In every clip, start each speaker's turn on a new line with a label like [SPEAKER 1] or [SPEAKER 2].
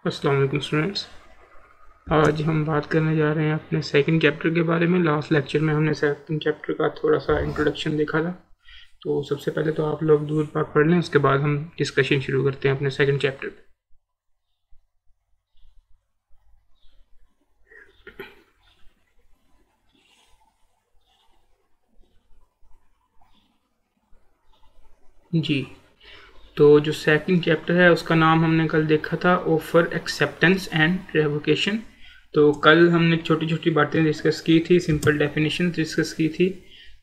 [SPEAKER 1] अस्सलाम वालेकुम स्टूडेंट्स। आज हम बात करने जा रहे हैं अपने सेकंड चैप्टर के बारे में। लास्ट लेक्चर में हमने सेकंड चैप्टर का थोड़ा सा इंट्रोडक्शन देखा था, तो सबसे पहले तो आप लोग दूर पाठ पढ़ लें, उसके बाद हम डिस्कशन शुरू करते हैं अपने सेकंड चैप्टर पे। जी, तो जो सेकंड चैप्टर है उसका नाम हमने कल देखा था, ऑफर, एक्सेप्टेंस एंड रेवोकेशन। तो कल हमने छोटी छोटी बातें डिस्कस की थी, सिंपल डेफिनेशन डिस्कस की थी।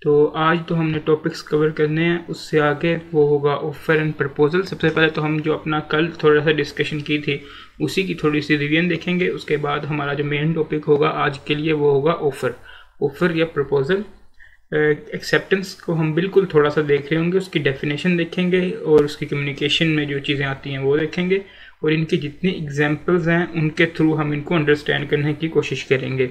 [SPEAKER 1] तो आज तो हमने टॉपिक्स कवर करने हैं, उससे आगे वो होगा ऑफर एंड प्रपोजल। सबसे पहले तो हम जो अपना कल थोड़ा सा डिस्कशन की थी उसी की थोड़ी सी रिवीजन देखेंगे। उसके बाद हमारा जो मेन टॉपिक होगा आज के लिए वो होगा ऑफर या प्रपोजल। एक्सेप्टेंस को हम बिल्कुल थोड़ा सा देख रहे होंगे, उसकी डेफिनेशन देखेंगे और उसकी कम्युनिकेशन में जो चीज़ें आती हैं वो देखेंगे, और इनके जितने एग्जांपल्स हैं उनके थ्रू हम इनको अंडरस्टैंड करने की कोशिश करेंगे।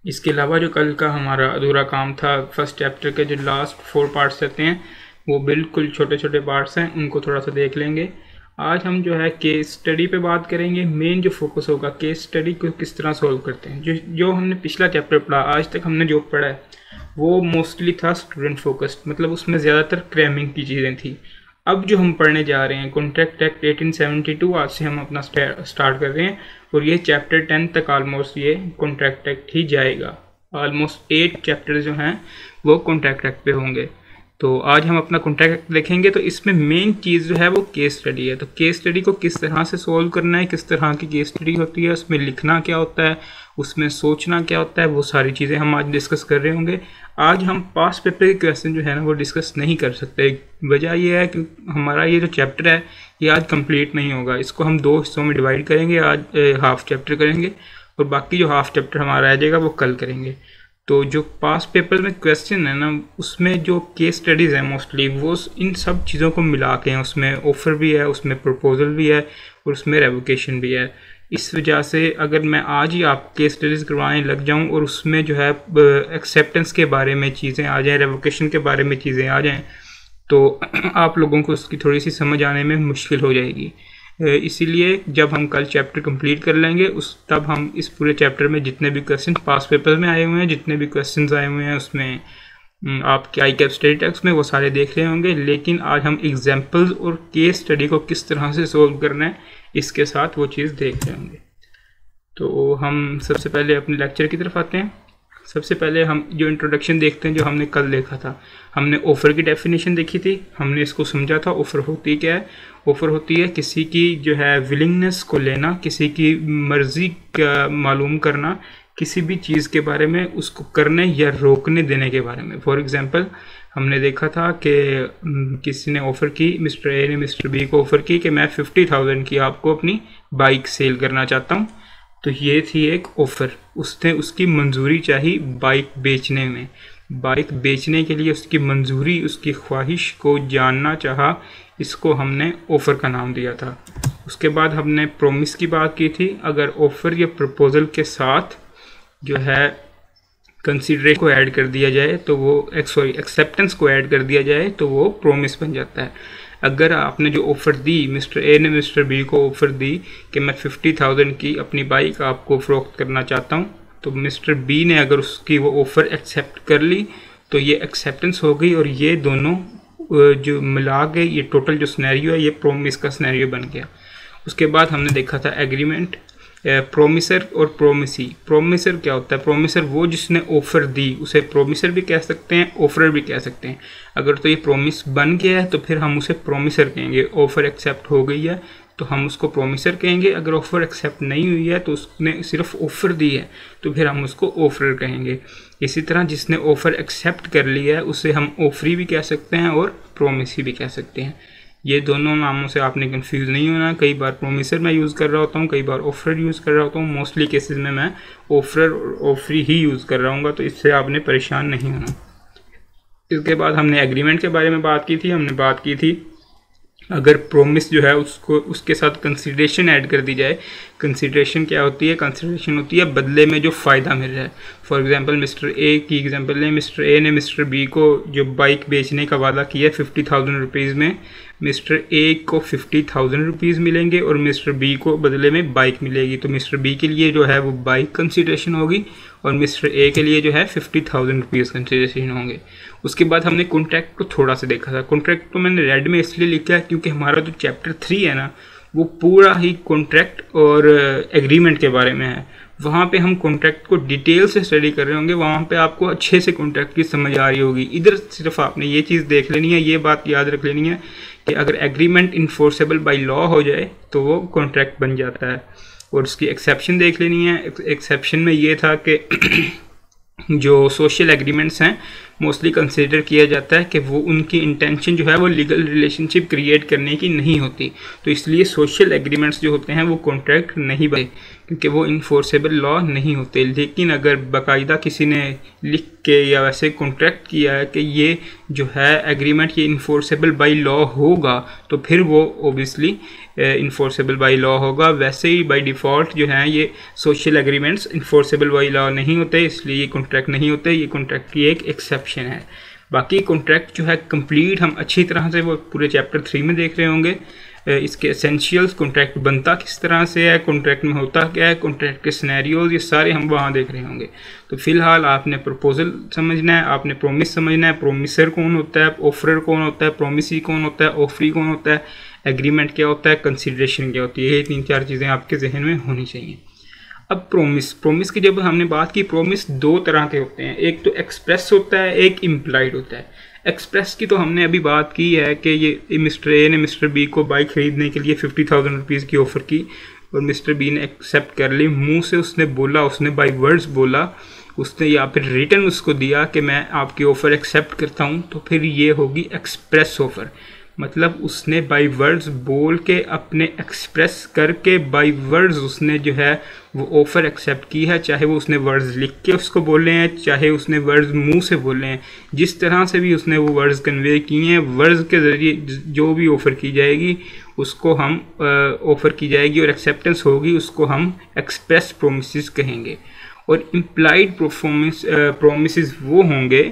[SPEAKER 1] इसके अलावा जो कल का हमारा अधूरा काम था, फर्स्ट चैप्टर के जो लास्ट 4 पार्ट्स रहते हैं वो बिल्कुल छोटे छोटे पार्ट्स हैं, उनको थोड़ा सा देख लेंगे। आज हम जो है केस स्टडी पे बात करेंगे। मेन जो फोकस होगा केस स्टडी को किस तरह सॉल्व करते हैं। जो हमने पिछला चैप्टर पढ़ा, आज तक हमने जो पढ़ा है वो मोस्टली था स्टूडेंट फोकस्ड, मतलब उसमें ज़्यादातर क्रैमिंग की चीज़ें थी। अब जो हम पढ़ने जा रहे हैं कॉन्ट्रैक्ट एक्ट 1872, आज से हम अपना स्टार्ट कर रहे हैं और ये चैप्टर 10 तक ऑलमोस्ट ये कॉन्ट्रैक्ट एक्ट ही जाएगा। ऑलमोस्ट 8 चैप्टर जो हैं वो कॉन्ट्रैक्ट एक्ट पे होंगे। तो आज हम अपना कॉन्ट्रैक्ट देखेंगे। तो इसमें मेन चीज़ जो है वो केस स्टडी है। तो केस स्टडी को किस तरह से सॉल्व करना है, किस तरह की केस स्टडी होती है, उसमें लिखना क्या होता है, उसमें सोचना क्या होता है, वो सारी चीज़ें हम आज डिस्कस कर रहे होंगे। आज हम पास पेपर के क्वेश्चन जो है ना वो डिस्कस नहीं कर सकते। वजह ये है कि हमारा ये जो चैप्टर है ये आज कंप्लीट नहीं होगा। इसको हम 2 हिस्सों में डिवाइड करेंगे। आज हाफ चैप्टर करेंगे और बाकी जो हाफ चैप्टर हमारा आ जाएगा वो कल करेंगे। तो जो पास पेपर में क्वेश्चन है ना उसमें जो केस स्टडीज़ हैं मोस्टली वो इन सब चीज़ों को मिला के हैं। उसमें ऑफर भी है, उसमें प्रपोजल भी है और उसमें रेवोकेशन भी है। इस वजह से अगर मैं आज ही आप केस स्टडीज़ करवाने लग जाऊं और उसमें जो है एक्सेप्टेंस के बारे में चीज़ें आ जाएँ, रेवोकेशन के बारे में चीज़ें आ जाएँ, तो आप लोगों को उसकी थोड़ी सी समझ आने में मुश्किल हो जाएगी। इसीलिए जब हम कल चैप्टर कंप्लीट कर लेंगे तब हम इस पूरे चैप्टर में जितने भी क्वेश्चन पास पेपर में आए हुए हैं, जितने भी क्वेश्चन आए हुए हैं उसमें आपके आई कैप स्टडी टेक्स्ट में वो सारे देख रहे होंगे। लेकिन आज हम एग्जाम्पल्स और केस स्टडी को किस तरह से सोल्व करना है इसके साथ वो चीज़ देख रहे होंगे। तो हम सबसे पहले अपने लेक्चर की तरफ आते हैं। सबसे पहले हम जो इंट्रोडक्शन देखते हैं जो हमने कल देखा था। हमने ऑफ़र की डेफिनेशन देखी थी, हमने इसको समझा था। ऑफ़र होती क्या है? ऑफ़र होती है किसी की जो है विलिंगनेस को लेना, किसी की मर्ज़ी का मालूम करना, किसी भी चीज़ के बारे में उसको करने या रोकने देने के बारे में। फॉर एग्ज़ाम्पल हमने देखा था कि किसी ने ऑफ़र की, मिस्टर ए ने मिस्टर बी को ऑफ़र की कि मैं 50,000 की आपको अपनी बाइक सेल करना चाहता हूँ। तो ये थी एक ऑफ़र। उसने उसकी मंजूरी चाहिए बाइक बेचने में। बाइक बेचने के लिए उसकी मंजूरी, उसकी ख्वाहिश को जानना चाहा, इसको हमने ऑफ़र का नाम दिया था। उसके बाद हमने प्रॉमिस की बात की थी। अगर ऑफ़र या प्रपोज़ल के साथ जो है कंसीडरेशन को ऐड कर दिया जाए तो वो एक्सेप्टेंस को ऐड कर दिया जाए तो वो प्रॉमिस बन जाता है। अगर आपने जो ऑफ़र दी, मिस्टर ए ने मिस्टर बी को ऑफ़र दी कि मैं 50,000 की अपनी बाइक आपको फ़रोख्त करना चाहता हूँ, तो मिस्टर बी ने अगर उसकी वो ऑफ़र एक्सेप्ट कर ली तो ये एक्सेप्टेंस हो गई और ये दोनों जो मिला के ये टोटल जो सिनेरियो है ये प्रॉमिस का सिनेरियो बन गया। उसके बाद हमने देखा था एग्रीमेंट, प्रोमिसर और प्रोमिसी। प्रोमिसर क्या होता है? प्रोमिसर वो जिसने ऑफ़र दी, उसे प्रोमिसर भी कह सकते हैं, ऑफरर भी कह सकते हैं। अगर तो ये प्रोमिस बन गया है तो फिर हम उसे प्रोमिसर कहेंगे। ऑफ़र एक्सेप्ट हो गई है तो हम उसको प्रोमिसर कहेंगे। अगर ऑफ़र एक्सेप्ट नहीं हुई है तो उसने सिर्फ ऑफ़र दी है तो फिर हम उसको ऑफरर कहेंगे। इसी तरह जिसने ऑफ़र एक्सेप्ट कर लिया है उसे हम ऑफरी भी कह सकते हैं और प्रोमिसी भी कह सकते हैं। ये दोनों नामों से आपने कंफ्यूज नहीं होना। कई बार प्रोमिसर मैं यूज़ कर रहा होता हूँ, कई बार ऑफर यूज़ कर रहा होता हूँ। मोस्टली केसेस में मैं ऑफर और ऑफरी ही यूज़ कर रहा हूँ, तो इससे आपने परेशान नहीं होना। इसके बाद हमने एग्रीमेंट के बारे में बात की थी। हमने बात की थी अगर प्रोमिस जो है उसको उसके साथ कंसिडरेशन ऐड कर दी जाए, कंसिडरेशन क्या होती है? कंसिडरेशन होती है बदले में जो फ़ायदा मिल रहा है। फॉर एग्जांपल मिस्टर ए की एग्जांपल लें, मिस्टर ए ने मिस्टर बी को जो बाइक बेचने का वादा किया 50,000 रुपीज़ में, मिस्टर ए को 50,000 रुपीज़ मिलेंगे और मिस्टर बी को बदले में बाइक मिलेगी। तो मिस्टर बी के लिए जो है वो बाइक कंसिडरेशन होगी और मिस्टर ए के लिए जो है 50,000 रुपीज़ कंसिडरेशन होंगे। उसके बाद हमने कॉन्ट्रैक्ट को थोड़ा सा देखा था। कॉन्ट्रैक्ट तो मैंने रेड में इसलिए लिखा है क्योंकि हमारा जो चैप्टर 3 है ना, वो पूरा ही कॉन्ट्रैक्ट और एग्रीमेंट के बारे में है। वहाँ पे हम कॉन्ट्रैक्ट को डिटेल से स्टडी कर रहे होंगे, वहाँ पे आपको अच्छे से कॉन्ट्रैक्ट की समझ आ रही होगी। इधर सिर्फ आपने ये चीज़ देख लेनी है, ये बात याद रख लेनी है कि अगर एग्रीमेंट इन्फोर्सेबल बाय लॉ हो जाए तो वो कॉन्ट्रैक्ट बन जाता है। और उसकी एक्सेप्शन देख लेनी है। एक्सेप्शन में ये था कि जो सोशल एग्रीमेंट्स हैं मोस्टली कंसिडर किया जाता है कि वो उनकी इंटेंशन जो है वो लीगल रिलेशनशिप क्रिएट करने की नहीं होती, तो इसलिए सोशल एग्रीमेंट्स जो होते हैं वो कॉन्ट्रैक्ट नहीं बने क्योंकि वो इन्फोर्सेबल लॉ नहीं होते। लेकिन अगर बाकायदा किसी ने लिख के या वैसे कॉन्ट्रैक्ट किया है कि ये जो है एग्रीमेंट ये इन्फोर्सेबल बाय लॉ होगा, तो फिर वो ओबियसली इन्फोर्सेबल बाय लॉ होगा। वैसे ही बाय डिफ़ॉल्ट जो है ये social agreements enforceable by law नहीं होते, इसलिए ये कॉन्ट्रैक्ट नहीं होते। ये कॉन्ट्रैक्ट की एक एक्सेप्शन है। बाकी कॉन्ट्रैक्ट जो है कंप्लीट हम अच्छी तरह से वो पूरे चैप्टर 3 में देख रहे होंगे। इसके एसेंशियल्स, कॉन्ट्रैक्ट बनता किस तरह से है, कॉन्ट्रैक्ट में होता क्या है, कॉन्ट्रैक्ट के सिनेरियोज, ये सारे हम वहाँ देख रहे होंगे। तो फिलहाल आपने प्रपोजल समझना है, आपने प्रोमिस समझना है, प्रोमिसर कौन होता है, ऑफरर कौन होता है, प्रोमिसी कौन होता है, ऑफरी कौन होता है, एग्रीमेंट क्या होता है, कंसिडरेशन क्या होती है। ये 3-4 चीज़ें आपके जहन में होनी चाहिए। अब प्रोमिस की जब हमने बात की, प्रोमिस 2 तरह के होते हैं, एक तो एक्सप्रेस होता है, एक इम्प्लाइड होता है। एक्सप्रेस की तो हमने अभी बात की है कि ये मिस्टर ए ने मिस्टर बी को बाइक खरीदने के लिए 50,000 रुपीज़ की ऑफ़र की और मिस्टर बी ने एक्सेप्ट कर ली। मुंह से उसने बोला, उसने बाय वर्ड्स बोला, उसने या फिर रिटर्न उसको दिया कि मैं आपकी ऑफ़र एक्सेप्ट करता हूँ, तो फिर ये होगी एक्सप्रेस ऑफ़र। मतलब उसने बाय वर्ड्स बोल के, अपने एक्सप्रेस करके बाय वर्ड्स उसने जो है वो ऑफ़र एक्सेप्ट की है। चाहे वो उसने वर्ड्स लिख के उसको बोले हैं, चाहे उसने वर्ड्स मुंह से बोले हैं, जिस तरह से भी उसने वो वर्ड्स कन्वे किए हैं, वर्ड्स के ज़रिए जो भी ऑफ़र की जाएगी उसको हम ऑफ़र की जाएगी और एक्सेप्टेंस होगी, उसको हम एक्सप्रेस प्रोमिसेस कहेंगे। और इम्प्लाइड प्रोमिसेस वो होंगे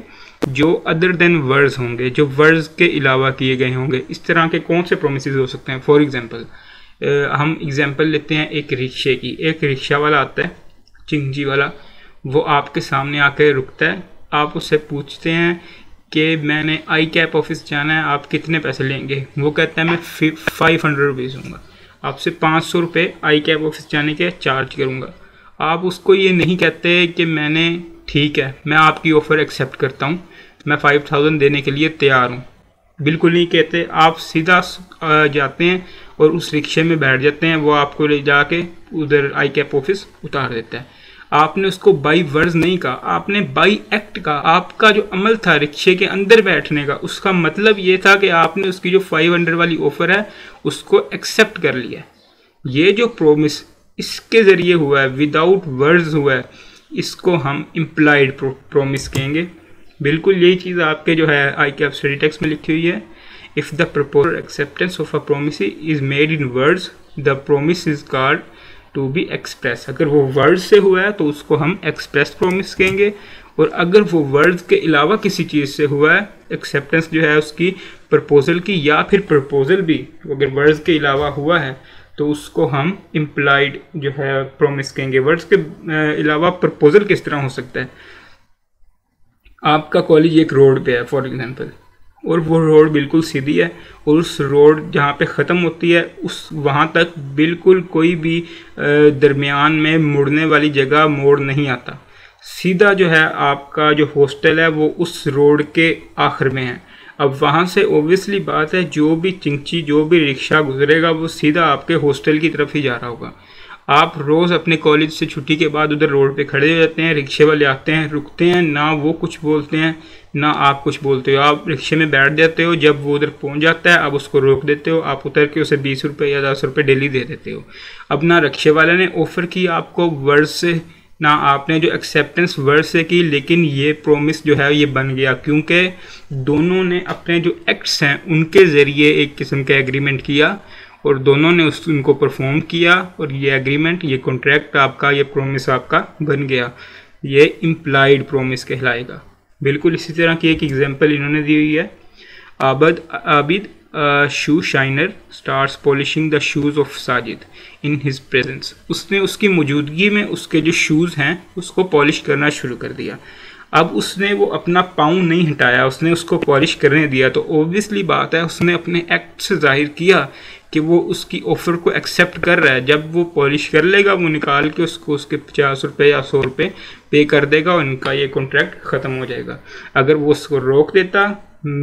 [SPEAKER 1] जो अदर देन वर्ड्स होंगे, जो वर्ड्स के अलावा किए गए होंगे। इस तरह के कौन से प्रोमिसेस हो सकते हैं? फॉर एग्जांपल हम एग्जांपल लेते हैं एक रिक्शे की। एक रिक्शा वाला आता है, चिंची वाला, वो आपके सामने आकर रुकता है। आप उससे पूछते हैं कि मैंने आई कैप ऑफिस जाना है, आप कितने पैसे लेंगे? वो कहता है मैं 500 रुपीज़ दूँगा, आपसे 500 रुपये आई कैप ऑफिस जाने के चार्ज करूँगा। आप उसको ये नहीं कहते कि मैंने ठीक है मैं आपकी ऑफ़र एक्सेप्ट करता हूँ, मैं 5,000 देने के लिए तैयार हूँ, बिल्कुल नहीं कहते। आप सीधा जाते हैं और उस रिक्शे में बैठ जाते हैं, वो आपको ले जाके उधर आई कैप ऑफिस उतार देता है। आपने उसको बाई वर्ड्स नहीं कहा, आपने बाई एक्ट कहा। आपका जो अमल था रिक्शे के अंदर बैठने का, उसका मतलब ये था कि आपने उसकी जो 500 वाली ऑफ़र है उसको एक्सेप्ट कर लिया। ये जो प्रोमिस इसके ज़रिए हुआ है, विदाउट वर्ड्स हुआ है, इसको हम इम्प्लाइड प्रोमिस कहेंगे। बिल्कुल यही चीज़ आपके जो है आई कैप स्टडी टेक्स्ट में लिखी हुई है। If the proposal acceptance of a promise is made in words, the promise is called to be express. अगर वो वर्ड्स से हुआ है तो उसको हम एक्सप्रेस प्रोमिस कहेंगे, और अगर वो वर्ड्स के अलावा किसी चीज़ से हुआ है, एक्सेप्टेंस जो है उसकी प्रपोजल की, या फिर प्रपोजल भी अगर वर्ड्स के अलावा हुआ है तो उसको हम इम्प्लाइड जो है प्रोमिस कहेंगे। वर्ड्स के अलावा प्रपोजल किस तरह हो सकता है? आपका कॉलेज एक रोड पे है फॉर एग्जांपल, और वो रोड बिल्कुल सीधी है, और उस रोड जहाँ पे ख़त्म होती है उस वहाँ तक बिल्कुल कोई भी दरमियान में मुड़ने वाली जगह मोड़ नहीं आता। सीधा जो है आपका जो हॉस्टल है वो उस रोड के आखिर में है। अब वहाँ से ओबियसली बात है जो भी चिंची, जो भी रिक्शा गुजरेगा वो सीधा आपके हॉस्टल की तरफ ही जा रहा होगा। आप रोज़ अपने कॉलेज से छुट्टी के बाद उधर रोड पे खड़े हो जाते हैं, रिक्शे वाले आते हैं, रुकते हैं, ना वो कुछ बोलते हैं ना आप कुछ बोलते हो। आप रिक्शे में बैठ जाते हो, जब वो उधर पहुंच जाता है आप उसको रोक देते हो, आप उतर के उसे 20 रुपये या 10 रुपये डेली दे देते हो। अब ना रिक्शे वाले ने ऑफ़र की आपको वर्ड से ना आपने जो एक्सेप्टेंस वर्ड से की, लेकिन ये प्रॉमिस जो है ये बन गया, क्योंकि दोनों ने अपने जो एक्ट्स हैं उनके ज़रिए एक किस्म का एग्रीमेंट किया और दोनों ने उनको परफॉर्म किया, और ये एग्रीमेंट, ये कॉन्ट्रैक्ट आपका, ये प्रॉमिस आपका बन गया। ये इम्प्लाइड प्रॉमिस कहलाएगा। बिल्कुल इसी तरह की एक एग्जांपल इन्होंने दी हुई है। Abid shoe shiner starts polishing the shoes of Sajid in his presence. उसने उसकी मौजूदगी में उसके जो शूज़ हैं उसको पॉलिश करना शुरू कर दिया। अब उसने वो अपना पाँव नहीं हटाया, उसने उसको पॉलिश करने दिया, तो ओब्वियसली बात है उसने अपने एक्ट से जाहिर किया कि वो उसकी ऑफ़र को एक्सेप्ट कर रहा है। जब वो पॉलिश कर लेगा, वो निकाल के उसको उसके 50 रुपये या 100 रुपये पे कर देगा और इनका ये कॉन्ट्रैक्ट ख़त्म हो जाएगा। अगर वो उसको रोक देता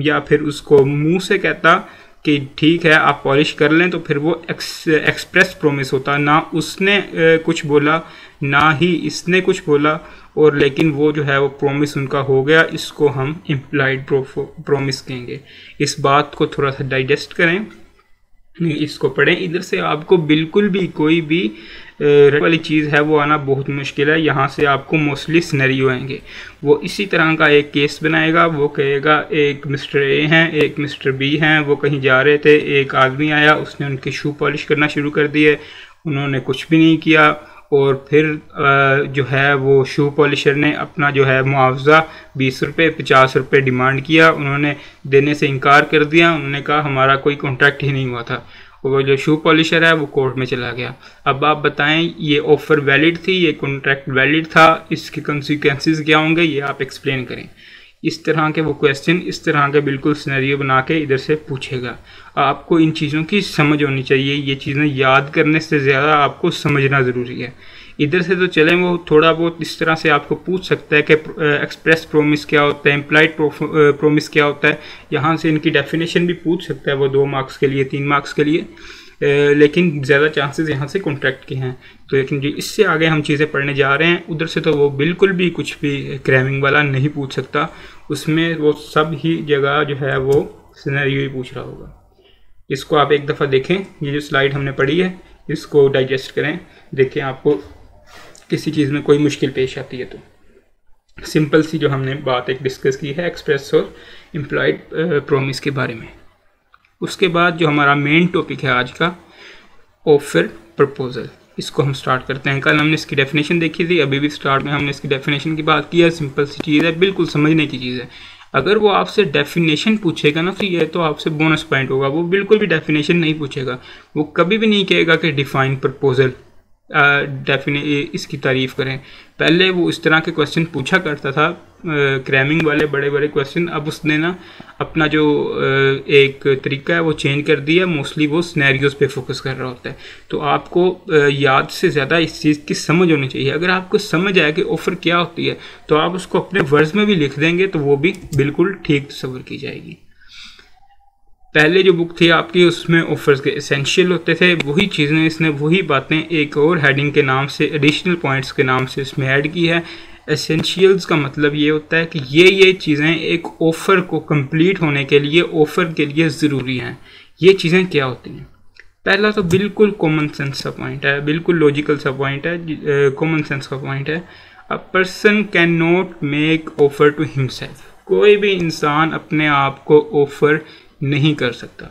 [SPEAKER 1] या फिर उसको मुंह से कहता कि ठीक है आप पॉलिश कर लें, तो फिर वो एक्सप्रेस प्रॉमिस होता। ना उसने कुछ बोला, ना ही इसने कुछ बोला, और लेकिन वो जो है वो प्रॉमिस उनका हो गया। इसको हम इम्प्लाइड प्रॉमिस कहेंगे। इस बात को थोड़ा सा डाइजेस्ट करें, इसको पढ़ें। इधर से आपको बिल्कुल भी कोई भी वाली चीज़ है वो आना बहुत मुश्किल है। यहाँ से आपको मोस्टली सिनेरियो आएंगे। वो इसी तरह का एक केस बनाएगा। वो कहेगा एक मिस्टर ए हैं, एक मिस्टर बी हैं, वो कहीं जा रहे थे, एक आदमी आया, उसने उनके शू पॉलिश करना शुरू कर दिए, उन्होंने कुछ भी नहीं किया, और फिर जो है वो शू पॉलिशर ने अपना जो है मुआवजा 20 रुपये 50 रुपये डिमांड किया। उन्होंने देने से इनकार कर दिया। उन्होंने कहा हमारा कोई कॉन्ट्रैक्ट ही नहीं हुआ था। वो जो शू पॉलिशर है वो कोर्ट में चला गया। अब आप बताएं ये ऑफ़र वैलिड थी, ये कॉन्ट्रैक्ट वैलिड था, इसके कंसिक्वेंसेस क्या होंगे, ये आप एक्सप्लेन करें। इस तरह के वो क्वेश्चन इस तरह के बिल्कुल सिनेरियो बना के इधर से पूछेगा। आपको इन चीज़ों की समझ होनी चाहिए। ये चीज़ें याद करने से ज़्यादा आपको समझना ज़रूरी है। इधर से तो चलें, वो थोड़ा बहुत इस तरह से आपको पूछ सकता है कि एक्सप्रेस प्रॉमिस क्या होता है, इम्प्लाइड प्रॉमिस क्या होता है। यहाँ से इनकी डेफिनेशन भी पूछ सकता है वो 2 मार्क्स के लिए, 3 मार्क्स के लिए, लेकिन ज़्यादा चांसेस यहाँ से कॉन्ट्रैक्ट के हैं। तो लेकिन जो इससे आगे हम चीज़ें पढ़ने जा रहे हैं उधर से तो वो बिल्कुल भी कुछ भी क्रैमिंग वाला नहीं पूछ सकता। उसमें वो सब ही जगह जो है वो सिनेरियो ही पूछ रहा होगा। इसको आप एक दफ़ा देखें, ये जो स्लाइड हमने पढ़ी है इसको डाइजेस्ट करें, देखें आपको किसी चीज़ में कोई मुश्किल पेश आती है तो। सिंपल सी जो हमने बात एक डिस्कस की है एक्सप्रेस और इम्प्लॉयड प्रॉमिस के बारे में। उसके बाद जो हमारा मेन टॉपिक है आज का, ऑफर प्रपोजल, इसको हम स्टार्ट करते हैं। कल हमने इसकी डेफिनेशन देखी थी, अभी भी स्टार्ट में हमने इसकी डेफिनेशन की बात की है। सिंपल सी चीज़ है, बिल्कुल समझने की चीज़ है। अगर वो आपसे डेफिनेशन पूछेगा ना तो ये तो आपसे बोनस पॉइंट होगा। वो बिल्कुल भी डेफिनेशन नहीं पूछेगा, वो कभी भी नहीं कहेगा कि डिफाइन प्रपोजल इसकी तारीफ़ करें। पहले वो इस तरह के क्वेश्चन पूछा करता था, क्रैमिंग वाले बड़े बड़े क्वेश्चन। अब उसने ना अपना जो एक तरीका है वो चेंज कर दिया। मोस्टली वो सिनेरियोज पे फोकस कर रहा होता है। तो आपको याद से ज़्यादा इस चीज़ की समझ होनी चाहिए। अगर आपको समझ आए कि ऑफ़र क्या होती है तो आप उसको अपने वर्ड्स में भी लिख देंगे तो वो भी बिल्कुल ठीक तस्वर की जाएगी। पहले जो बुक थी आपकी उसमें ऑफर्स के एसेंशियल होते थे, वही चीज़ें इसने वही बातें एक और हेडिंग के नाम से, एडिशनल पॉइंट्स के नाम से इसमें ऐड की है। एसेंशियल्स का मतलब ये होता है कि ये चीज़ें एक ऑफ़र को कंप्लीट होने के लिए, ऑफ़र के लिए ज़रूरी हैं। ये चीज़ें क्या होती हैं? पहला तो बिल्कुल कॉमन सेंस का पॉइंट है, बिल्कुल लॉजिकल सा पॉइंट है, कॉमन सेंस का पॉइंट है। A person can not make offer to himself. कोई भी इंसान अपने आप को ऑफ़र नहीं कर सकता।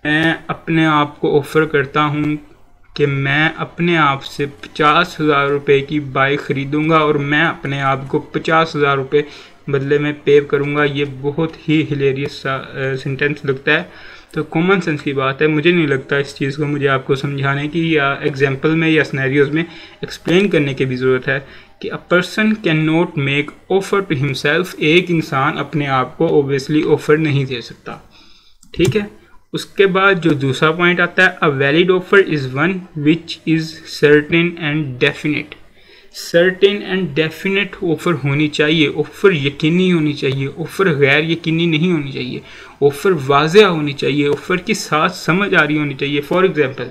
[SPEAKER 1] मैं अपने आप को ऑफ़र करता हूँ कि मैं अपने आप से 50,000 रुपये की बाइक ख़रीदूँगा और मैं अपने आप को 50,000 रुपये बदले में पे करूँगा। ये बहुत ही हिलेरियस सा सेंटेंस लगता है। तो कॉमन सेंस की बात है। मुझे नहीं लगता इस चीज़ को मुझे आपको समझाने की या एग्जांपल में या सिनेरियोज़ में एक्सप्लेन करने की भी ज़रूरत है कि a person can not make offer to himself. एक इंसान अपने आप को ओबियसली ऑफ़र नहीं दे सकता, ठीक है। उसके बाद जो दूसरा पॉइंट आता है, a valid offer is one which is certain and definite. Certain and definite offer होनी चाहिए, ऑफ़र यकीनी होनी चाहिए, ऑफ़र गैर यकीनी नहीं होनी चाहिए, ऑफ़र वाज़ेह होनी चाहिए, ऑफ़र की साथ समझ आ रही होनी चाहिए। फॉर एग्ज़ाम्पल,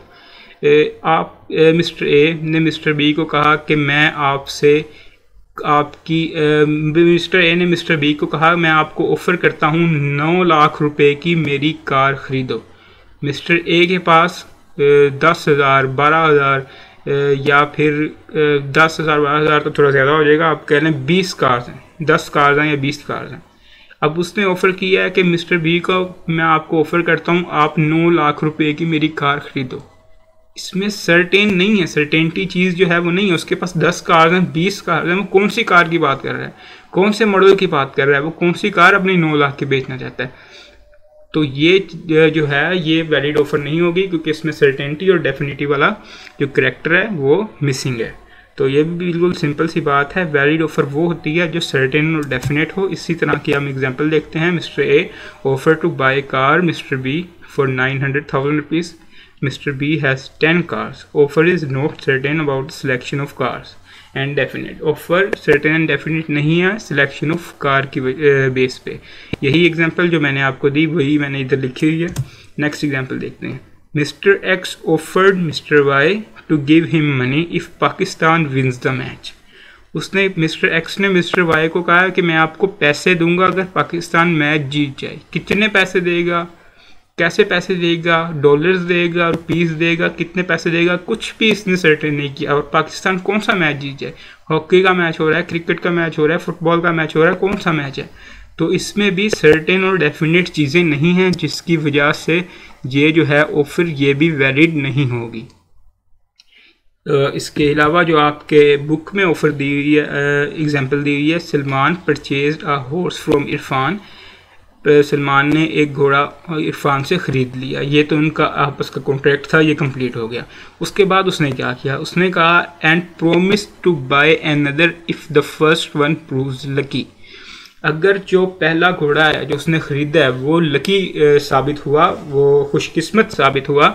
[SPEAKER 1] आप मिस्टर ए ने मिस्टर बी को कहा कि मैं आपसे मिस्टर ए ने मिस्टर बी को कहा मैं आपको ऑफ़र करता हूँ 9 लाख रुपए की मेरी कार ख़रीदो। मिस्टर ए के पास 10,000, 12,000 या फिर 10,000 12,000 तो थोड़ा ज़्यादा हो जाएगा, आप कह लें 20 कार्स हैं, 10 कार्स हैं या 20 कार्स हैं। अब उसने ऑफ़र किया है कि मिस्टर बी को मैं आपको ऑफ़र करता हूँ, आप 9 लाख रुपए की मेरी कार ख़रीदो। इसमें सर्टेन नहीं है, सर्टेनिटी चीज़ जो है वो नहीं है। उसके पास 10 कार हैं, 20 कार हैं, वो कौन सी कार की बात कर रहा है, कौन से मॉडल की बात कर रहा है, वो कौन सी कार अपनी 9 लाख की बेचना चाहता है। तो ये जो है ये वैलिड ऑफर नहीं होगी, क्योंकि इसमें सर्टेनिटी और डेफिनिटी वाला जो करैक्टर है वो मिसिंग है। तो ये भी बिल्कुल सिंपल सी बात है, वैलिड ऑफर वो होती है जो सर्टेन और डेफिनेट हो। इसी तरह की हम एग्जांपल देखते हैं। Mister A offer to buy car mister B for 900,000 rupees. Mr. B has 10 cars. Offer is not certain about selection of cars and definite. Offer certain and definite नहीं है selection of car की base पे। यही example जो मैंने आपको दी वही मैंने इधर लिखी हुई है। नेक्स्ट एग्जांपल देखते हैं। Mr. X offered Mr. Y to give him money if Pakistan wins the match. उसने मिस्टर एक्स ने मिस्टर वाई को कहा कि मैं आपको पैसे दूंगा अगर पाकिस्तान मैच जीत जाए। कितने पैसे देगा, कैसे पैसे देगा, डॉलर्स देगा, रुपीस देगा, कितने पैसे देगा, कुछ भी इसने सर्टेन नहीं किया। और पाकिस्तान कौन सा मैच जीत जाए, हॉकी का मैच हो रहा है, क्रिकेट का मैच हो रहा है, फुटबॉल का मैच हो रहा है, कौन सा मैच है। तो इसमें भी सर्टेन और डेफिनेट चीज़ें नहीं हैं, जिसकी वजह से ये जो है ऑफर ये भी वैलिड नहीं होगी। इसके अलावा जो आपके बुक में ऑफर दी हुई है, एग्जाम्पल दी हुई है, Salman purchase a horse from Irfan. Salman ने एक घोड़ा इरफान से ख़रीद लिया। ये तो उनका आपस का कॉन्ट्रैक्ट था, ये कंप्लीट हो गया। उसके बाद उसने क्या किया, उसने कहा and promise to buy another if the first one proves lucky. अगर जो पहला घोड़ा है जो उसने ख़रीदा है वो लकी साबित हुआ, वो खुशकिस्मत साबित हुआ,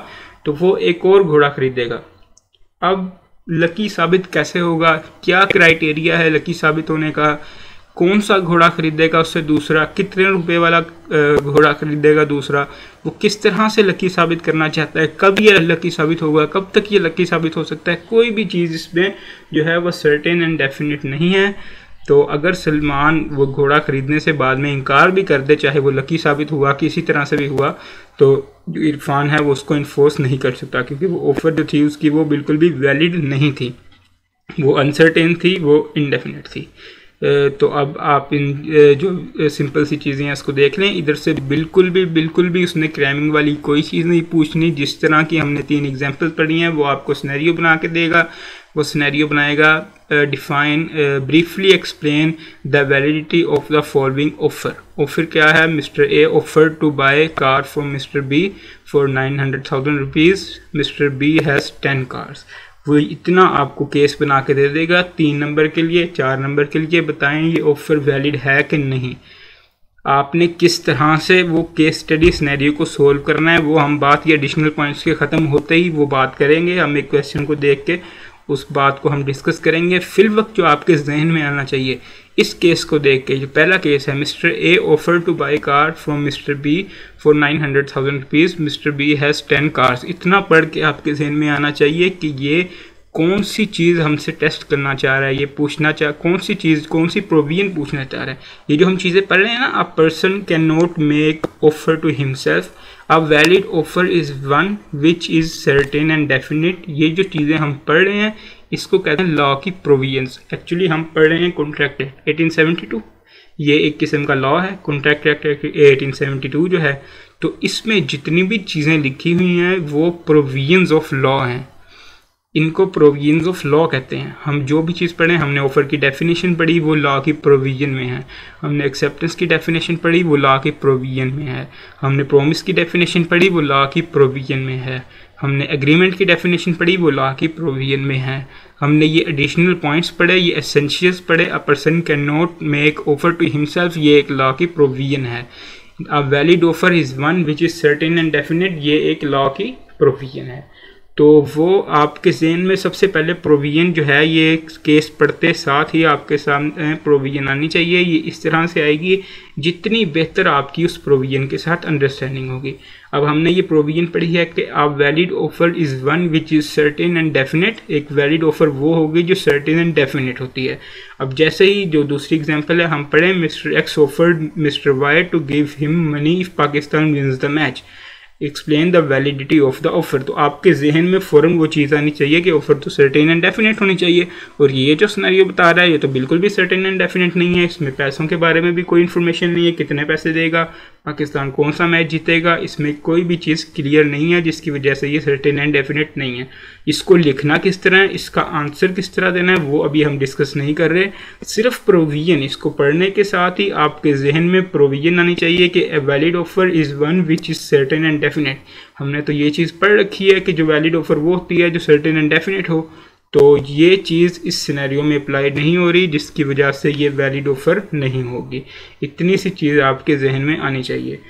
[SPEAKER 1] तो वो एक और घोड़ा ख़रीदेगा। अब लकी साबित कैसे होगा, क्या क्राइटेरिया है लकी साबित होने का, कौन सा घोड़ा खरीदेगा उससे दूसरा, कितने रुपए वाला घोड़ा खरीदेगा दूसरा, वो किस तरह से लकी साबित करना चाहता है, कब ये लकी साबित होगा, कब तक ये लकी साबित हो सकता है। कोई भी चीज़ इसमें जो है वो सर्टेन एंड डेफिनेट नहीं है। तो अगर सलमान वो घोड़ा ख़रीदने से बाद में इनकार भी कर दे, चाहे वो लकी साबित हुआ किसी तरह से भी हुआ, तो जो इरफान है वो उसको इन्फोर्स नहीं कर सकता, क्योंकि वो ऑफ़र जो थी उसकी वो बिल्कुल भी वैलिड नहीं थी, वो अनसर्टेन थी, वो इनडेफिनेट थी। तो अब आप इन जो सिंपल सी चीज़ें हैं इसको देख लें। इधर से बिल्कुल भी उसने क्रैमिंग वाली कोई चीज़ नहीं पूछनी। जिस तरह की हमने 3 एग्जांपल पढ़ी हैं वो आपको सिनेरियो बना के देगा। वो सिनेरियो बनाएगा define briefly explain the validity of the following offer. Offer क्या है, mister A offer to buy car from mister B for 900,000 rupees. Mister B has 10 cars. वो इतना आपको केस बना के दे देगा 3 नंबर के लिए, 4 नंबर के लिए। बताएं ये ऑफ़र वैलिड है कि नहीं। आपने किस तरह से वो केस स्टडी सिनेरियो को सोल्व करना है वो हम बात ये एडिशनल पॉइंट्स के ख़त्म होते ही वो बात करेंगे। हम एक क्वेश्चन को देख के उस बात को हम डिस्कस करेंगे। फिल वक्त जो आपके जहन में आना चाहिए इस केस को देख के, जो पहला केस है, mister A offer to buy car from mister B for 900,000 rupees, mister B has 10 cars. इतना पढ़ के आपके जहन में आना चाहिए कि ये कौन सी चीज़ हमसे टेस्ट करना चाह रहा है, ये पूछना चाह कौन सी चीज़, कौन सी प्रोविजन पूछना चाह रहा है। ये जो हम चीज़ें पढ़ रहे हैं ना, a person can not make offer to himself, a valid offer is one which is certain and definite. ये जो चीज़ें हम पढ़ रहे हैं इसको कहते हैं लॉ की प्रोविजंस। एक्चुअली हम पढ़ रहे हैं कॉन्ट्रैक्ट एक्ट 1872, ये एक किस्म का लॉ है कॉन्ट्रैक्ट एक्ट 1872 जो है। तो इसमें जितनी भी चीज़ें लिखी हुई हैं वो प्रोविजंस ऑफ लॉ हैं, इनको प्रोविजंस ऑफ लॉ कहते हैं। हम जो भी चीज़ पढ़ें, हमने ऑफ़र की डेफिनेशन पढ़ी वो लॉ की प्रोविजन में है, हमने एक्सेप्टेंस की डेफिनेशन पढ़ी वो लॉ की प्रोविजन में है, हमने प्रोमिस की डेफिनेशन पढ़ी वो लॉ की प्रोविजन में है, हमने एग्रीमेंट की डेफिनेशन पढ़ी वो लॉ की प्रोविजन में है, हमने ये एडिशनल पॉइंट्स पढ़े, ये एसेंशियल्स पढ़े। A person can not make offer to himself, ये एक लॉ की प्रोविजन है। A valid offer is one which is certain and definite, ये एक लॉ की प्रोविजन है। तो वो आपके ज़हन में सबसे पहले प्रोविजन जो है, ये केस पढ़ते साथ ही आपके सामने प्रोविजन आनी चाहिए। ये इस तरह से आएगी जितनी बेहतर आपकी उस प्रोविजन के साथ अंडरस्टैंडिंग होगी। अब हमने ये प्रोविजन पढ़ी है कि a valid offer is one which is certain and definite. एक वैलिड ऑफर वो होगी जो सर्टेन एंड डेफिनेट होती है। अब जैसे ही जो दूसरी एग्जांपल है हम पढ़ें, mister X offered mister Y to give him money if Pakistan wins the match. Explain the validity of the offer. तो आपके जहन में फ़ौरन वो चीज़ आनी चाहिए कि ऑफर तो सर्टेन एंड डेफिनेट होनी चाहिए, और ये जो सिनेरियो बता रहा है ये तो बिल्कुल भी सर्टेन एंड डेफिनेट नहीं है। इसमें पैसों के बारे में भी कोई इन्फॉर्मेशन नहीं है, कितने पैसे देगा, पाकिस्तान कौन सा मैच जीतेगा, इसमें कोई भी चीज़ क्लियर नहीं है, जिसकी वजह से ये सर्टेन एंड डेफिनेट नहीं है। इसको लिखना किस तरह है, इसका आंसर किस तरह देना है, वो अभी हम डिस्कस नहीं कर रहे। सिर्फ प्रोविजन, इसको पढ़ने के साथ ही आपके जहन में प्रोविजन आनी चाहिए कि a valid offer is one which is certain and definite. हमने तो ये चीज़ पढ़ रखी है कि जो वैलिड ऑफर वो होती है जो सर्टेन एंड डेफिनेट हो, तो ये चीज़ इस सिनेरियो में अप्लाई नहीं हो रही, जिसकी वजह से ये वैलिड ऑफर नहीं होगी। इतनी सी चीज़ आपके जहन में आनी चाहिए।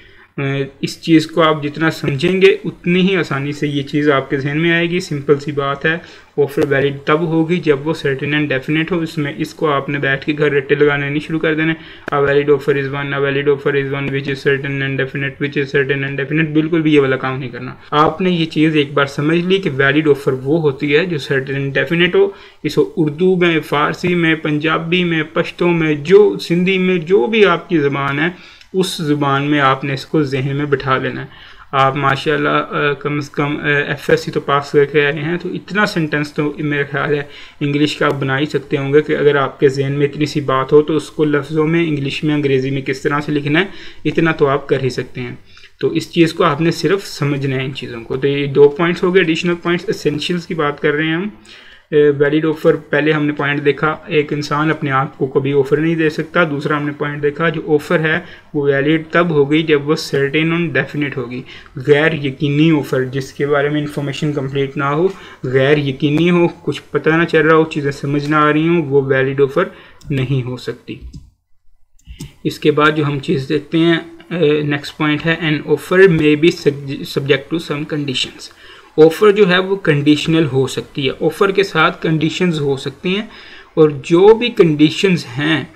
[SPEAKER 1] इस चीज़ को आप जितना समझेंगे उतनी ही आसानी से ये चीज़ आपके जहन में आएगी। सिंपल सी बात है, ऑफर वैलिड तब होगी जब वो सर्टेन एंड डेफिनेट हो। इसमें इसको आपने बैठ के घर रट्टे लगाने नहीं शुरू कर देने। अ valid offer is one, a valid offer is one which is certain and definite, which is certain and definite, बिल्कुल भी ये वाला काम नहीं करना। आपने ये चीज़ एक बार समझ ली कि वैलिड ऑफर वो होती है जो सर्टेन एंड डेफिनेट हो। इसको उर्दू में, फ़ारसी में, पंजाबी में, पश्तो में, जो सिंधी में, जो भी आपकी ज़बान है उस ज़ुबान में आपने इसको जहन में बिठा लेना है। आप माशाल्लाह कम से कम FSC तो पास करके आए हैं, तो इतना सेंटेंस तो मेरा ख्याल है इंग्लिश का आप बना ही सकते होंगे कि अगर आपके जहन में इतनी सी बात हो तो उसको लफ्ज़ों में इंग्लिश में, अंग्रेज़ी में किस तरह से लिखना है, इतना तो आप कर ही सकते हैं। तो इस चीज़ को आपने सिर्फ समझना है इन चीज़ों को। तो ये 2 पॉइंट्स हो गए, एडिशनल पॉइंट्स। एसेंशियल्स की बात कर रहे हैं हम। वैलिड ऑफर, पहले हमने पॉइंट देखा एक इंसान अपने आप को कभी ऑफर नहीं दे सकता। दूसरा हमने पॉइंट देखा जो ऑफर है वो वैलिड तब होगी जब वो सर्टेन और डेफिनेट होगी। गैर यकीनी ऑफर, जिसके बारे में इंफॉर्मेशन कंप्लीट ना हो, गैर यकीनी हो, कुछ पता ना चल रहा हो, चीज़ें समझ ना आ रही हों, वो वैलिड ऑफर नहीं हो सकती। इसके बाद जो हम चीज़ देखते हैं, नेक्स्ट पॉइंट है an offer may be subject to some conditions. Offer जो है वो कंडीशनल हो सकती है, ऑफ़र के साथ कंडीशंस हो सकती हैं, और जो भी कंडीशंस हैं,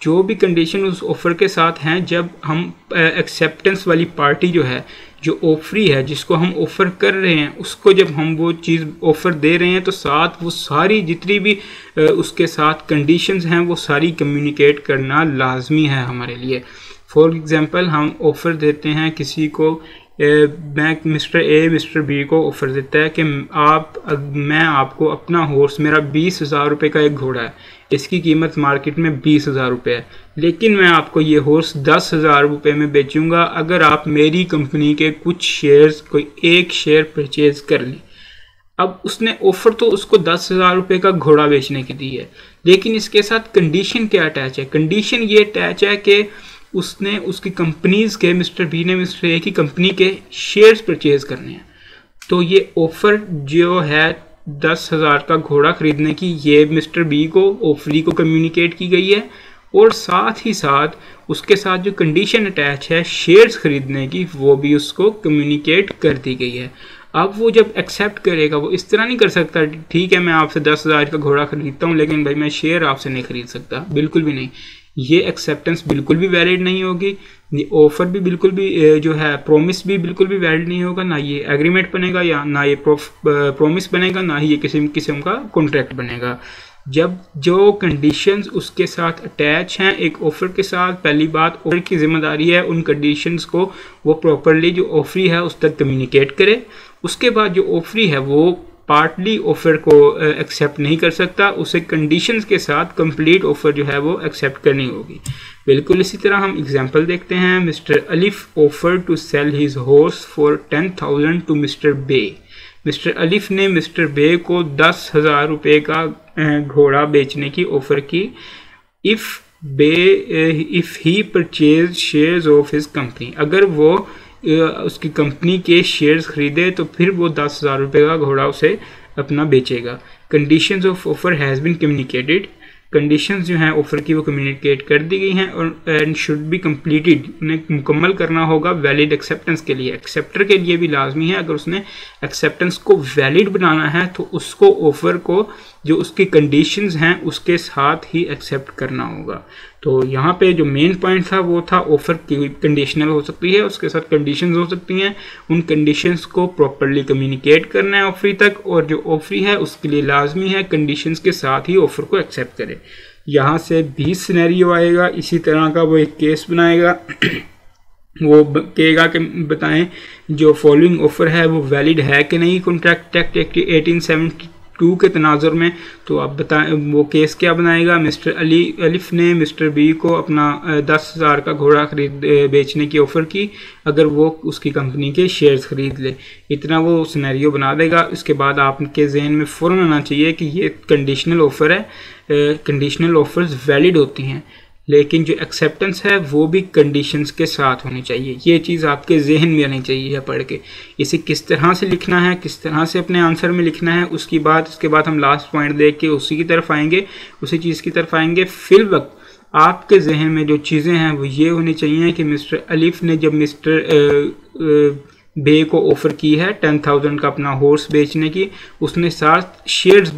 [SPEAKER 1] जो भी कंडीशन उस ऑफ़र के साथ हैं, जब हम एक्सेप्टेंस वाली पार्टी जो है, जो ऑफरी है, जिसको हम ऑफ़र कर रहे हैं, उसको जब हम वो चीज़ ऑफ़र दे रहे हैं तो साथ वो सारी जितनी भी उसके साथ कंडीशंस हैं वो सारी कम्युनिकेट करना लाजमी है हमारे लिए। फॉर एग्ज़ाम्पल, हम ऑफ़र देते हैं किसी को, मैं मिस्टर ए मिस्टर बी को ऑफ़र देता है कि मैं आपको अपना हॉर्स, मेरा 20,000 रुपये का एक घोड़ा है, इसकी कीमत मार्केट में 20,000 रुपये है, लेकिन मैं आपको ये हॉर्स 10,000 रुपये में बेचूंगा अगर आप मेरी कंपनी के कुछ शेयर्स, कोई एक शेयर परचेज कर लें। अब उसने ऑफ़र तो उसको 10,000 रुपये का घोड़ा बेचने की दी है, लेकिन इसके साथ कंडीशन क्या अटैच है? कंडीशन ये अटैच है कि उसने उसकी कंपनीज़ के, मिस्टर बी ने मिस्टर ए की कंपनी के शेयर्स परचेज करने हैं। तो ये ऑफ़र जो है 10,000 का घोड़ा ख़रीदने की, ये मिस्टर बी को, ऑफरी को कम्युनिकेट की गई है, और साथ ही साथ उसके साथ जो कंडीशन अटैच है शेयर्स ख़रीदने की, वो भी उसको कम्युनिकेट कर दी गई है। अब वो जब एक्सेप्ट करेगा, वो इस तरह नहीं कर सकता, ठीक है मैं आपसे 10,000 का घोड़ा ख़रीदता हूँ लेकिन भाई मैं शेयर आपसे नहीं ख़रीद सकता, बिल्कुल भी नहीं। ये एक्सेप्टेंस बिल्कुल भी वैलिड नहीं होगी, ये ऑफ़र भी बिल्कुल भी जो है, प्रॉमिस भी बिल्कुल भी वैलिड नहीं होगा, ना ये एग्रीमेंट बनेगा, या ना ये प्रॉमिस बनेगा, ना ही ये किस्म का कॉन्ट्रैक्ट बनेगा। जब जो कंडीशंस उसके साथ अटैच हैं एक ऑफ़र के साथ, पहली बात ऑफ़र की जिम्मेदारी है उन कंडीशंस को वो प्रॉपरली जो ऑफरी है उस तक कम्युनिकेट करे। उसके बाद जो ऑफरी है वो पार्टली ऑफ़र को एक्सेप्ट नहीं कर सकता, उसे कंडीशंस के साथ कंप्लीट ऑफ़र जो है वो एक्सेप्ट करनी होगी। बिल्कुल इसी तरह हम एग्जांपल देखते हैं। Mister Alif offer to sell his horse for 10,000 to mister Be. Mister Alif ने मिस्टर बे को 10,000 रुपये का घोड़ा बेचने की ऑफ़र की। If he purchase shares of his company, अगर वो उसकी कंपनी के शेयर्स खरीदे तो फिर वो 10,000 रुपये का घोड़ा उसे अपना बेचेगा। Conditions of offer has been communicated, conditions जो हैं ऑफ़र की वो कम्युनिकेट कर दी गई हैं, और एंड शुड बी कम्प्लीटेड, उन्हें मुकम्मल करना होगा वैलिड एक्सेप्टेंस के लिए। एक्सेप्टर के लिए भी लाजमी है, अगर उसने एक्सेप्टेंस को वैलिड बनाना है तो उसको ऑफ़र को जो उसकी कंडीशंस हैं उसके साथ ही एक्सेप्ट करना होगा। तो यहाँ पे जो मेन पॉइंट था वो था ऑफ़र की कंडीशनल हो सकती है, उसके साथ कंडीशंस हो सकती हैं, उन कंडीशंस को प्रॉपर्ली कम्युनिकेट करना है ऑफरी तक, और जो ऑफरी है उसके लिए लाजमी है कंडीशंस के साथ ही ऑफ़र को एक्सेप्ट करे। यहाँ से 20 सिनेरियो आएगा, इसी तरह का वो एक केस बनाएगा वो कहेगा कि बताएं जो फॉलोइंग ऑफर है वो वैलिड है कि नहीं कॉन्ट्रैक्ट एक्ट 1872 के तनाजुर में। तो आप बताएं वो केस क्या बनाएगा। मिस्टर अलिफ ने मिस्टर बी को अपना 10,000 का घोड़ा बेचने की ऑफ़र की अगर वो उसकी कंपनी के शेयर्स खरीद ले। इतना वो सिनेरियो बना देगा। उसके बाद आपके जहन में फ़ौरन आना चाहिए कि ये कंडीशनल ऑफ़र है, कंडीशनल ऑफर्स वैलिड होती हैं, लेकिन जो एक्सेप्टेंस है वो भी कंडीशंस के साथ होनी चाहिए। ये चीज़ आपके जहन में आनी चाहिए पढ़ के। इसे किस तरह से लिखना है, किस तरह से अपने आंसर में लिखना है, उसके बाद हम लास्ट पॉइंट देख के उसी की तरफ आएंगे, उसी चीज़ की तरफ आएंगे। फिल वक्त आपके जहन में जो चीज़ें हैं वो ये होनी चाहिए कि मिस्टर अलीफ ने जब मिस्टर बे को ऑफ़र की है 10,000 का अपना हॉर्स बेचने की, उसने साथ शेयर्स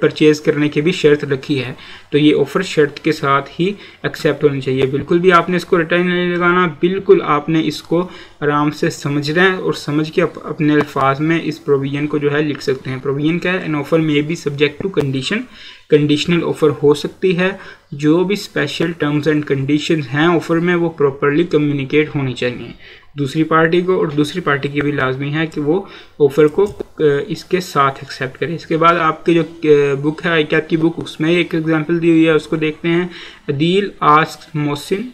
[SPEAKER 1] परचेज़ करने की भी शर्त रखी है। तो ये ऑफ़र शर्त के साथ ही एक्सेप्ट होनी चाहिए। बिल्कुल भी आपने इसको रिटर्न नहीं लगाना, बिल्कुल आपने इसको आराम से समझना है और समझ के अपने अल्फाज में इस प्रोविजन को जो है लिख सकते हैं। प्रोविजन क्या है? An offer may be subject to condition, conditional offer हो सकती है। जो भी स्पेशल टर्म्स एंड कंडीशन हैं ऑफ़र में वो प्रॉपरली कम्युनिकेट होनी चाहिए दूसरी पार्टी को, और दूसरी पार्टी की भी लाजमी है कि वो ऑफ़र को इसके साथ एक्सेप्ट करे। इसके बाद आपके जो बुक है आईकैप की बुक, उसमें एक एग्जांपल दी हुई है, उसको देखते हैं। Adeel asked Mohsin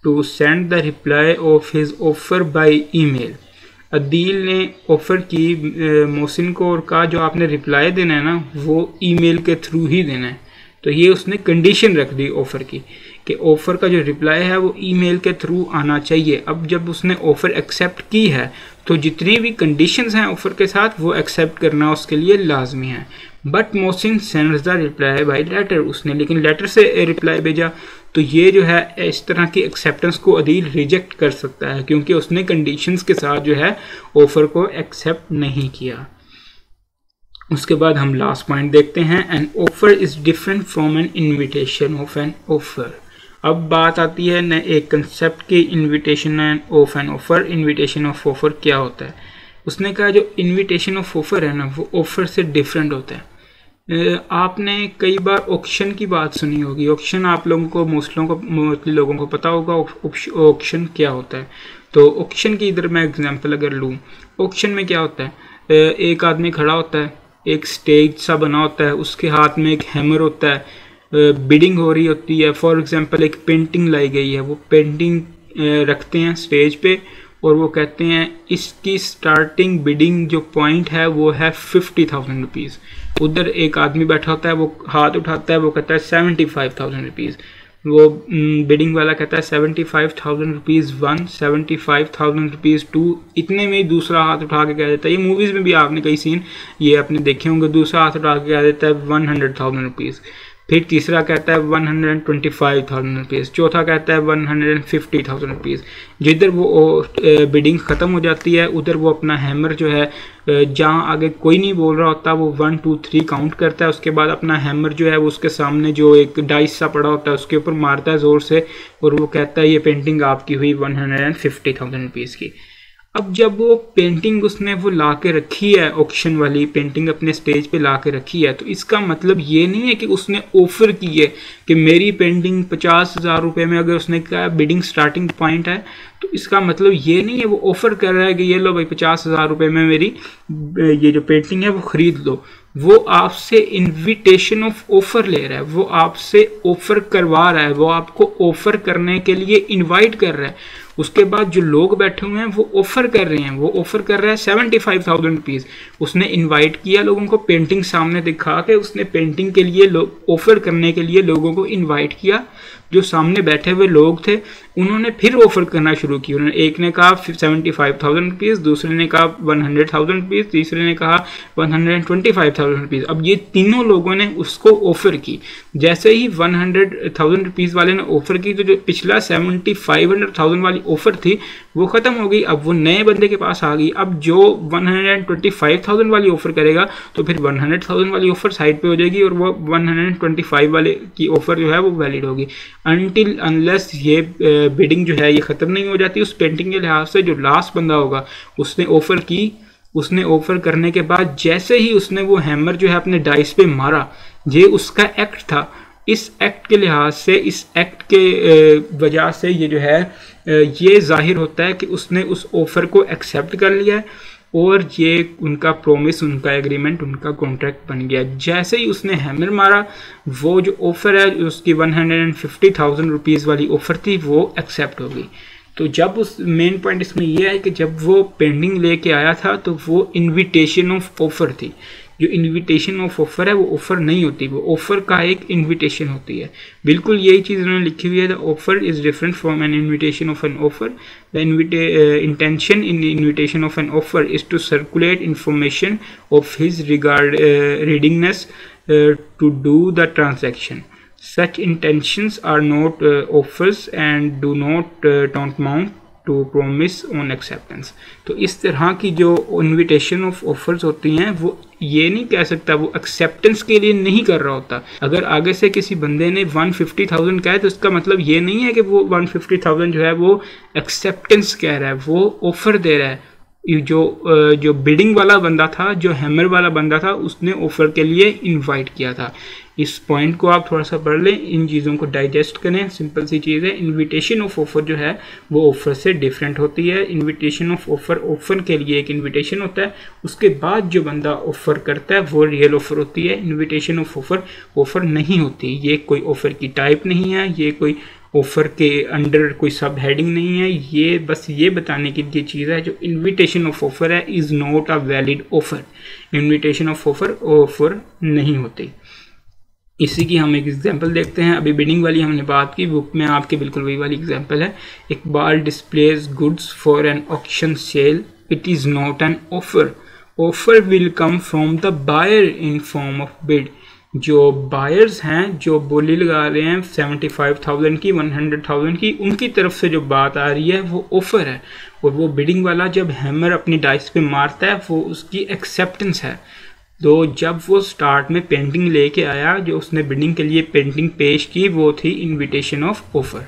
[SPEAKER 1] to send the reply of his offer by email. Adeel ने ऑफ़र की मोहसिन को और कहा जो आपने रिप्लाई देना है ना वो ईमेल के थ्रू ही देना है। तो ये उसने कंडीशन रख दी ऑफ़र की कि ऑफ़र का जो रिप्लाई है वो ईमेल के थ्रू आना चाहिए। अब जब उसने ऑफ़र एक्सेप्ट की है तो जितनी भी कंडीशंस हैं ऑफ़र के साथ वो एक्सेप्ट करना उसके लिए लाजमी है। But Mohsin sends the reply by letter, उसने लेकिन लेटर से रिप्लाई भेजा। तो ये जो है इस तरह की एक्सेप्टेंस को अदील रिजेक्ट कर सकता है क्योंकि उसने कंडीशंस के साथ जो है ऑफ़र को एक्सेप्ट नहीं किया। उसके बाद हम लास्ट पॉइंट देखते हैं। An offer is different from an invitation of an offer. अब बात आती है न एक कंसेप्ट की, invitation of an offer. Invitation of offer क्या होता है? उसने कहा जो इन्विटेशन ऑफ ऑफर है ना वो ऑफर से डिफरेंट होता है। आपने कई बार ऑक्शन की बात सुनी होगी। ऑक्शन आप लोगों को मोस्टली लोगों को पता होगा ऑक्शन क्या होता है। तो ऑक्शन की इधर मैं एग्जांपल अगर लूँ, ऑक्शन में क्या होता है, एक आदमी खड़ा होता है, एक स्टेज सा बना होता है, उसके हाथ में एक हैमर होता है, बिडिंग हो रही होती है। फॉर एग्जांपल एक पेंटिंग लाई गई है, वो पेंटिंग रखते हैं स्टेज पे और वो कहते हैं इसकी स्टार्टिंग बिडिंग जो पॉइंट है वो है 50,000 रुपीज़। उधर एक आदमी बैठा होता है, वो हाथ उठाता है, वो कहता है 75,000 रुपीज़। वो बिडिंग वाला कहता है 75,000 रुपीज़ 1, 75,000 रुपीज़ 2। इतने में ही दूसरा हाथ उठा के कह देता है, ये मूवीज़ में भी आपने कई सीन ये आपने देखे होंगे, दूसरा हाथ उठा के कह देता है 100,000 रुपीज़। फिर तीसरा कहता है 125,000 रुपीज़, चौथा कहता है 150,000 रुपीज़। जिधर वो बिडिंग ख़त्म हो जाती है उधर वो अपना हैमर जो है, जहाँ आगे कोई नहीं बोल रहा होता, वो 1 2 3 काउंट करता है। उसके बाद अपना हैमर जो है वो उसके सामने जो एक डाइस सा पड़ा होता है उसके ऊपर मारता है ज़ोर से और वो कहता है ये पेंटिंग आपकी हुई 150,000 रुपीज़ की। अब जब वो पेंटिंग उसने वो ला के रखी है, ऑक्शन वाली पेंटिंग अपने स्टेज पे ला के रखी है, तो इसका मतलब ये नहीं है कि उसने ऑफ़र की है कि मेरी पेंटिंग 50,000 रुपये में, अगर उसने कहा बिडिंग स्टार्टिंग पॉइंट है तो इसका मतलब ये नहीं है वो ऑफ़र कर रहा है कि ये लो भाई 50,000 रुपये में मेरी ये जो पेंटिंग है वो ख़रीद लो। वो आपसे इनविटेशन ऑफ ऑफ़र ले रहा है, वो आपसे ऑफ़र करवा रहा है, वो आपको ऑफ़र करने के लिए इनवाइट कर रहा है। उसके बाद जो लोग बैठे हुए हैं वो ऑफ़र कर रहे हैं, वो ऑफ़र कर रहा है 75,000 रुपीज़। उसने इनवाइट किया लोगों को, पेंटिंग सामने दिखा के उसने पेंटिंग के लिए ऑफ़र करने के लिए लोगों को इनवाइट किया। जो सामने बैठे हुए लोग थे उन्होंने फिर ऑफ़र करना शुरू की। उन्होंने एक ने कहा 75,000 रुपीज़, दूसरे ने कहा 100,000 रुपीज़, तीसरे ने कहा 125,000 रुपीज़। अब ये तीनों लोगों ने उसको ऑफ़र की। जैसे ही 100,000 रुपीज़ वाले ने ऑफ़र की तो जो पिछला 75,000 वाली ऑफ़र थी वो ख़त्म हो गई। अब वो नए बंदे के पास आ गई। अब जो 125,000 वाली ऑफ़र करेगा तो फिर 100,000 वाली ऑफ़र साइड पे हो जाएगी और वो 125 वाले की ऑफ़र जो है वो वैलिड होगी। अनटिल अनलेस ये बिडिंग जो है ये ख़त्म नहीं हो जाती उस पेंटिंग के लिहाज से। जो लास्ट बंदा होगा उसने ऑफ़र की, उसने ऑफ़र करने के बाद जैसे ही उसने वो हैमर जो है अपने डाइस पे मारा, ये उसका एक्ट था। इस एक्ट के लिहाज से, इस एक्ट के वजह से ये जो है ये जाहिर होता है कि उसने उस ऑफ़र को एक्सेप्ट कर लिया है और ये उनका प्रॉमिस, उनका एग्रीमेंट, उनका कॉन्ट्रैक्ट बन गया। जैसे ही उसने हैमर मारा, वो जो ऑफ़र है उसकी 150,000 रुपीज़ वाली ऑफ़र थी वो एक्सेप्ट हो गई। तो जब उस मेन पॉइंट इसमें यह है कि जब वो पेंडिंग लेके आया था तो वो इनविटेशन ऑफ ऑफ़र थी। जो इनविटेशन ऑफ ऑफ़र है वो ऑफ़र नहीं होती, वो ऑफ़र का एक इनविटेशन होती है। बिल्कुल यही चीज़ उन्होंने लिखी हुई है, the offer is different from an invitation of an offer. The intention in invitation of an offer is to circulate information of his readiness to do the transaction. Such intentions are not offers and do not tantamount to promise on acceptance। तो इस तरह की जो invitation of offers होती हैं वो ये नहीं कह सकता, वो एक्सेप्टेंस के लिए नहीं कर रहा होता। अगर आगे से किसी बंदे ने 150,000 कहा है तो इसका मतलब ये नहीं है कि वो 150,000 जो है वो एक्सेप्टेंस कह रहा है, वो ऑफर दे रहा है। जो बिडिंग वाला बंदा था, जो हैमर वाला बंदा था, उसने ऑफर के लिए इनवाइट किया था। इस पॉइंट को आप थोड़ा सा पढ़ लें, इन चीज़ों को डाइजेस्ट करें। सिंपल सी चीज़ है, इनविटेशन ऑफ ऑफर जो है वो ऑफर से डिफरेंट होती है। इनविटेशन ऑफ ऑफर ऑफर के लिए एक इनविटेशन होता है, उसके बाद जो बंदा ऑफर करता है वो रियल ऑफर होती है। इनविटेशन ऑफ ऑफर ऑफर नहीं होती, ये कोई ऑफर की टाइप नहीं है, ये कोई ऑफ़र के अंडर कोई सब हेडिंग नहीं है। ये बस ये बताने की लिए चीज़ है, जो इनविटेशन ऑफ ऑफ़र है is not a valid offer. Invitation of offer नहीं होती। इसी की हम एक एग्जांपल देखते हैं। अभी बिडिंग वाली हमने बात की, बुक में आपके बिल्कुल वही वाली एग्जांपल है। Iqbal displays goods for an auction sale, it is not an offer. Offer will come from the buyer in form of bid. जो बायर्स हैं, जो बोली लगा रहे हैं 75,000 की, 100,000 की, उनकी तरफ से जो बात आ रही है वो ऑफ़र है। और वो बिडिंग वाला जब हैमर अपनी डाइस पे मारता है वो उसकी एक्सेप्टेंस है। तो जब वो स्टार्ट में पेंटिंग लेके आया, जो उसने बिडिंग के लिए पेंटिंग पेश की, वो थी इनविटेशन ऑफ ऑफ़र।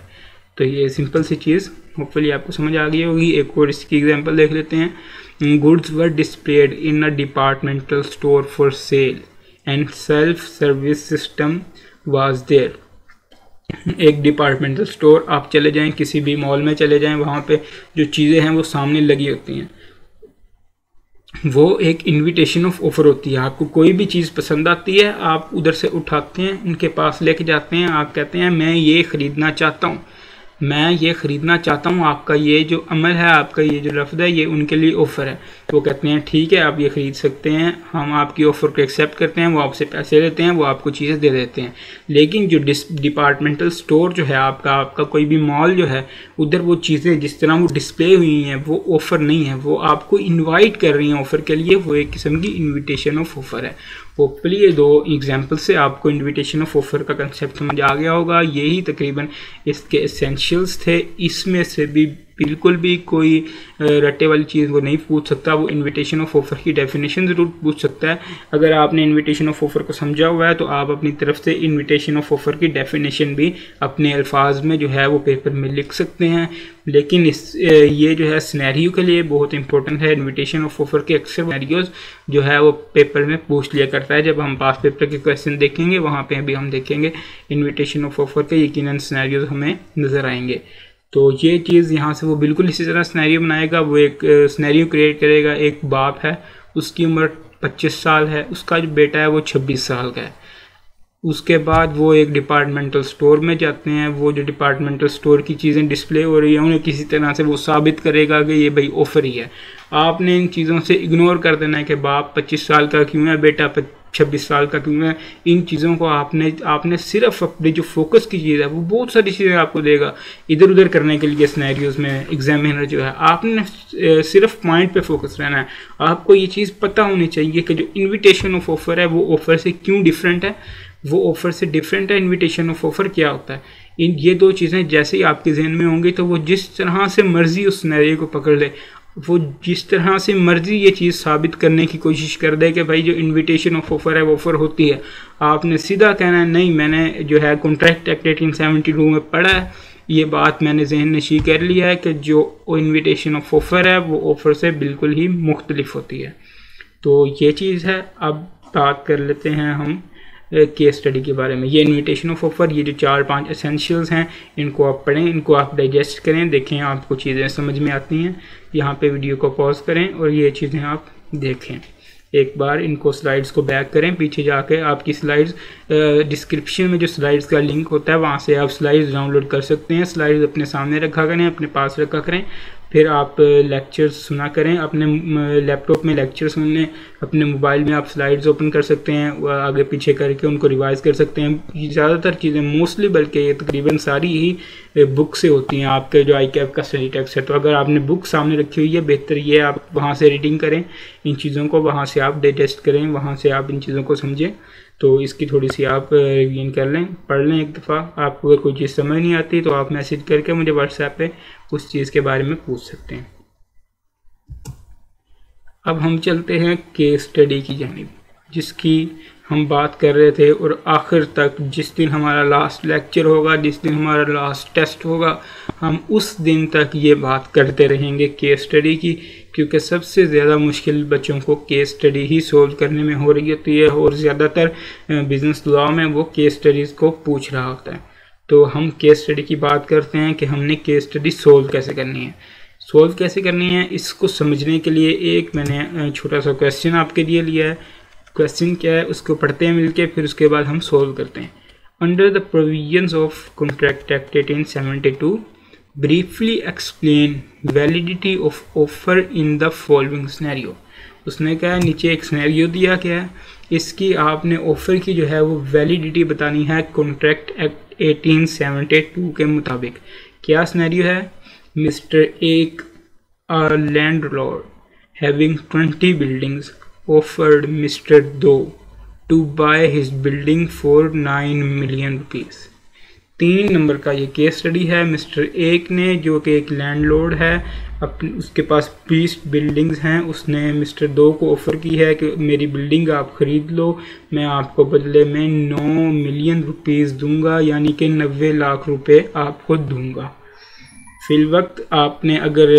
[SPEAKER 1] तो ये सिंपल सी चीज़ होपफुली आपको समझ आ गई होगी। एक और इसकी एग्जांपल देख लेते हैं। Goods were displayed in a departmental store for sale and self service system was there. एक डिपार्टमेंटल स्टोर, आप चले जाएं किसी भी मॉल में चले जाएं, वहाँ पे जो चीज़ें हैं वो सामने लगी होती हैं, वो एक इनविटेशन ऑफ ऑफ़र होती है। आपको कोई भी चीज़ पसंद आती है, आप उधर से उठाते हैं, उनके पास लेके जाते हैं, आप कहते हैं मैं ये ख़रीदना चाहता हूँ, मैं ये ख़रीदना चाहता हूँ। आपका ये जो अमल है, आपका ये जो लफ्ज़ है, ये उनके लिए ऑफ़र है। तो वो कहते हैं ठीक है आप ये ख़रीद सकते हैं, हम आपकी ऑफ़र को एक्सेप्ट करते हैं, वो आपसे पैसे लेते हैं, वो आपको चीज़ें दे देते हैं। लेकिन जो डिपार्टमेंटल स्टोर जो है आपका कोई भी मॉल जो है, उधर वो चीज़ें जिस तरह वो डिस्प्ले हुई हैं वो ऑफ़र नहीं है, वो आपको इन्वाइट कर रही हैं ऑफ़र के लिए, वो एक किस्म की इन्विटेशन ऑफ ऑफ़र है। होपफुली ये दो एग्जांपल से आपको इनविटेशन ऑफ ऑफ़र का कंसेप्ट समझ आ गया होगा। यही तकरीबन इसके एसेंशियल्स थे। इसमें से भी बिल्कुल भी कोई रट्टे वाली चीज़ वो नहीं पूछ सकता, वो इनविटेशन ऑफ ऑफ़र की डेफिनेशन ज़रूर पूछ सकता है। अगर आपने इनविटेशन ऑफ ऑफ़र को समझा हुआ है तो आप अपनी तरफ से इनविटेशन ऑफ ऑफ़र की डेफिनेशन भी अपने अल्फाज में जो है वो पेपर में लिख सकते हैं। लेकिन ये जो है सिनेरियो के लिए बहुत इंपॉर्टेंट है। इनविटेशन ऑफ ऑफ़र के अक्सर सिनेरियोज जो है वो पेपर में पूछ लिया करता है। जब हम पास पेपर के क्वेश्चन देखेंगे वहाँ पे भी हम देखेंगे इनविटेशन ऑफ ऑफ़र के यकीनन सिनेरियोज हमें नज़र आएंगे। तो ये चीज़ यहाँ से वो बिल्कुल इसी तरह सिनेरियो बनाएगा। वो एक सिनेरियो क्रिएट करेगा। एक बाप है, उसकी उम्र 25 साल है, उसका जो बेटा है वो 26 साल का है। उसके बाद वो एक डिपार्टमेंटल स्टोर में जाते हैं। वो जो डिपार्टमेंटल स्टोर की चीज़ें डिस्प्ले हो रही हैं उन्हें किसी तरह से वो साबित करेगा कि ये भाई ऑफ़र ही है। आपने इन चीज़ों से इग्नोर कर देना है कि बाप 25 साल का क्यों है, बेटा 26 साल का क्यों है। इन चीज़ों को आपने सिर्फ अपनी जो फोकस की चीज़ है वो बहुत सारी चीज़ें आपको देगा इधर उधर करने के लिए। सिनेरियोज में एग्जामिनर जो है आपने सिर्फ पॉइंट पे फोकस रहना है। आपको ये चीज़ पता होनी चाहिए कि जो इन्विटेशन ऑफ ऑफ़र है वो ऑफ़र से क्यों डिफरेंट है, वो ऑफ़र से डिफरेंट है। इन्विटेशन ऑफ ऑफ़र क्या होता है, ये दो चीज़ें जैसे ही आपके जहन में होंगी तो वो जिस तरह से मर्जी उस सिनेरियो को पकड़ ले, वो जिस तरह से मर्जी ये चीज़ साबित करने की कोशिश कर दे कि भाई जो इनविटेशन ऑफ ऑफ़र है वो ऑफ़र होती है। आपने सीधा कहना है नहीं, मैंने जो है कॉन्ट्रैक्ट एक्ट 1872 में पढ़ा है, ये बात मैंने जहन नशी कर लिया है कि जो इनविटेशन ऑफ ऑफ़र है वो ऑफ़र से बिल्कुल ही मुख्तलिफ होती है। तो ये चीज़ है। अब बात कर लेते हैं हम केस स्टडी के बारे में। ये इनविटेशन ऑफ ऑफर, ये जो 4-5 एसेंशियल्स हैं, इनको आप पढ़ें, इनको आप डाइजेस्ट करें, देखें आपको चीज़ें समझ में आती हैं। यहाँ पे वीडियो को पॉज करें और ये चीज़ें आप देखें। एक बार इनको स्लाइड्स को बैक करें, पीछे जाके आपकी स्लाइड्स डिस्क्रिप्शन में जो स्लाइड्स का लिंक होता है वहाँ से आप स्लाइड्स डाउनलोड कर सकते हैं। स्लाइड्स अपने सामने रखा करें, अपने पास रखा करें, फिर आप लेक्चर्स सुना करें। अपने लैपटॉप में लेक्चर सुनने, अपने मोबाइल में आप स्लाइड्स ओपन कर सकते हैं, आगे पीछे करके उनको रिवाइज कर सकते हैं। ज़्यादातर चीज़ें मोस्टली, बल्कि ये तकरीबन सारी ही बुक से होती हैं आपके जो ICAP का स्टडी टेक्स्ट है। तो अगर आपने बुक सामने रखी हुई है, बेहतर ये आप वहाँ से रीडिंग करें, इन चीज़ों को वहाँ से आप डाइजेस्ट करें, वहाँ से आप इन चीज़ों को समझें। तो इसकी थोड़ी सी आप रिवीजन कर लें, पढ़ लें एक दफ़ा। आपको अगर कोई चीज़ समझ नहीं आती तो आप मैसेज करके मुझे व्हाट्सएप पे उस चीज़ के बारे में पूछ सकते हैं। अब हम चलते हैं केस स्टडी की जानिब, जिसकी हम बात कर रहे थे, और आखिर तक जिस दिन हमारा लास्ट लेक्चर होगा, जिस दिन हमारा लास्ट टेस्ट होगा, हम उस दिन तक ये बात करते रहेंगे केस स्टडी की, क्योंकि सबसे ज़्यादा मुश्किल बच्चों को केस स्टडी ही सोल्व करने में हो रही होती है, और ज़्यादातर बिज़नेस लॉ में वो केस स्टडीज़ को पूछ रहा होता है। तो हम केस स्टडी की बात करते हैं कि हमने केस स्टडी सोल्व कैसे करनी है। सोल्व कैसे करनी है, इसको समझने के लिए एक मैंने छोटा सा क्वेश्चन आपके लिए लिया है। क्वेश्चन क्या है उसको पढ़ते हैं मिलके, फिर उसके बाद हम सोल्व करते हैं। Under the provisions of contract act 1872 briefly explain validity of offer in the following scenario. उसने कहा नीचे एक सिनेरियो दिया गया है, इसकी आपने ऑफर की जो है वो वैलिडिटी बतानी है कॉन्ट्रैक्ट एक्ट 1872 के मुताबिक। क्या सिनेरियो है? मिस्टर एक landlord having 20 buildings offered Mr. Do to buy his building for 9 million rupees। 3 number का ये केस स्टडी है। मिस्टर एक ने, जो कि एक लैंडलॉर्ड है, उसके पास 20 बिल्डिंग्स हैं, उसने मिस्टर 2 को ऑफ़र की है कि मेरी बिल्डिंग आप ख़रीद लो, मैं आपको बदले में 9 मिलियन रुपीज़ दूंगा, यानी कि 90 लाख रुपए आपको दूंगा। फिल वक्त आपने अगर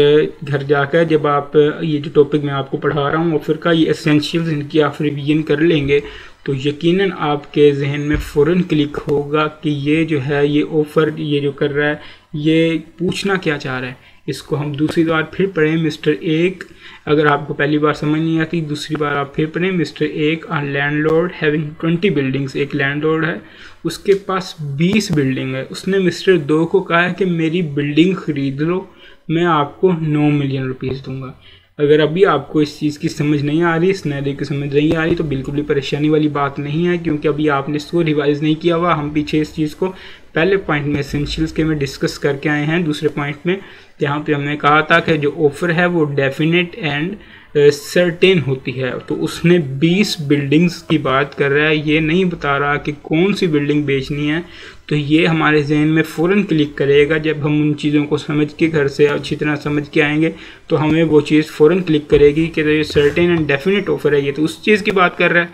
[SPEAKER 1] घर जाकर, जब आप ये जो टॉपिक मैं आपको पढ़ा रहा हूँ ऑफर का, ये एसेंशियल्स इनकी आप रिवीजन कर लेंगे तो यकीनन आपके जहन में फ़ौरन क्लिक होगा कि ये जो है, ये ऑफ़र ये जो कर रहा है, ये पूछना क्या चाह रहा है। इसको हम दूसरी बार फिर पढ़ें। मिस्टर एक, अगर आपको पहली बार समझ नहीं आती, दूसरी बार आप फिर पढ़ें। मिस्टर एक आ लैंडलॉर्ड हैविंग 20 बिल्डिंग्स, एक लैंडलॉर्ड है, उसके पास 20 बिल्डिंग है। उसने मिस्टर 2 को कहा है कि मेरी बिल्डिंग ख़रीद लो, मैं आपको 9 मिलियन रुपीज़ दूंगा। अगर अभी आपको इस चीज़ की समझ नहीं आ रही, सिनेरियो की समझ नहीं आ रही, तो बिल्कुल भी परेशानी वाली बात नहीं है, क्योंकि अभी आपने इसको रिवाइज़ नहीं किया हुआ। हम पीछे इस चीज़ को पहले पॉइंट में एसेंशियल्स के में डिस्कस करके आए हैं, दूसरे पॉइंट में जहाँ पे हमने कहा था कि जो ऑफ़र है वो डेफिनेट एंड सर्टेन होती है। तो उसने 20 बिल्डिंग्स की बात कर रहा है, ये नहीं बता रहा कि कौन सी बिल्डिंग बेचनी है। तो ये हमारे जहन में फ़ौरन क्लिक करेगा जब हम उन चीज़ों को समझ के घर से अच्छी तरह समझ के आएंगे, तो हमें वो चीज़ फ़ौरन क्लिक करेगी कि ये सर्टेन एंड डेफिनेट ऑफ़र है, ये तो उस चीज़ की बात कर रहा है।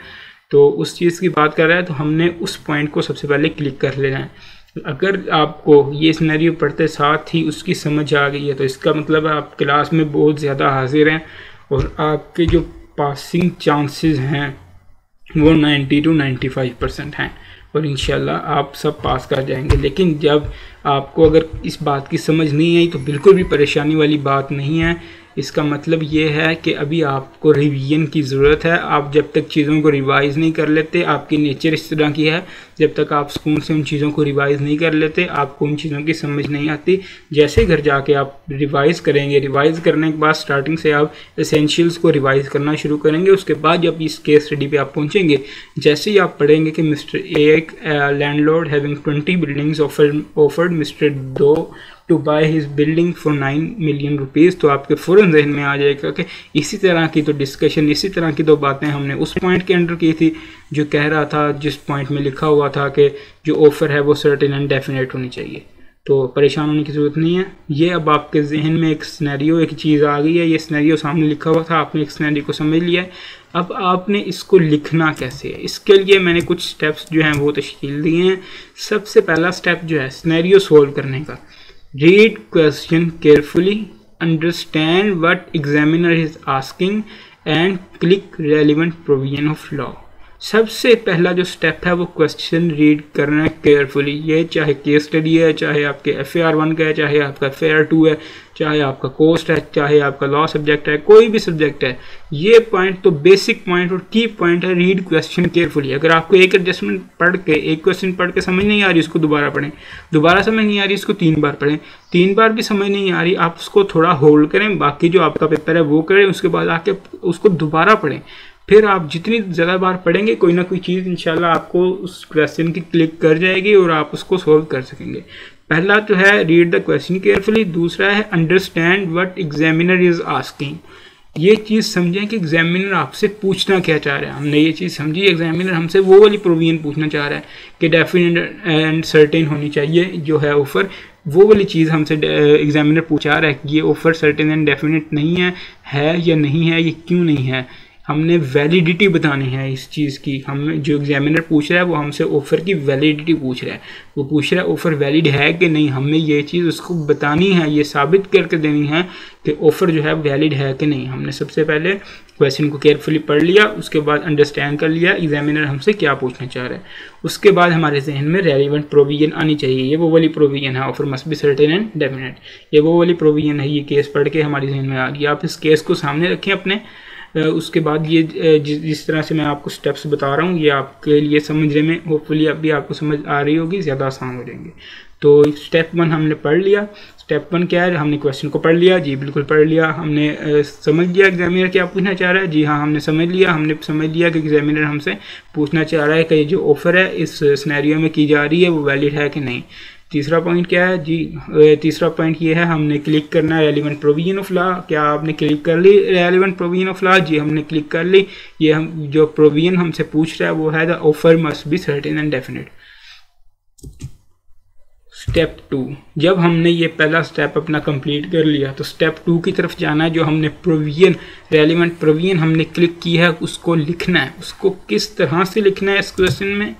[SPEAKER 1] तो उस चीज़ की बात कर रहा है तो हमने उस पॉइंट को सबसे पहले क्लिक कर लेना है। अगर आपको ये सिनेरियो पढ़ते साथ ही उसकी समझ आ गई है तो इसका मतलब है आप क्लास में बहुत ज़्यादा हाजिर हैं और आपके जो पासिंग चांसेस हैं वो 90 to 95% हैं और इंशाल्लाह आप सब पास कर जाएंगे। लेकिन जब आपको अगर इस बात की समझ नहीं आई तो बिल्कुल भी परेशानी वाली बात नहीं है। इसका मतलब ये है कि अभी आपको रिवीजन की ज़रूरत है। आप जब तक चीज़ों को रिवाइज़ नहीं कर लेते, आपकी नेचर इस तरह की है, जब तक आप सुकून से उन चीज़ों को रिवाइज़ नहीं कर लेते आपको उन चीज़ों की समझ नहीं आती। जैसे घर जाके आप रिवाइज़ करेंगे, रिवाइज़ करने के बाद स्टार्टिंग से आप एसेंशियल्स को रिवाइज़ करना शुरू करेंगे। उसके बाद जब इस केस स्टडी पे आप पहुँचेंगे, जैसे ही आप पढ़ेंगे कि मिस्टर एक landlord having 20 buildings offered mister 2 to buy his building for 9 million rupees, तो आपके फ़ौरन जहन में आ जाएगा कि इसी तरह की तो डिस्कशन, इसी तरह की तो बातें हमने उस पॉइंट के अंडर की थी जो कह रहा था, जिस पॉइंट में लिखा हुआ था कि जो ऑफ़र है वो सर्टेन एंड डेफिनेट होनी चाहिए। तो परेशान होने की ज़रूरत नहीं है। ये अब आपके जहन में एक सिनेरियो, एक चीज़ आ गई है, ये सिनेरियो सामने लिखा हुआ था, आपने एक सिनेरियो को समझ लिया है। अब आपने इसको लिखना कैसे है, इसके लिए मैंने कुछ स्टेप्स जो हैं वो तशकील दिए हैं। सबसे पहला स्टेप जो है सिनेरियो सोल्व करने का, read question carefully, understand what examiner is asking and click relevant provision of law। सबसे पहला जो स्टेप है वो क्वेश्चन रीड करना है केयरफुली। ये चाहे केस स्टडी है, चाहे आपके FAR1 का है, चाहे आपका FAR2 है, चाहे आपका कोस्ट है, चाहे आपका लॉ सब्जेक्ट है, कोई भी सब्जेक्ट है, ये पॉइंट तो बेसिक पॉइंट और की पॉइंट है। Read question carefully. अगर आपको एक एडजस्टमेंट पढ़ के, एक क्वेश्चन पढ़ के समझ नहीं आ रही, उसको दोबारा पढ़ें, दोबारा समझ नहीं आ रही, इसको 3 बार पढ़ें, 3 बार भी समझ नहीं आ रही, आप उसको थोड़ा होल्ड करें, बाकी जो आपका पेपर है वो करें, उसके बाद आके उसको दोबारा पढ़ें। फिर आप जितनी ज़्यादा बार पढ़ेंगे कोई ना कोई चीज़ इंशाल्लाह आपको उस क्वेश्चन की क्लिक कर जाएगी और आप उसको सोल्व कर सकेंगे। पहला तो है रीड द क्वेश्चन केयरफुली, दूसरा है understand what examiner is asking. ये चीज़ समझें कि एग्जामिनर आपसे पूछना क्या चाह रहा है। हमने ये चीज़ समझी, एग्जामिनर हमसे वो वाली प्रोविजन पूछना चाह रहा है कि डेफिनेट एंड सर्टेन होनी चाहिए जो है ऑफर, वो वाली चीज़ हमसे एग्जामिनर पूछा रहा है कि ये ऑफर सर्टेन एंड डेफिनेट नहीं है या नहीं है, ये क्यों नहीं है। हमने वैलिडिटी बतानी है इस चीज़ की। हम जो एग्जामिनर पूछ रहा है वो हमसे ऑफ़र की वैलिडिटी पूछ रहा है, वो पूछ रहा है ऑफ़र वैलिड है कि नहीं। हमने ये चीज़ उसको बतानी है, ये साबित करके देनी है कि ऑफ़र जो है वैलिड है कि नहीं। हमने सबसे पहले क्वेश्चन को केयरफुली पढ़ लिया, उसके बाद अंडरस्टैंड कर लिया एग्जामिनर हमसे क्या पूछना चाह रहा है। उसके बाद हमारे जहन में रेलिवेंट प्रोविजन आनी चाहिए। ये वो वाली प्रोविजन है, offer must be certain and definite. ये वो वाली प्रोविजन है, ये केस पढ़ के हमारे जहन में आ गई। आप इस केस को सामने रखें अपने। उसके बाद ये जिस तरह से मैं आपको स्टेप्स बता रहा हूँ ये आपके लिए समझने में होपफुली अभी आपको समझ आ रही होगी, ज़्यादा आसान हो जाएंगे। तो स्टेप 1 हमने पढ़ लिया। स्टेप 1 क्या है, हमने क्वेश्चन को पढ़ लिया, जी बिल्कुल पढ़ लिया। हमने समझ लिया एग्जामिनर क्या पूछना चाह रहा है, जी हाँ हमने समझ लिया। हमने समझ लिया कि एग्जामिनर हमसे पूछना चाह रहा है कि जो ऑफ़र है इस सिनेरियो में की जा रही है वो वैलिड है कि नहीं। तीसरा पॉइंट क्या है जी, तीसरा पॉइंट ये है हमने क्लिक करना है रेलिवेंट प्रोविजन ऑफ लॉ। क्या आपने क्लिक कर ली रेलिवेंट प्रोविजन ऑफ लॉ, जी हमने क्लिक कर ली। ये हम जो प्रोविजन हमसे पूछ रहा है वो है the offer must be certain and definite. Step 2, जब हमने ये पहला स्टेप अपना कंप्लीट कर लिया तो स्टेप 2 की तरफ जाना है। जो हमने प्रोविजन रेलिवेंट प्रोविजन हमने क्लिक की है उसको लिखना है। उसको किस तरह से लिखना है इस क्वेश्चन में,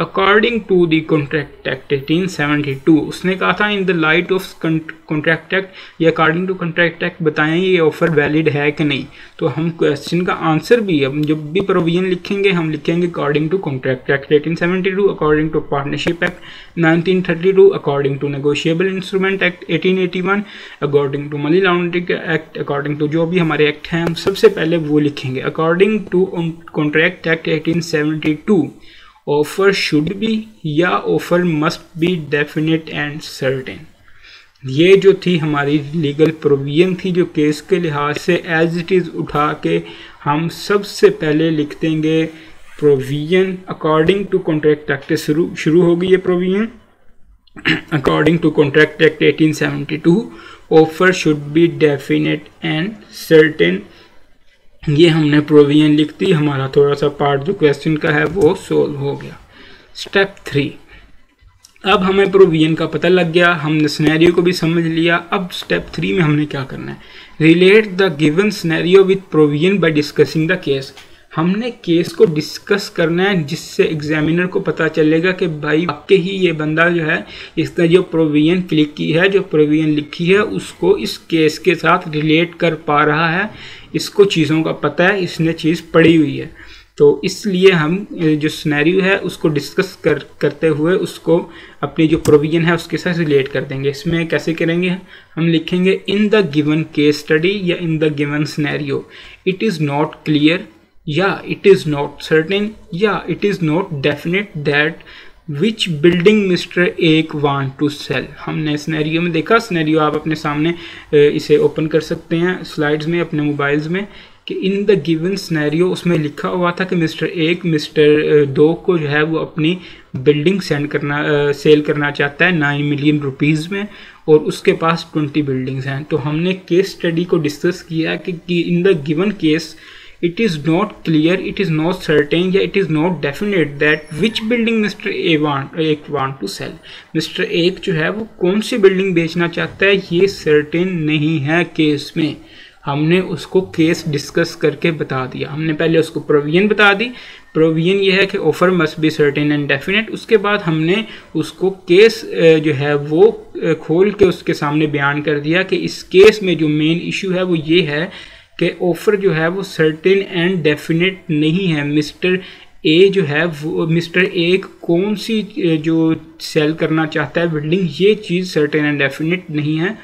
[SPEAKER 1] according to the contract act 1872। उसने कहा था in the light of contract act, ये अकॉर्डिंग टू कॉन्ट्रैक्ट एक्ट बताएं ये ऑफर वैलिड है कि नहीं। तो हम क्वेश्चन का आंसर भी अब जब भी प्रोविजन लिखेंगे हम लिखेंगे according to contract act 1872, according to partnership act 1932, according to negotiable instrument act 1881, according to money laundering act, according to जो भी हमारे एक्ट हैं हम सबसे पहले वो लिखेंगे। According to contract act 1872 offer should be या offer must be definite and certain. ये जो थी हमारी लीगल प्रोविजन थी जो केस के लिहाज से एज इट इज़ उठा के हम सबसे पहले लिख देंगे provision according to contract act से शुरू होगी ये provision. According to contract act 1872 offer should be definite and certain. ये हमने प्रोविजन लिख दी, हमारा थोड़ा सा पार्ट जो क्वेश्चन का है वो सोल्व हो गया। स्टेप 3, अब हमें प्रोविजन का पता लग गया, हमने सिनेरियो को भी समझ लिया। अब स्टेप 3 में हमने क्या करना है, relate the given scenario with provision by discussing the case. हमने केस को डिस्कस करना है जिससे एग्जामिनर को पता चलेगा कि भाई वाकई ही ये बंदा जो है इसने जो प्रोविजन क्लिक की है, जो प्रोविजन लिखी है उसको इस केस के साथ रिलेट कर पा रहा है, इसको चीज़ों का पता है, इसने चीज़ पढ़ी हुई है। तो इसलिए हम जो सिनेरियो है उसको डिस्कस करते हुए उसको अपनी जो प्रोविजन है उसके साथ रिलेट कर देंगे। इसमें कैसे करेंगे, हम लिखेंगे in the given case study या in the given scenario it is not clear या इट इज़ नॉट सर्टेन या it is not definite that which building mister एक वांट टू सेल। हमने सिनेरियो में देखा, सिनेरियो आप अपने सामने इसे ओपन कर सकते हैं स्लाइड्स में अपने मोबाइल्स में, कि इन द गिवन सिनेरियो उसमें लिखा हुआ था कि मिस्टर 1 मिस्टर 2 को जो है वो अपनी बिल्डिंग सेल करना चाहता है 9 मिलियन रुपीज़ में और उसके पास 20 बिल्डिंग्स हैं। तो हमने केस स्टडी को डिस्कस किया कि इन the given case it is not clear, it is not certain या it is not definite that which building Mr. A want to sell। Mr. 1 जो है वो कौन सी बिल्डिंग बेचना चाहता है ये सर्टेन नहीं है केस में। हमने उसको केस डिस्कस करके बता दिया। हमने पहले उसको प्रोविजन बता दी, प्रोविजन ये है कि offer must be certain and definite. उसके बाद हमने उसको केस जो है वो खोल के उसके सामने बयान कर दिया कि इस केस में जो मेन इशू है वो ये है कि ऑफ़र जो है वो सर्टेन एंड डेफिनेट नहीं है। मिस्टर ए जो है वो मिस्टर ए कौन सी जो सेल करना चाहता है बिल्डिंग, ये चीज़ सर्टेन एंड डेफिनेट नहीं है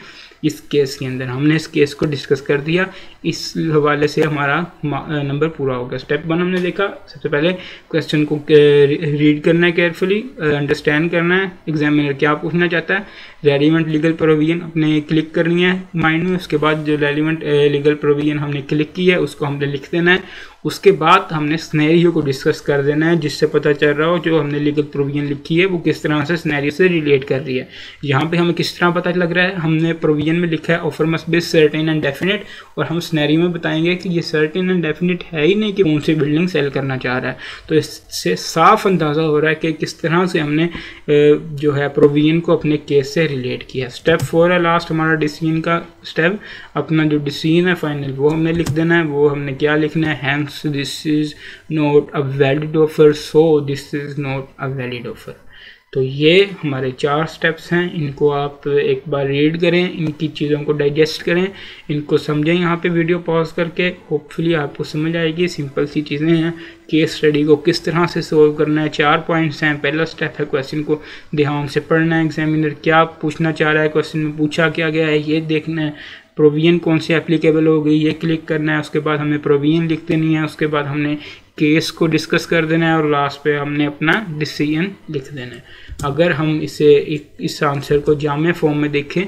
[SPEAKER 1] इस केस के अंदर। हमने इस केस को डिस्कस कर दिया, इस हवाले से हमारा नंबर पूरा हो गया। स्टेप 1 हमने देखा, सबसे पहले क्वेश्चन को रीड करना है केयरफुली, अंडरस्टैंड करना है एग्जामिनर क्या पूछना चाहता है, रेलिवेंट लीगल प्रोविजन अपने क्लिक करनी है माइंड में। उसके बाद जो रेलिवेंट लीगल प्रोविजन हमने क्लिक की है उसको हमने लिख देना है। उसके बाद हमने सिनेरियो को डिस्कस कर देना है, जिससे पता चल रहा हो जो हमने लीगल प्रोविजन लिखी है वो किस तरह से सिनेरियो से रिलेट कर रही है। यहाँ पे हमें किस तरह पता लग रहा है, हमने प्रोविजन में लिखा है offer must be certain and definite, और हम सिनेरियो में बताएंगे कि ये सर्टेन एंड डेफिनेट है ही नहीं कि कौन सी बिल्डिंग सेल करना चाह रहा है। तो इससे साफ अंदाज़ा हो रहा है कि किस तरह से हमने जो है प्रोविजन को अपने केस से रिलेट किया। स्टेप 4 है लास्ट हमारा डिसीजन का स्टेप। अपना जो डिसीजन है फाइनल वो हमने लिख देना है। वो हमने क्या लिखना है, hence this is not a valid offer, so this is not a valid offer. तो ये हमारे 4 स्टेप्स हैं, इनको आप एक बार रीड करें, इनकी चीज़ों को डाइजेस्ट करें, इनको समझें यहाँ पे वीडियो पॉज करके। होपफुली आपको समझ आएगी, सिंपल सी चीज़ें हैं। केस स्टडी को किस तरह से सोल्व करना है, 4 पॉइंट्स हैं। पहला स्टेप है क्वेश्चन को ध्यान से पढ़ना है, एग्जामिनर क्या पूछना चाह रहा है, क्वेश्चन में पूछा क्या गया है ये देखना है, प्रोविजन कौन सी एप्लीकेबल हो गई ये क्लिक करना है। उसके बाद हमें प्रोविजन लिख देनी है, उसके बाद हमने केस को डिस्कस कर देना है और लास्ट पे हमने अपना डिसीजन लिख देना है। अगर हम इस आंसर को जामे फॉर्म में देखें,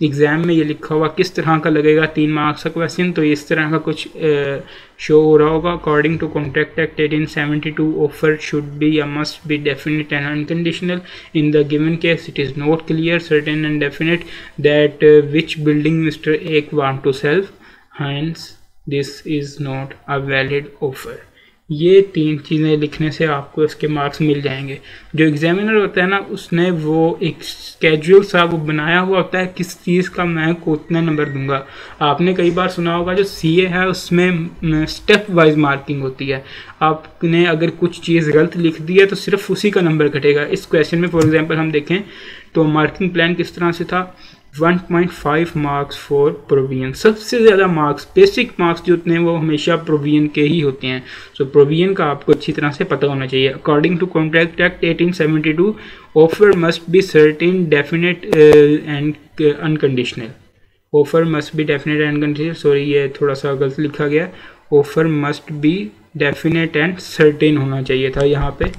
[SPEAKER 1] एग्ज़ाम में ये लिखा हुआ किस तरह का लगेगा, 3 मार्क्स का क्वेश्चन, तो इस तरह का कुछ शो हो रहा होगा। According to contract act 1872 offer should be या must be definite and unconditional. In the given case it is not clear, certain and definite that which building mister A want to sell, hence this is not a valid offer. ये 3 चीज़ें लिखने से आपको इसके marks मिल जाएंगे। जो examiner होता है ना, उसने वो एक स्केड्यूल सा वो बनाया हुआ होता है किस चीज़ का मैं कितने नंबर दूंगा। आपने कई बार सुना होगा जो सीए है उसमें स्टेप वाइज मार्किंग होती है। आपने अगर कुछ चीज़ गलत लिख दी है तो सिर्फ उसी का नंबर कटेगा। इस क्वेश्चन में फॉर एग्जाम्पल हम देखें तो मार्किंग प्लान किस तरह से था, 1.5 मार्क्स फॉर प्रोविजन। सबसे ज़्यादा मार्क्स, बेसिक मार्क्स जो होते हैं वो हमेशा प्रोविजन के ही होते हैं। सो प्रोविजन का आपको अच्छी तरह से पता होना चाहिए। According to contract act 1872 offer must be certain definite and unconditional. Offer must be definite and unconditional, sorry ये थोड़ा सा गलत लिखा गया। Offer must be definite and certain होना चाहिए था यहाँ पे,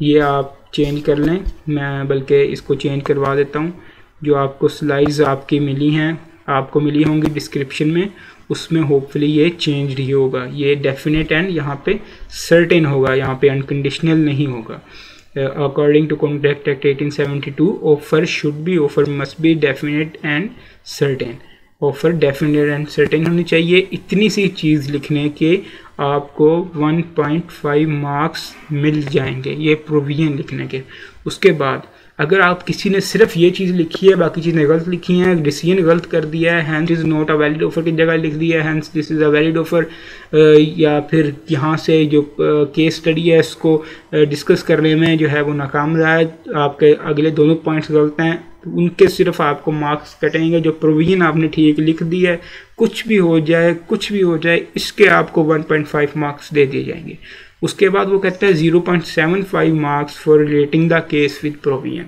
[SPEAKER 1] ये आप चेंज कर लें। मैं बल्कि इसको चेंज करवा देता हूँ। जो आपको स्लाइड्स आपकी मिली हैं, आपको मिली होंगी डिस्क्रिप्शन में, उसमें होपफुली ये चेंज ही होगा। ये डेफिनेट एंड यहाँ पे सर्टेन होगा, यहाँ पे अनकंडीशनल नहीं होगा। According to contract act 1872 offer should be, offer must be definite and certain. Offer definite and certain होनी चाहिए। इतनी सी चीज़ लिखने के आपको 1.5 मार्क्स मिल जाएंगे, ये प्रोविजन लिखने के। उसके बाद अगर आप किसी ने सिर्फ ये चीज़ लिखी है, बाकी चीज़ें गलत लिखी हैं, डिसीजन गलत कर दिया है, hence is not a valid offer की जगह लिख दिया है hence this is a valid offer, या फिर यहाँ से जो केस स्टडी है इसको डिस्कस करने में जो है वो नाकाम रहा है, आपके अगले दोनों पॉइंट्स गलत हैं, तो उनके सिर्फ आपको मार्क्स कटेंगे। जो प्रोविजन आपने ठीक लिख दी है, कुछ भी हो जाए इसके आपको 1.5 मार्क्स दे दिए जाएंगे। उसके बाद वो कहता है 0.75 marks for relating the case with provision,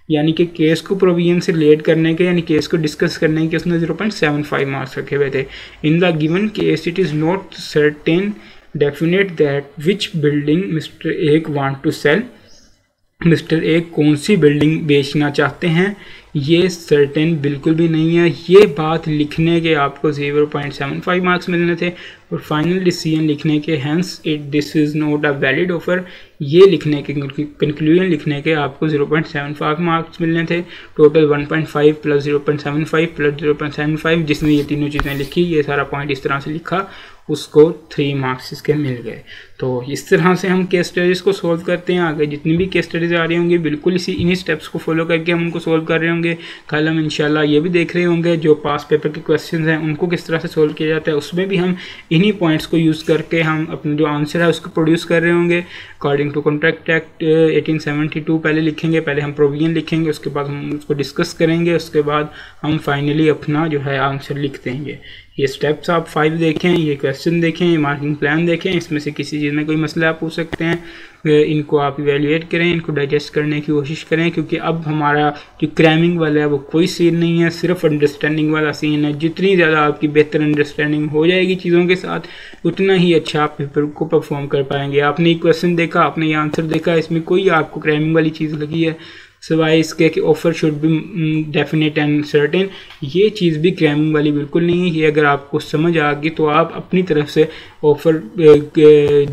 [SPEAKER 1] यानी कि केस को प्रोविजन से रिलेट करने के, यानी केस को डिस्कस करने के उसने 0.75 मार्क्स रखे हुए थे। In the given case it is not certain definite that which building mister A want to sell, mister A कौन सी बिल्डिंग बेचना चाहते हैं, ये सर्टेन बिल्कुल भी नहीं है। ये बात लिखने के आपको 0.75 मार्क्स मिलने थे। और फाइनल डिसीजन लिखने के hence it this is not a valid offer, ये लिखने के कंक्लूजन लिखने के आपको 0.75 मार्क्स मिलने थे। टोटल 1.5 प्लस 0.75 प्लस 0.75, जिसने ये तीनों चीज़ें लिखी, ये सारा पॉइंट इस तरह से लिखा, उसको 3 मार्क्स इसके मिल गए। तो इस तरह से हम केस स्टडीज़ को सोल्व करते हैं। आगे जितनी भी केस स्टडीज़ आ रही होंगी बिल्कुल इन्हीं स्टेप्स को फॉलो करके हम उनको सोल्व कर रहे होंगे। कल हम इंशाल्लाह ये भी देख रहे होंगे जो पास पेपर के क्वेश्चंस हैं उनको किस तरह से सोल्व किया जाता है, उसमें भी हम इन्हीं पॉइंट्स को यूज़ करके हम अपना जो आंसर है उसको प्रोड्यूस कर रहे होंगे। अकॉर्डिंग टू कॉन्ट्रैक्ट एक्ट 1872 पहले लिखेंगे, पहले हम प्रोविजन लिखेंगे, उसके बाद हम उसको डिस्कस करेंगे, उसके बाद हम फाइनली अपना जो है आंसर लिख देंगे। ये स्टेप्स आप 5 देखें, ये क्वेश्चन देखें, ये मार्किंग प्लान देखें, इसमें से किसी चीज़ में कोई मसला आप पूछ सकते हैं, इनको आप इवेल्युएट करें, इनको डाइजेस्ट करने की कोशिश करें, क्योंकि अब हमारा जो क्रैमिंग वाला है वो कोई सीन नहीं है, सिर्फ अंडरस्टैंडिंग वाला सीन है। जितनी ज़्यादा आपकी बेहतर अंडरस्टैंडिंग हो जाएगी चीज़ों के साथ, उतना ही अच्छा आप पेपर को परफॉर्म कर पाएंगे। आपने क्वेश्चन देखा, आपने ये आंसर देखा, इसमें कोई आपको क्रैमिंग वाली चीज़ लगी है सिवाय इसके कि offer should be definite and certain, ये चीज़ भी क्रैमिंग वाली बिल्कुल नहीं है। ये अगर आपको समझ आ गई तो आप अपनी तरफ से ऑफ़र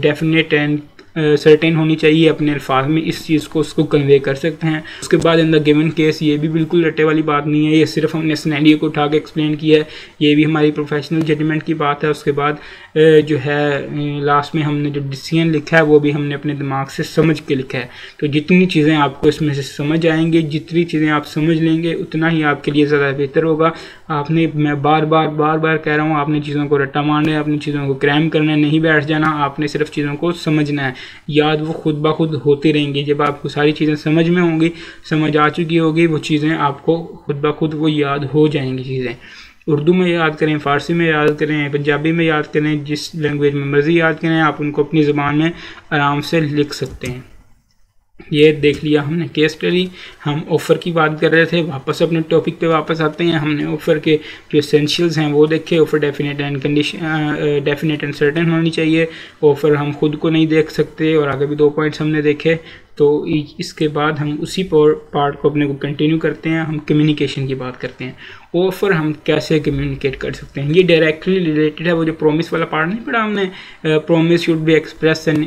[SPEAKER 1] डेफिनेट एंड सर्टेन होनी चाहिए अपने अल्फाज में, इस चीज़ को उसको कन्वे कर सकते हैं। उसके बाद इन द गिवन केस, ये भी बिल्कुल रटे वाली बात नहीं है, ये सिर्फ हमने सिनेरियो को उठा के एक्सप्लेन किया है, ये भी हमारी प्रोफेशनल जजमेंट की बात है। उसके बाद जो है लास्ट में हमने जो डिसीजन लिखा है वो भी हमने अपने दिमाग से समझ के लिखा है। तो जितनी चीज़ें आपको इसमें से समझ आएंगी, जितनी चीज़ें आप समझ लेंगे, उतना ही आपके लिए ज़्यादा बेहतर होगा। आपने, मैं बार बार कह रहा हूँ, आपने चीज़ों को रट्टा मारना है, अपनी चीज़ों को क्रैम करना है, नहीं बैठ जाना, आपने सिर्फ चीज़ों को समझना है। याद वो खुद ब खुद होती रहेंगी। जब आपको सारी चीज़ें समझ में होंगी, समझ आ चुकी होगी, वो चीज़ें आपको खुद ब खुद वो याद हो जाएंगी। चीज़ें उर्दू में याद करें, फ़ारसी में याद करें, पंजाबी में याद करें, जिस लैंग्वेज में मर्ज़ी याद करें, आप उनको अपनी ज़बान में आराम से लिख सकते हैं। ये देख लिया हमने केस स्टडी। हम ऑफ़र की बात कर रहे थे, वापस अपने टॉपिक पे वापस आते हैं। हमने ऑफ़र के जो एसेंशियल्स हैं वो देखे। Offer definite and condition, definite and certain होनी चाहिए। ऑफ़र हम खुद को नहीं देख सकते, और आगे भी 2 पॉइंट्स हमने देखे। तो इसके बाद हम उसी पार्ट को अपने को कंटिन्यू करते हैं। हम कम्युनिकेशन की बात करते हैं। ऑफ़र हम कैसे कम्युनिकेट कर सकते हैं, ये डायरेक्टली रिलेटेड है। वो जो प्रॉमिस वाला पार्ट नहीं पढ़ा हमने, promise should be express, and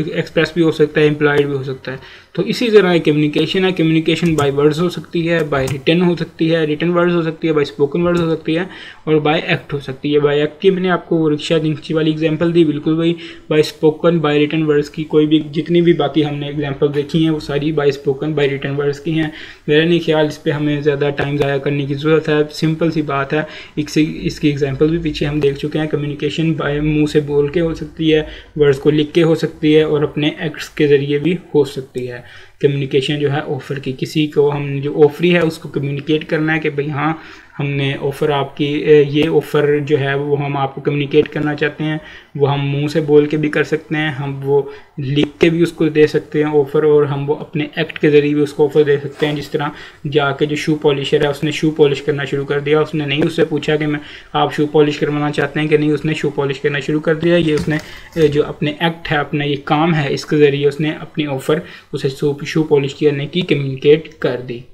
[SPEAKER 1] express भी हो सकता है, इम्प्लाइड भी हो सकता है। तो इसी तरह कम्युनिकेशन है। कम्युनिकेशन बाय वर्ड्स हो सकती है, बाय रिटन हो सकती है, रिटन वर्ड्स हो सकती है, बाय स्पोकन वर्ड्स हो सकती है, और बाय एक्ट हो सकती है। बाय एक्ट की मैंने आपको रिक्शा नीचे वाली एग्जांपल दी, बिल्कुल वही। By spoken, by written words की कोई भी, जितनी भी बाकी हमने एग्जांपल देखी हैं वो सारी by spoken, by written words की हैं। मेरा नहीं ख्याल इस पर हमें ज़्यादा टाइम ज़ाया करने की ज़रूरत है, सिंपल सी बात है। इसकी एग्जांपल भी पीछे हम देख चुके हैं। कम्युनिकेशन बाय मुँह से बोल के हो सकती है, वर्ड्स को लिख के हो सकती है, और अपने एक्ट्स के ज़रिए भी हो सकती है। कम्युनिकेशन जो है ऑफ़र की, किसी को हम जो ऑफरी है उसको कम्युनिकेट करना है कि भाई हाँ, हमने ऑफ़र आपकी, ये ऑफ़र जो है वो हम आपको कम्युनिकेट करना चाहते हैं। वो हम मुंह से बोल के भी कर सकते हैं, हम वो लिख के भी उसको दे सकते हैं ऑफ़र, और हम वो अपने एक्ट के ज़रिए भी उसको ऑफ़र दे सकते हैं। जिस तरह जाके जो शू पॉलिशर है, उसने शू पॉलिश करना शुरू कर दिया। उसने नहीं उससे पूछा कि मैं आप शू पॉलिश करवाना चाहते हैं कि नहीं, उसने शू पॉलिश करना शुरू कर दिया। ये उसने जो अपने एक्ट है, अपना ये काम है, इसके ज़रिए उसने अपनी ऑफ़र उसे शू पॉलिश करने की कम्युनिकेट कर दी।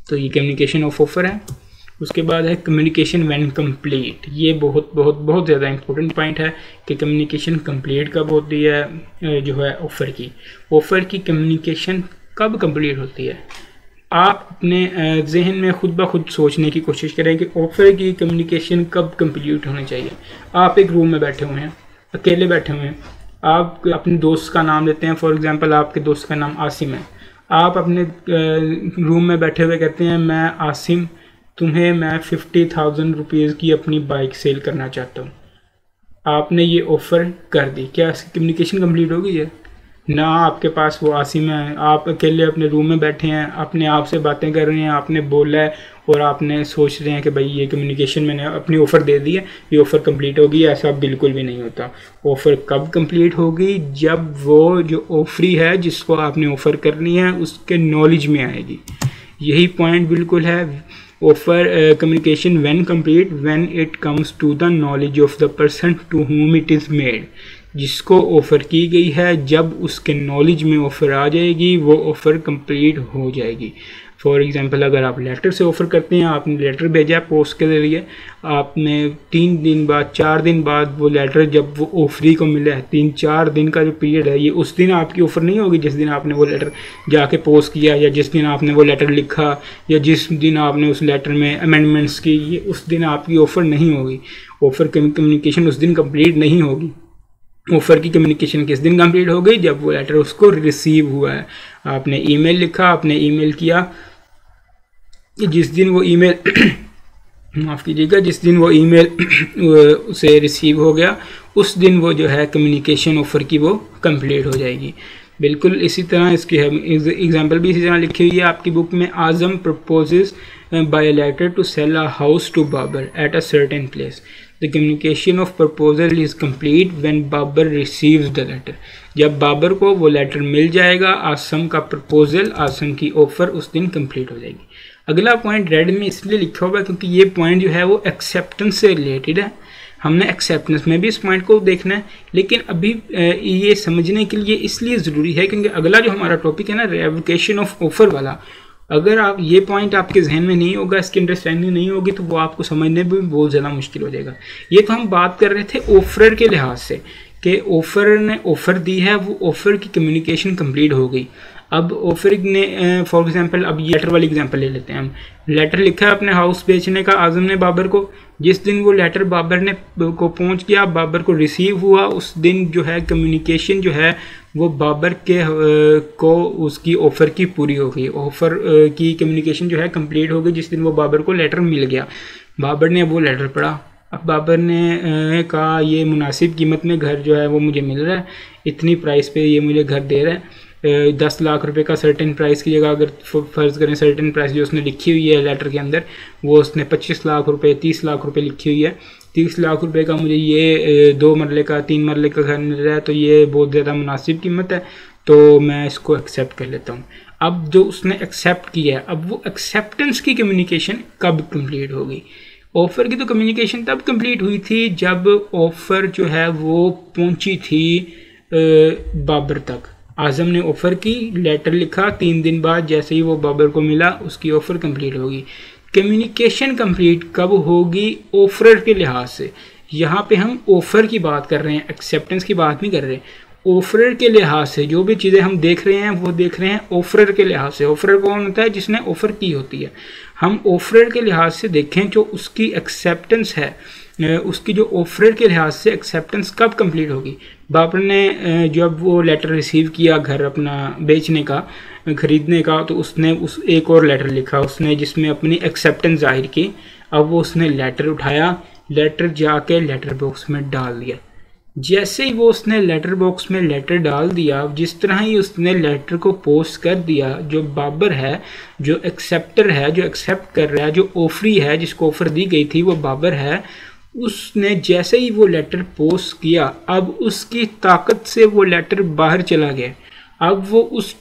[SPEAKER 1] तो ये कम्युनिकेशन ऑफ ऑफ़र है। उसके बाद है कम्युनिकेशन व्हेन कंप्लीट। ये बहुत बहुत बहुत ज़्यादा इंपॉर्टेंट पॉइंट है कि कम्युनिकेशन कंप्लीट कब होती है। जो है ऑफ़र की कम्युनिकेशन कब कंप्लीट होती है। आप अपने जहन में खुद ब खुद सोचने की कोशिश करें कि ऑफ़र की कम्युनिकेशन कब कंप्लीट होनी चाहिए। आप एक रूम में बैठे हुए हैं, अकेले बैठे हुए हैं, आप अपने दोस्त का नाम लेते हैं। फॉर एग्ज़ाम्पल, आपके दोस्त का नाम आसिम है। आप अपने रूम में बैठे हुए कहते हैं, मैं आसिम, तुम्हें मैं 50,000 रुपीज़ की अपनी बाइक सेल करना चाहता हूँ। आपने ये ऑफ़र कर दी, क्या कम्युनिकेशन कंप्लीट हो गई है? ना आपके पास वो आसिम है, आप अकेले अपने रूम में बैठे हैं, अपने आप से बातें कर रहे हैं, आपने बोला है और आपने सोच रहे हैं कि भाई ये कम्युनिकेशन, मैंने अपनी ऑफ़र दे दी है, ये ऑफ़र कंप्लीट होगी। ऐसा बिल्कुल भी नहीं होता। ऑफ़र कब कंप्लीट होगी? जब वो जो ऑफरी है जिसको आपने ऑफ़र करनी है उसके नॉलेज में आएगी। यही पॉइंट बिल्कुल है। Offer communication when complete when it comes to the knowledge of the person to whom it is made. जिसको ऑफ़र की गई है, जब उसके नॉलेज में ऑफ़र आ जाएगी, वो ऑफ़र कंप्लीट हो जाएगी। फॉर एग्ज़ाम्पल, अगर आप लेटर से ऑफ़र करते हैं, आपने लेटर भेजा पोस्ट के ज़रिए, आपने 3 दिन बाद 4 दिन बाद वो लेटर जब वो ऑफरी को मिला है, 3-4 दिन का जो पीरियड है, ये उस दिन आपकी ऑफ़र नहीं होगी जिस दिन आपने वो लेटर जाके पोस्ट किया, या जिस दिन आपने वो लेटर लिखा, या जिस दिन आपने उस लेटर में अमेंडमेंट्स की, ये उस दिन आपकी ऑफ़र नहीं होगी। ऑफ़र कम्युनिकेशन उस दिन कंप्लीट नहीं होगी। ऑफ़र की कम्युनिकेशन किस दिन कंप्लीट हो गई? जब वो लेटर उसको रिसीव हुआ है। आपने ईमेल लिखा, आपने ईमेल किया, जिस दिन वो ईमेल माफ़ कीजिएगा, जिस दिन वो ईमेल उसे रिसीव हो गया, उस दिन वो जो है कम्युनिकेशन ऑफ़र की वो कंप्लीट हो जाएगी। बिल्कुल इसी तरह इसकी एग्जांपल भी इसी तरह लिखी हुई है आपकी बुक में। Azam proposes by letter to sell a house to Babar at a certain place. The communication of proposal is complete when Babar receives the letter. जब बाबर को वो लेटर मिल जाएगा, आसम का प्रपोजल, आसम की ऑफ़र उस दिन कंप्लीट हो जाएगी। अगला पॉइंट रेड में इसलिए लिखा हुआ है क्योंकि ये पॉइंट जो है वो एक्सेप्टेंस से रिलेटेड है। हमने एक्सेप्टेंस में भी इस पॉइंट को देखना है, लेकिन अभी ये समझने के लिए इसलिए ज़रूरी है क्योंकि अगला जो हमारा टॉपिक है ना, रेवोकेशन ऑफ ऑफर वाला, अगर आप ये पॉइंट आपके जहन में नहीं होगा, इसकी अंडरस्टैंडिंग नहीं होगी, तो वो आपको समझने में भी बहुत ज़्यादा मुश्किल हो जाएगा। ये तो हम बात कर रहे थे ऑफर के लिहाज से कि ऑफर ने ऑफ़र दी है, वो ऑफ़र की कम्युनिकेशन कंप्लीट हो गई। अब ऑफर ने फॉर एग्जांपल, अब ये लेटर वाली एग्जांपल ले लेते हैं हम। लेटर लिखा है अपने हाउस बेचने का आज़म ने बाबर को। जिस दिन वो लेटर बाबर ने को पहुंच गया, बाबर को रिसीव हुआ, उस दिन जो है कम्युनिकेशन जो है वो बाबर के को उसकी ऑफ़र की पूरी हो गई। ऑफ़र की कम्युनिकेशन जो है कंप्लीट हो गई जिस दिन वो बाबर को लेटर मिल गया। बाबर ने अब वो लेटर पढ़ा। अब बाबर ने कहा ये मुनासिब कीमत में घर जो है वो मुझे मिल रहा है, इतनी प्राइस पे ये मुझे घर दे रहा है। 10 लाख रुपए का सर्टेन प्राइस की जगह अगर फ़र्ज़ करें सर्टेन प्राइस जो उसने लिखी हुई है लेटर के अंदर, वो उसने 25 लाख रुपए 30 लाख रुपए लिखी हुई है। 30 लाख रुपए का मुझे ये 2 मरले का 3 मरले का घर मिल रहा है, तो ये बहुत ज़्यादा मुनासिब कीमत है, तो मैं इसको एक्सेप्ट कर लेता हूँ। अब जो उसने एक्सेप्ट किया है, अब वो एक्सेप्टेंस की कम्युनिकेशन कब कंप्लीट होगी? ऑफ़र की तो कम्युनिकेशन तब कंप्लीट हुई थी जब ऑफ़र जो है वो पहुंची थी बाबर तक। आज़म ने ऑफ़र की, लेटर लिखा, 3 दिन बाद जैसे ही वो बाबर को मिला उसकी ऑफ़र कंप्लीट होगी। कम्युनिकेशन कंप्लीट कब होगी? ऑफ़र के लिहाज से। यहाँ पे हम ऑफ़र की बात कर रहे हैं, एक्सेप्टेंस की बात नहीं कर रहे। ऑफ़र के लिहाज से जो भी चीज़ें हम देख रहे हैं वो देख रहे हैं ऑफ़र के लिहाज से। ऑफ़र कौन होता है? जिसने ऑफ़र की होती है। हम ऑफ़र के लिहाज से देखें जो उसकी एक्सेप्टेंस है, उसकी जो ऑफ़र के लिहाज से एक्सेप्टेंस कब कंप्लीट होगी? बाबर ने जब वो लेटर रिसीव किया घर अपना बेचने का, ख़रीदने का, तो उसने उस एक और लेटर लिखा उसने जिसमें अपनी एक्सेप्टेंस जाहिर की। अब वो उसने लेटर उठाया, लेटर जाके लेटर बॉक्स में डाल दिया। जैसे ही वो उसने लेटर बॉक्स में लेटर डाल दिया, जिस तरह ही उसने लेटर को पोस्ट कर दिया, जो बाबर है, जो एक्सेप्टर है, जो एक्सेप्ट कर रहा है, जो ऑफरी है, जिसको ऑफ़र दी गई थी वो बाबर है, उसने जैसे ही वो लेटर पोस्ट किया, अब उसकी ताकत से वो लेटर बाहर चला गया। अब वो उस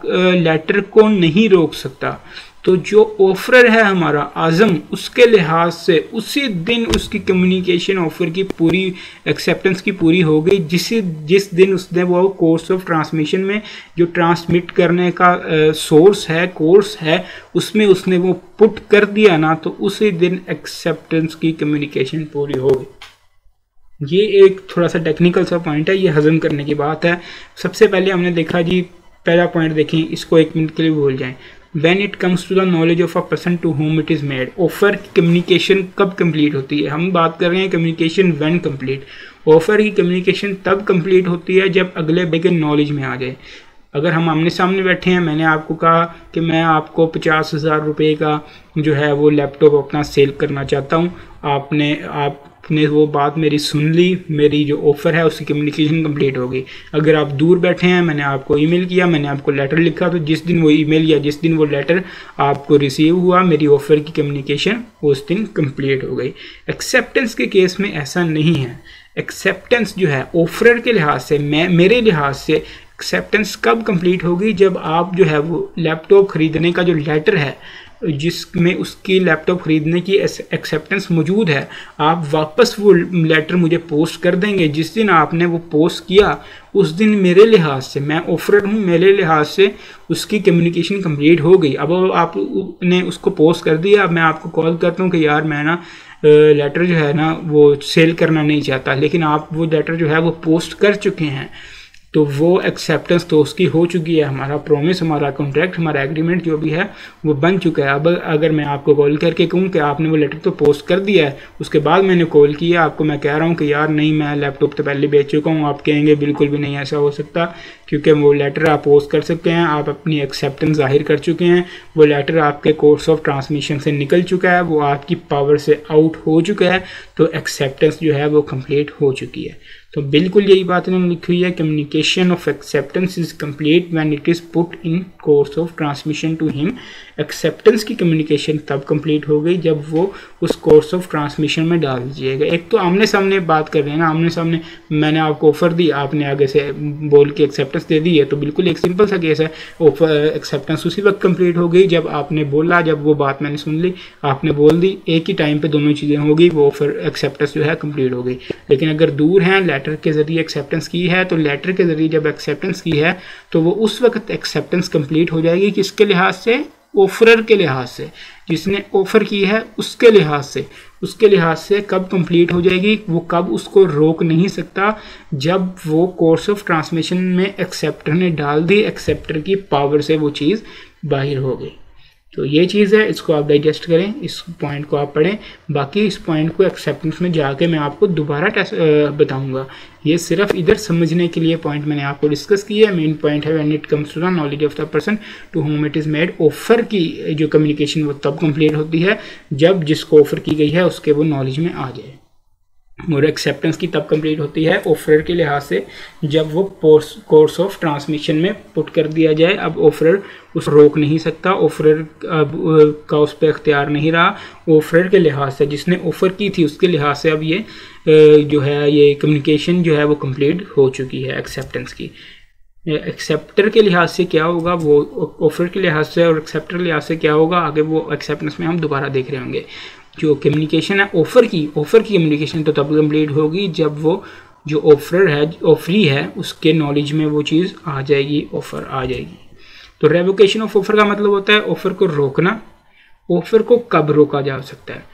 [SPEAKER 1] लेटर को नहीं रोक सकता। तो जो ऑफर है हमारा आज़म, उसके लिहाज से उसी दिन उसकी कम्युनिकेशन ऑफ़र की पूरी एक्सेप्टेंस की पूरी हो गई। जिस दिन उसने वो कोर्स ऑफ ट्रांसमिशन में जो ट्रांसमिट करने का सोर्स है, कोर्स है, उसमें उसने वो पुट कर दिया ना, तो उसी दिन एक्सेप्टेंस की कम्युनिकेशन पूरी हो गई। ये एक थोड़ा सा टेक्निकल सा पॉइंट है, ये हजम करने की बात है। सबसे पहले हमने देखा जी, पहला पॉइंट देखें, इसको 1 मिनट के लिए भूल जाएं। When it comes to the knowledge of a person to whom it is made, offer की कम्युनिकेशन कब कंप्लीट होती है? हम बात कर रहे हैं कम्युनिकेशन व्हेन कंप्लीट। ऑफर की कम्युनिकेशन तब कंप्लीट होती है जब अगले बगैर नॉलेज में आ जाए। अगर हम आमने सामने बैठे हैं, मैंने आपको कहा कि मैं आपको 50,000 रुपये का जो है वो लैपटॉप अपना सेल करना चाहता हूँ, आपने वो बात मेरी सुन ली, मेरी जो ऑफ़र है उसकी कम्युनिकेशन कंप्लीट हो गई। अगर आप दूर बैठे हैं, मैंने आपको ईमेल किया, मैंने आपको लेटर लिखा, तो जिस दिन वो ईमेल या जिस दिन वो लेटर आपको रिसीव हुआ, मेरी ऑफ़र की कम्युनिकेशन उस दिन कंप्लीट हो गई। एक्सेप्टेंस के केस में ऐसा नहीं है। एक्सेप्टेंस जो है ऑफर के लिहाज से, मेरे लिहाज से एक्सेप्टेंस कब कंप्लीट होगी? जब आप जो है वो लैपटॉप ख़रीदने का जो लेटर है, जिसमें उसकी लैपटॉप ख़रीदने की एक्सेप्टेंस मौजूद है, आप वापस वो लेटर मुझे पोस्ट कर देंगे। जिस दिन आपने वो पोस्ट किया, उस दिन मेरे लिहाज से, मैं ऑफर हूँ, मेरे लिहाज से उसकी कम्युनिकेशन कंप्लीट हो गई। अब आपने उसको पोस्ट कर दिया, अब मैं आपको कॉल करता हूँ कि यार मैं ना लेटर जो है ना वो सेल करना नहीं चाहता, लेकिन आप वो लेटर जो है वो पोस्ट कर चुके हैं, तो वो एक्सेप्टेंस तो उसकी हो चुकी है। हमारा प्रॉमिस, हमारा कॉन्ट्रैक्ट, हमारा एग्रीमेंट जो भी है वो बन चुका है। अब अगर मैं आपको कॉल करके कहूँ कि आपने वो लेटर तो पोस्ट कर दिया है, उसके बाद मैंने कॉल किया आपको, मैं कह रहा हूँ कि यार नहीं, मैं लैपटॉप तो पहले बेच चुका हूँ, आप कहेंगे बिल्कुल भी नहीं ऐसा हो सकता, क्योंकि वो लेटर आप पोस्ट कर सकते हैं, आप अपनी एक्सेप्टेंस जाहिर कर चुके हैं, वो लेटर आपके कोर्स ऑफ ट्रांसमिशन से निकल चुका है, वो आपकी पावर से आउट हो चुका है, तो एक्सेप्टेंस जो है वो कंप्लीट हो चुकी है। तो बिल्कुल यही बात इन्होंने लिखी हुई है, communication of acceptance is complete when it is put in course of transmission to him. Acceptance की कम्युनिकेशन तब कंप्लीट हो गई जब वो उस कोर्स ऑफ ट्रांसमिशन में डाल दीजिएगा। एक तो आमने सामने बात कर रहे हैं ना, आमने सामने मैंने आपको ऑफर दी, आपने आगे से बोल के एक्सेप्टेंस दे दी है, तो बिल्कुल एक सिंपल सा केस है। ऑफर एक्सेप्टेंस उसी वक्त कंप्लीट हो गई जब आपने बोला, जब वो बात मैंने सुन ली, आपने बोल दी, एक ही टाइम पे दोनों चीज़ें हो गई, वो ऑफर एक्सेप्टेंस जो है कंप्लीट हो गई। लेकिन अगर दूर हैं, लेटर के जरिए एक्सेप्टेंस की है, तो लेटर के जरिए जब एक्सेप्टेंस की है तो वो उस वक्त एक्सेप्टेंस कंप्लीट हो जाएगी किसके लिहाज से? ऑफरर के लिहाज से, जिसने ऑफर की है उसके लिहाज से। उसके लिहाज से कब कंप्लीट हो जाएगी? वो कब उसको रोक नहीं सकता? जब वो कोर्स ऑफ ट्रांसमिशन में एक्सेप्टर ने डाल दी, एक्सेप्टर की पावर से वो चीज़ बाहर हो गई। तो ये चीज़ है, इसको आप डाइजेस्ट करें, इस पॉइंट को आप पढ़ें। बाकी इस पॉइंट को एक्सेप्टेंस में जाके मैं आपको दोबारा बताऊंगा। ये सिर्फ इधर समझने के लिए पॉइंट मैंने आपको डिस्कस किया है। मेन पॉइंट है when it comes to the knowledge of the person to whom it is made. Offer की जो कम्युनिकेशन वो तब कंप्लीट होती है जब जिसको ऑफर की गई है उसके वो नॉलेज में आ जाए, और एक्सेप्टेंस की तब कंप्लीट होती है ऑफरर के लिहाज से जब वो कोर्स ऑफ ट्रांसमिशन में पुट कर दिया जाए। अब ऑफरर उस रोक नहीं सकता, ऑफरर का उस पर अख्तियार नहीं रहा। ऑफरर के लिहाज से, जिसने ऑफर की थी उसके लिहाज से अब ये जो है ये कम्युनिकेशन जो है वो कंप्लीट हो चुकी है एक्सेप्टेंस की। एक्सेप्टर के लिहाज से क्या होगा, वो ऑफर के लिहाज से और एक्सेप्टर के लिहाज से क्या होगा, आगे वो एक्सेप्टेंस में हम दोबारा देख रहे होंगे। जो कम्युनिकेशन है ऑफर की कम्युनिकेशन तो तब कंप्लीट होगी जब वो जो ऑफर है, ऑफरी है, उसके नॉलेज में वो चीज़ आ जाएगी, ऑफर आ जाएगी। तो रेवोकेशन ऑफ ऑफर का मतलब होता है ऑफर को रोकना। ऑफर को कब रोका जा सकता है?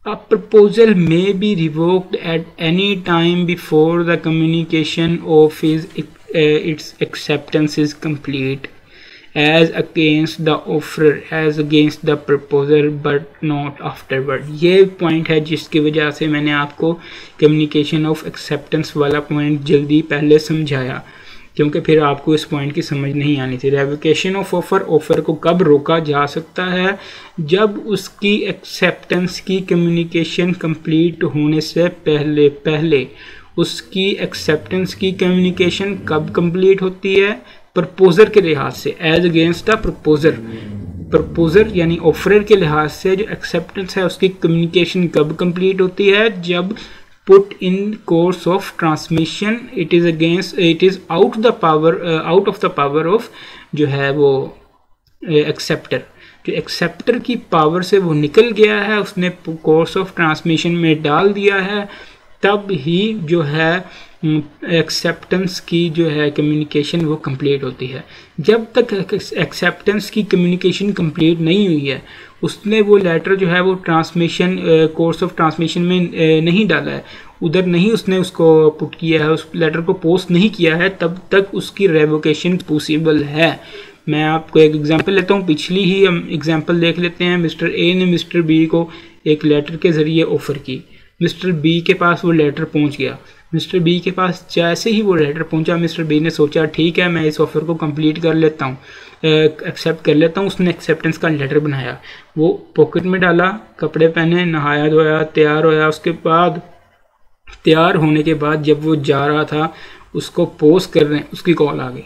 [SPEAKER 1] A proposal may be revoked at any time before the communication of its acceptance is complete, as against the offerer, as against the proposer, but not afterward। ये पॉइंट है जिसकी वजह से मैंने आपको कम्युनिकेशन ऑफ एक्सेप्टेंस वाला point जल्दी पहले समझाया, क्योंकि फिर आपको इस पॉइंट की समझ नहीं आनी थी। रेवोकेशन ऑफ ऑफर, ऑफर को कब रोका जा सकता है? जब उसकी एक्सेप्टेंस की कम्युनिकेशन कंप्लीट होने से पहले उसकी एक्सेप्टेंस की कम्युनिकेशन कब कंप्लीट होती है? प्रपोजर के लिहाज से, एज अगेंस्ट द प्रपोजर यानी ऑफरर के लिहाज से जो एक्सेप्टेंस है उसकी कम्युनिकेशन कब कंप्लीट होती है? जब put in course of transmission it is out of the power of जो है वो एक्सेप्टर। जो एक्सेप्टर की पावर से वो निकल गया है, उसने कोर्स ऑफ ट्रांसमिशन में डाल दिया है, तब ही जो है एक्सेप्टेंस की जो है कम्युनिकेशन वो कंप्लीट होती है। जब तक एक्सेप्टेंस की कम्युनिकेशन कंप्लीट नहीं हुई है, उसने वो लेटर जो है वो ट्रांसमिशन कोर्स ऑफ ट्रांसमिशन में नहीं डाला है, उधर नहीं उसने उसको पुट किया है, उस लेटर को पोस्ट नहीं किया है, तब तक उसकी रेवोकेशन पॉसिबल है। मैं आपको एक एग्जांपल लेता हूँ, पिछली ही हम एग्जांपल देख लेते हैं। मिस्टर ए ने मिस्टर बी को एक लेटर के ज़रिए ऑफ़र की, मिस्टर बी के पास वो लेटर पहुँच गया। मिस्टर बी के पास जैसे ही वो लेटर पहुंचा, मिस्टर बी ने सोचा ठीक है मैं इस ऑफ़र को कंप्लीट कर लेता हूँ, एक्सेप्ट कर लेता हूँ। उसने एक्सेप्टेंस का लेटर बनाया, वो पॉकेट में डाला, कपड़े पहने, नहाया धोया, तैयार होया। उसके बाद तैयार होने के बाद जब वो जा रहा था उसको पोस्ट करने, उसकी कॉल आ गई,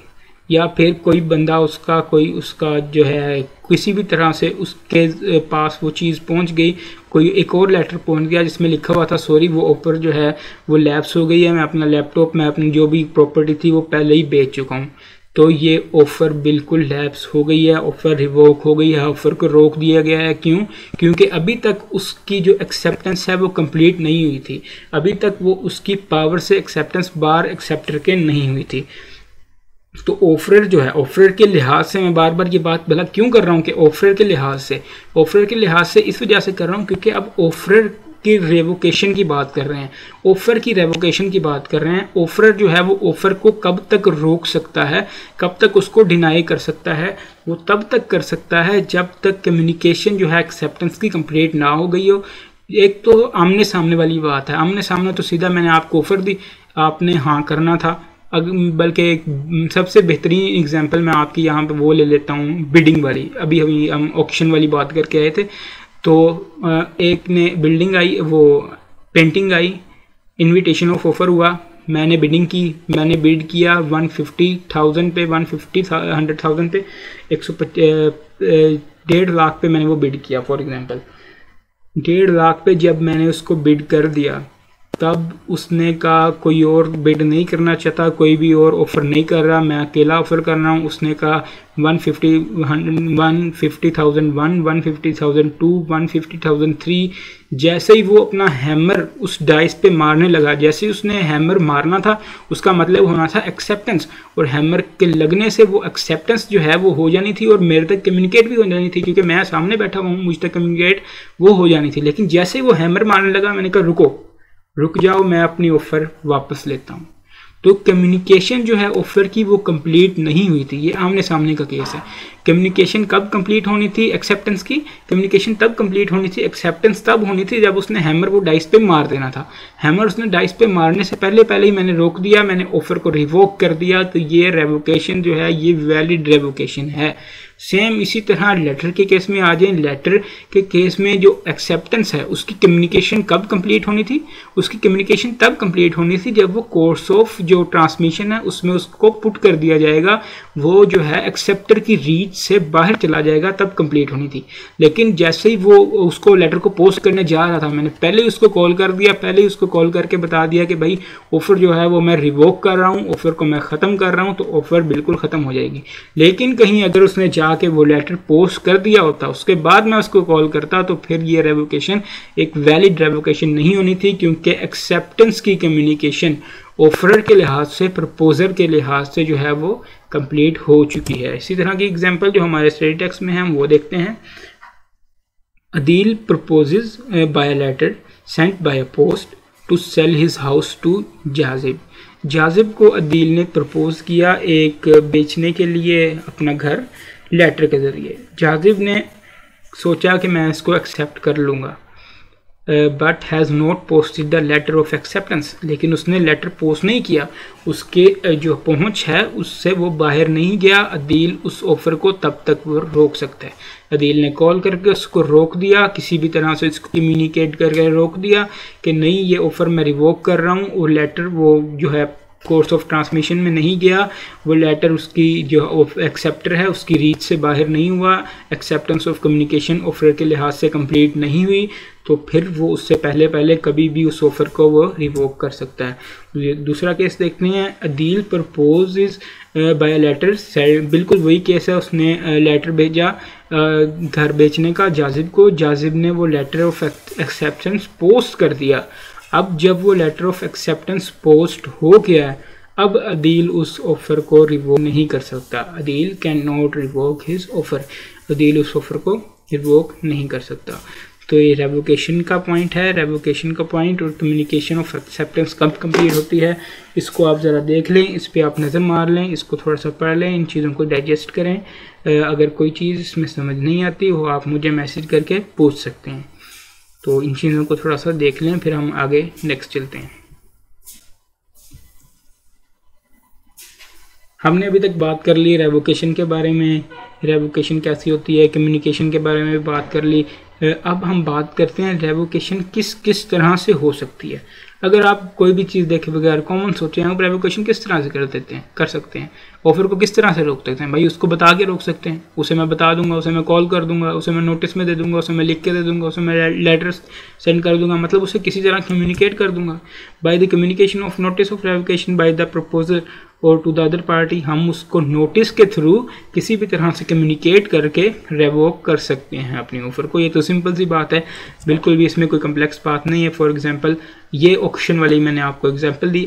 [SPEAKER 1] या फिर कोई बंदा उसका जो है किसी भी तरह से उसके पास वो चीज़ पहुंच गई, कोई एक और लेटर पहुंच गया जिसमें लिखा हुआ था सॉरी वो ऑफर जो है वो लैप्स हो गई है, मैं अपना लैपटॉप, मैं अपनी जो भी प्रॉपर्टी थी वो पहले ही बेच चुका हूँ। तो ये ऑफ़र बिल्कुल लैप्स हो गई है, ऑफ़र रिवोक हो गई है, ऑफ़र को रोक दिया गया है। क्यों? क्योंकि अभी तक उसकी जो एक्सेप्टेंस है वो कंप्लीट नहीं हुई थी, अभी तक वो उसकी पावर से एक्सेप्टेंस बार एक्सेप्टर के नहीं हुई थी। तो ऑफरर जो है, ऑफरर के लिहाज से मैं बार बार ये बात भला क्यों कर रहा हूँ कि ऑफरर के लिहाज से इस वजह से कर रहा हूँ क्योंकि अब ऑफरर की रेवोकेशन की बात कर रहे हैं, ऑफर की रेवोकेशन की बात कर रहे हैं। ऑफरर जो है वो ऑफर को कब तक रोक सकता है, कब तक उसको डिनाई कर सकता है? वो तब तक कर सकता है जब तक कम्युनिकेशन जो है एक्सेप्टेंस की कंप्लीट ना हो गई हो। एक तो आमने सामने वाली बात है, आमने सामने तो सीधा मैंने आपको ऑफर दी, आपने हाँ करना था। बल्कि एक सबसे बेहतरीन एग्जांपल मैं आपकी यहाँ पे वो ले लेता हूँ, बिडिंग वाली। अभी हम ऑक्शन वाली बात करके आए थे। तो एक ने बिल्डिंग आई, वो painting I, invitation of offer हुआ, मैंने बिडिंग की, मैंने बिड किया 150,000 पे, 100,000 पे, 1.5 लाख पे मैंने वो बिड किया फॉर एग्जांपल। 1.5 लाख पे जब मैंने उसको बिड कर दिया, तब उसने कहा कोई और बिड नहीं करना चाहता, कोई भी और ऑफ़र नहीं कर रहा, मैं अकेला ऑफ़र कर रहा हूँ। उसने कहा 150,001, 150,002, 150,003। जैसे ही वो अपना हैमर उस डाइस पे मारने लगा, जैसे ही उसने हैमर मारना था, उसका मतलब होना था एक्सेप्टेंस, और हैमर के लगने से वो एक्सेप्टेंस जो है वो हो जानी थी और मेरे तक कम्युनिकेट भी हो जानी थी, क्योंकि मैं सामने बैठा हुआ हूँ, मुझ तक कम्युनिकेट वो हो जानी थी। लेकिन जैसे ही वो हैमर मारने लगा, मैंने कहा रुक जाओ, मैं अपनी ऑफ़र वापस लेता हूँ। तो कम्युनिकेशन जो है ऑफ़र की वो कंप्लीट नहीं हुई थी। ये आमने सामने का केस है। कम्युनिकेशन कब कंप्लीट होनी थी? एक्सेप्टेंस की कम्युनिकेशन तब कंप्लीट होनी थी, एक्सेप्टेंस तब होनी थी जब उसने हैमर वो डाइस पे मार देना था। हैमर उसने डाइस पे मारने से पहले ही मैंने रोक दिया, मैंने ऑफ़र को रिवोक कर दिया, तो ये रेवोकेशन जो है ये वैलिड रेवोकेशन है। सेम इसी तरह लेटर के केस में आ जाए। लेटर के केस में जो एक्सेप्टेंस है उसकी कम्युनिकेशन कब कंप्लीट होनी थी? उसकी कम्युनिकेशन तब कंप्लीट होनी थी जब वो कोर्स ऑफ जो ट्रांसमिशन है उसमें उसको पुट कर दिया जाएगा, वो जो है एक्सेप्टर की रीच से बाहर चला जाएगा, तब कंप्लीट होनी थी। लेकिन जैसे ही वो उसको लेटर को पोस्ट करने जा रहा था, मैंने पहले ही उसको कॉल कर दिया, पहले ही उसको कॉल करके बता दिया कि भाई ऑफ़र जो है वो मैं रिवोक कर रहा हूँ, ऑफ़र को मैं ख़त्म कर रहा हूँ, तो ऑफ़र बिल्कुल ख़त्म हो जाएगी। लेकिन कहीं अगर उसने जाके वो लेटर पोस्ट कर दिया होता, उसके बाद मैं उसको कॉल करता, तो फिर ये रेवोकेशन एक वैलिड रेवोकेशन नहीं होनी थी, क्योंकि एक्सेप्टेंस की कम्युनिकेशन ऑफरर के लिहाज से, प्रपोजर के लिहाज से जो है वो कंप्लीट हो चुकी है। इसी तरह की एग्जांपल जो हमारे स्टडी टेक्स्ट में है हम वो देखते हैं। Adeel proposes by letter sent by post to sell his house to Jazib. Jazib को अदील ने प्रपोज किया एक बेचने के लिए अपना घर लेटर के ज़रिए। जाजिब ने सोचा कि मैं इसको एक्सेप्ट कर लूँगा, but has not posted the letter of acceptance. लेकिन उसने लेटर पोस्ट नहीं किया, उसके जो पहुंच है उससे वो बाहर नहीं गया। अदील उस ऑफ़र को तब तक वो रोक सकता है। अदील ने कॉल करके उसको रोक दिया, किसी भी तरह से इसको कम्युनिकेट करके रोक दिया कि नहीं, ये ऑफ़र मैं रिवोक कर रहा हूँ। और लेटर वो जो है कोर्स ऑफ ट्रांसमिशन में नहीं गया, वो लेटर उसकी जो एक्सेप्टर है उसकी रीच से बाहर नहीं हुआ, एक्सेप्टेंस ऑफ कम्युनिकेशन ऑफर के लिहाज से कंप्लीट नहीं हुई, तो फिर वो उससे पहले कभी भी उस ऑफ़र को वो रिवोक कर सकता है। दूसरा केस देखते हैं। अदील प्रपोजेस बाय लेटर, बिल्कुल वही केस है। उसने लेटर भेजा घर बेचने का जाजिब को, जाजिब ने वो लेटर ऑफ एक्सेप्टेंस पोस्ट कर दिया। अब जब वो लेटर ऑफ एक्सेप्टेंस पोस्ट हो गया है, अब अदील उस ऑफ़र को रिवोक नहीं कर सकता। Adeel can not revoke his offer, Adeel उस ऑफ़र को रिवोक नहीं कर सकता। तो ये रेवोकेशन का पॉइंट है, रेवोकेशन का पॉइंट। और कम्युनिकेशन ऑफ एक्सेप्टेंस कब कंप्लीट होती है, इसको आप ज़रा देख लें, इस पर आप नज़र मार लें, इसको थोड़ा सा पढ़ लें, इन चीज़ों को डाइजेस्ट करें। अगर कोई चीज़ इसमें समझ नहीं आती हो, आप मुझे मैसेज करके पूछ सकते हैं। तो इन चीज़ों को थोड़ा सा देख लें, फिर हम आगे नेक्स्ट चलते हैं। हमने अभी तक बात कर ली रेवोकेशन के बारे में, रेवोकेशन कैसी होती है, कम्युनिकेशन के बारे में भी बात कर ली। अब हम बात करते हैं रेवोकेशन किस किस तरह से हो सकती है। अगर आप कोई भी चीज़ देखे बगैर कॉमन सोचे हैं, आप रेवोकेशन किस तरह से कर सकते हैं, ऑफर को किस तरह से रोक सकते हैं? भाई उसको बता के रोक सकते हैं, उसे मैं बता दूंगा, उसे मैं कॉल कर दूंगा, उसे मैं नोटिस में दे दूंगा, उसे मैं लिख के दे दूंगा, उसे मैं लेटर सेंड कर दूंगा, मतलब उसे किसी तरह कम्युनिकेट कर दूंगा। By the communication of notice of revocation by the proposer और टू द अदर पार्टी, हम उसको नोटिस के थ्रू किसी भी तरह से कम्युनिकेट करके रेवोक कर सकते हैं अपनी ऑफर को। ये तो सिंपल सी बात है, बिल्कुल भी इसमें कोई कम्प्लेक्स बात नहीं है। फॉर एग्जांपल ये ऑक्शन वाली मैंने आपको एग्जांपल दी।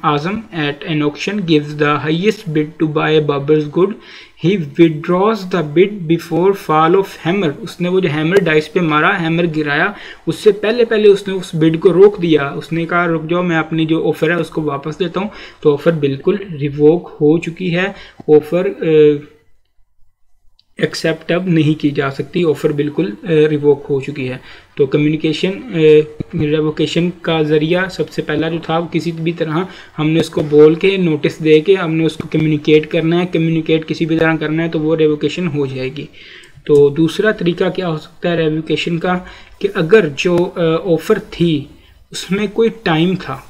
[SPEAKER 1] Azam at an auction gives the highest bid to buy Babar's good, he withdraws the bid before fall of hammer. उसने वो जो हैमर डाइस पे मारा, हैमर गिराया, उससे पहले उसने उस बिड को रोक दिया। उसने कहा रुक जाओ, मैं अपनी जो ऑफर है उसको वापस देता हूँ। तो ऑफर बिल्कुल रिवोक हो चुकी है, ऑफर एक्सेप्ट अब नहीं की जा सकती, ऑफर बिल्कुल रिवोक हो चुकी है। तो कम्युनिकेशन रेवोकेशन का ज़रिया सबसे पहला जो था, किसी भी तरह हमने उसको बोल के नोटिस दे के हमने उसको कम्युनिकेट करना है, कम्युनिकेट किसी भी तरह करना है, तो वो रेवोकेशन हो जाएगी। तो दूसरा तरीका क्या हो सकता है रेवोकेशन का, कि अगर जो ऑफ़र थी उसमें कोई टाइम था,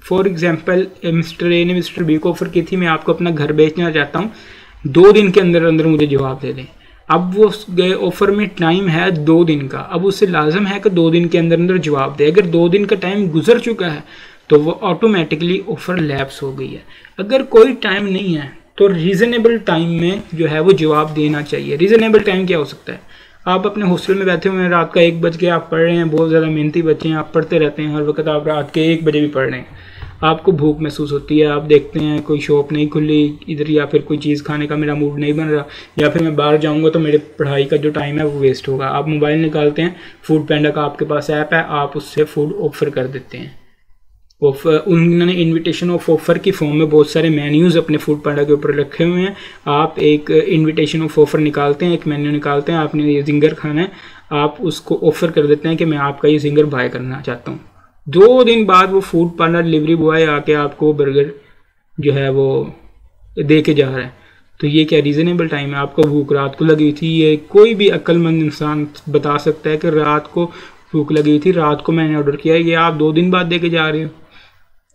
[SPEAKER 1] फॉर एग्जांपल मिस्टर ए ने मिस्टर बी को ऑफर की थी मैं आपको अपना घर बेचना चाहता हूँ, 2 दिन के अंदर अंदर मुझे जवाब दे दें। अब वो ऑफर में टाइम है 2 दिन का, अब उससे लाजम है कि 2 दिन के अंदर अंदर जवाब दे। अगर 2 दिन का टाइम गुजर चुका है तो वो ऑटोमेटिकली ऑफर लैप्स हो गई है। अगर कोई टाइम नहीं है तो रीज़नेबल टाइम में जो है वो जवाब देना चाहिए। रीज़नेबल टाइम क्या हो सकता है? आप अपने हॉस्टल में बैठे हुए हैं, रात का 1 बज के आप पढ़ रहे हैं, बहुत ज़्यादा मेहनती बच्चे हैं, आप पढ़ते रहते हैं हर वक्त, आप रात के 1 बजे भी पढ़ रहे हैं, आपको भूख महसूस होती है, आप देखते हैं कोई शॉप नहीं खुली इधर, या फिर कोई चीज़ खाने का मेरा मूड नहीं बन रहा, या फिर मैं बाहर जाऊंगा तो मेरे पढ़ाई का जो टाइम है वो वेस्ट होगा। आप मोबाइल निकालते हैं, फूड पैंडा का आपके पास ऐप है, आप उससे फूड ऑफर कर देते हैं। उन्होंने इनविटेशन ऑफ ऑफर की फॉर्म में बहुत सारे मेन्यूज़ अपने फूड पैंडा के ऊपर रखे हुए हैं। आप एक इनविटेशन ऑफ ऑफर निकालते हैं, एक मेन्यू निकालते हैं, आपने ये जिंगर खाना है, आप उसको ऑफर कर देते हैं कि मैं आपका ये जिंगर बाय करना चाहता हूँ। 2 दिन बाद वो फूड पैंडा डिलीवरी बॉय आके आपको बर्गर जो है वो दे के जा रहा है। तो ये क्या रीज़नेबल टाइम है? आपको भूख रात को लगी हुई थी, ये कोई भी अक्लमंद इंसान बता सकता है कि रात को भूख लगी हुई थी, रात को मैंने ऑर्डर किया है, ये आप 2 दिन बाद दे के जा रहे हो,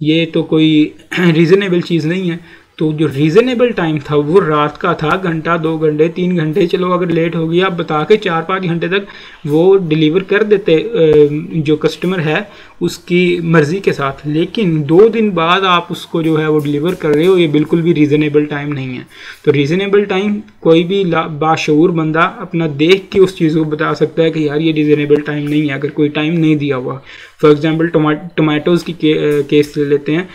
[SPEAKER 1] ये तो कोई रीज़नेबल चीज़ नहीं है। तो जो रीज़नेबल टाइम था वो रात का था, घंटा 2 घंटे 3 घंटे, चलो अगर लेट हो गया आप बता के 4-5 घंटे तक वो डिलीवर कर देते जो कस्टमर है उसकी मर्ज़ी के साथ। लेकिन 2 दिन बाद आप उसको जो है वो डिलीवर कर रहे हो, ये बिल्कुल भी रीज़नेबल टाइम नहीं है। तो रीज़नेबल टाइम कोई भी बाशऊर बंदा अपना देख के उस चीज़ को बता सकता है कि यार ये रीज़नेबल टाइम नहीं है, अगर कोई टाइम नहीं दिया हुआ। फॉर एग्जांपल टमाटोज़ की केस ले लेते हैं।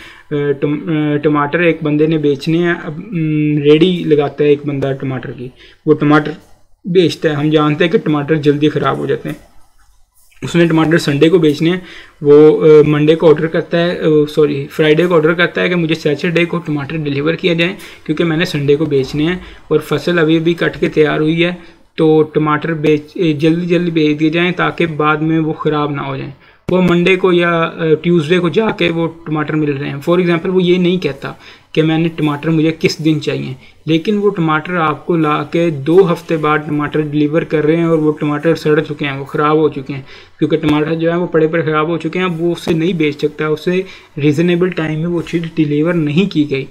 [SPEAKER 1] टमाटर एक बंदे ने बेचने हैं, अब रेडी लगाता है एक बंदा टमाटर की, वो टमाटर बेचता है, हम जानते हैं कि टमाटर जल्दी ख़राब हो जाते हैं, उसने टमाटर संडे को बेचने हैं, वो मंडे को ऑर्डर करता है, फ्राइडे को ऑर्डर करता है कि मुझे सैटरडे को टमाटर डिलीवर किया जाए क्योंकि मैंने संडे को बेचने हैं और फसल अभी अभी कट के तैयार हुई है, तो टमाटर जल्दी भेज दिए जाएँ ताकि बाद में वो ख़राब ना हो जाएँ। वो मंडे को या ट्यूसडे को जाके वो टमाटर मिल रहे हैं। फॉर एग्जांपल वो ये नहीं कहता कि मैंने टमाटर मुझे किस दिन चाहिए, लेकिन वो टमाटर आपको ला के 2 हफ्ते बाद टमाटर डिलीवर कर रहे हैं और वो टमाटर सड़ चुके हैं, वो ख़राब हो चुके हैं, क्योंकि टमाटर जो है वो पड़े पर ख़राब हो चुके हैं। अब वो उससे नहीं बेच सकता, उससे रीज़नेबल टाइम में वो चीज़ डिलीवर नहीं की गई।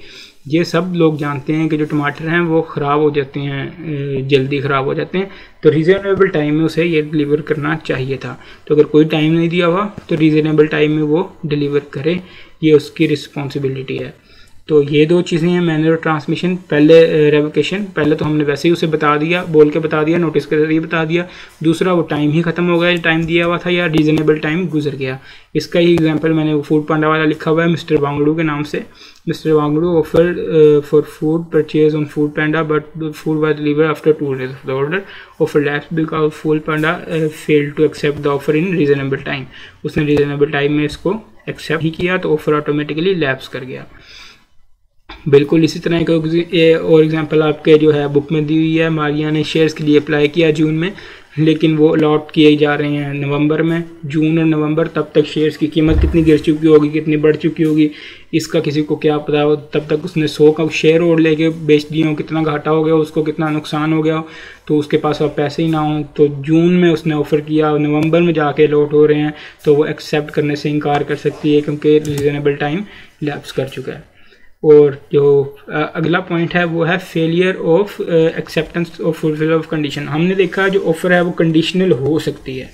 [SPEAKER 1] ये सब लोग जानते हैं कि जो टमाटर हैं वो ख़राब हो जाते हैं, जल्दी ख़राब हो जाते हैं, तो रीज़नेबल टाइम में उसे ये डिलीवर करना चाहिए था। तो अगर कोई टाइम नहीं दिया हुआ तो रीज़नेबल टाइम में वो डिलीवर करे, ये उसकी रिस्पॉन्सिबिलिटी है। तो ये 2 चीज़ें हैं, मैनुअल ट्रांसमिशन, पहले रेवोकेशन, पहले तो हमने वैसे ही उसे बता दिया, बोल के बता दिया, नोटिस के जरिए बता दिया। दूसरा वो टाइम ही ख़त्म हो गया, टाइम दिया हुआ था, या रीज़नेबल टाइम गुजर गया। इसका ही एग्जांपल मैंने वो फूड पांडा वाला लिखा हुआ है मिस्टर वांगड़ू के नाम से। Mister Wangdu offer for food purchase on Foodpanda but food was delivered after 2 days of the order, offer lapse because Foodpanda failed to accept the offer in reasonable time. उसने reasonable time में इसको accept ही किया तो offer automatically lapse कर गया। बिल्कुल इसी तरह का और एग्जांपल आपके जो है बुक में दी हुई है। मारिया ने शेयर्स के लिए अप्लाई किया जून में, लेकिन वो अलॉट किए जा रहे हैं नवंबर में। जून और नवंबर तब तक शेयर्स की कीमत कितनी गिर चुकी होगी, कितनी बढ़ चुकी होगी, इसका किसी को क्या पता हो। तब तक उसने 100 का शेयर और लेके बेच दिए हो, कितना घाटा हो गया उसको, कितना नुकसान हो गया, तो उसके पास अब पैसे ही ना हो। तो जून में उसने ऑफ़र किया, नवंबर में जाके अलॉट हो रहे हैं, तो वो एक्सेप्ट करने से इनकार कर सकती है क्योंकि रीज़नेबल टाइम लैप्स कर चुका है। और जो अगला पॉइंट है वो है failure of acceptance of fulfil of condition. हमने देखा जो ऑफ़र है वो कंडीशनल हो सकती है,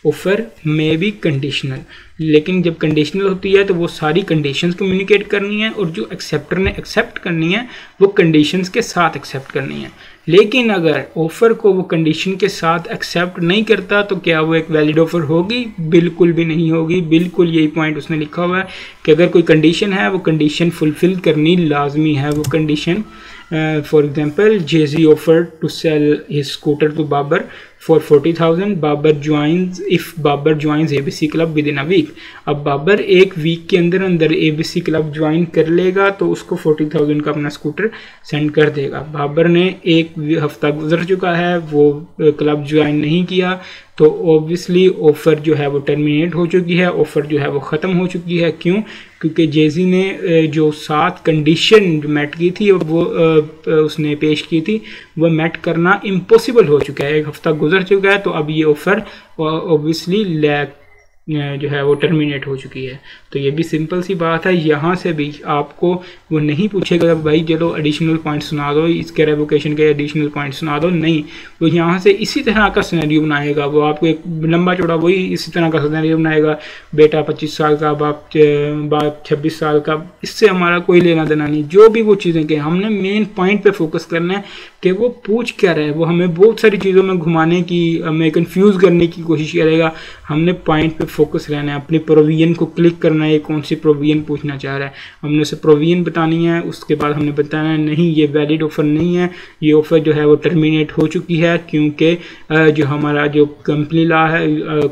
[SPEAKER 1] ऑफ़र में भी कंडीशनल, लेकिन जब कंडीशनल होती है तो वो सारी कंडीशंस कम्युनिकेट करनी है और जो एक्सेप्टर ने एक्सेप्ट करनी है वो कंडीशंस के साथ एक्सेप्ट करनी है। लेकिन अगर ऑफ़र को वो कंडीशन के साथ एक्सेप्ट नहीं करता तो क्या वो एक वैलिड ऑफ़र होगी? बिल्कुल भी नहीं होगी। बिल्कुल यही पॉइंट उसने लिखा हुआ है कि अगर कोई कंडीशन है वो कंडीशन फुलफिल करनी लाजमी है। वो कंडीशन फॉर एग्जांपल जेजी offered to sell his scooter to Babar for 40,000, Babar joins if Babar joins ABC club within a week. अब बाबर एक वीक के अंदर अंदर एबीसी क्लब ज्वाइन कर लेगा तो उसको 40,000 का अपना स्कूटर सेंड कर देगा। बाबर ने 1 हफ्ता गुजर चुका है, वो क्लब ज्वाइन नहीं किया, तो ऑब्वियसली ऑफ़र जो है वो टर्मिनेट हो चुकी है, ऑफ़र जो है वो ख़त्म हो चुकी है। क्यों? क्योंकि जेजी ने जो 7 कंडीशन मेट की थी वो उसने पेश की थी, वो मेट करना इम्पॉसिबल हो चुका है, 1 हफ्ता गुजर चुका है, तो अब ये ऑफ़र ऑब्वियसली जो है वो टर्मिनेट हो चुकी है। तो ये भी सिंपल सी बात है। यहाँ से भी आपको वो नहीं पूछेगा भाई चलो एडिशनल पॉइंट सुना दो, इसके रेवोकेशन के एडिशनल पॉइंट सुना दो, नहीं, वो यहाँ से इसी तरह का सिनेरियो बनाएगा। वो आपको एक लंबा चौड़ा वही इसी तरह का सिनेरियो बनाएगा, बेटा 25 साल का, बाप 26 साल का, इससे हमारा कोई लेना देना नहीं। जो भी वो चीज़ें कि हमने मेन पॉइंट पे फोकस करना है कि वो पूछ क्या रहा है। वो हमें बहुत सारी चीज़ों में घुमाने की, हमें कंफ्यूज करने की कोशिश करेगा। हमने पॉइंट पे फोकस रहना है, अपनी प्रोविजन को क्लिक करना है, कौन सी प्रोविजन पूछना चाह रहा है, हमने उसे प्रोविजन बतानी है। उसके बाद हमने बताना है नहीं ये वैलिड ऑफर नहीं है, ये ऑफर जो है वो टर्मिनेट हो चुकी है, क्योंकि जो हमारा जो कंपनी लॉ है,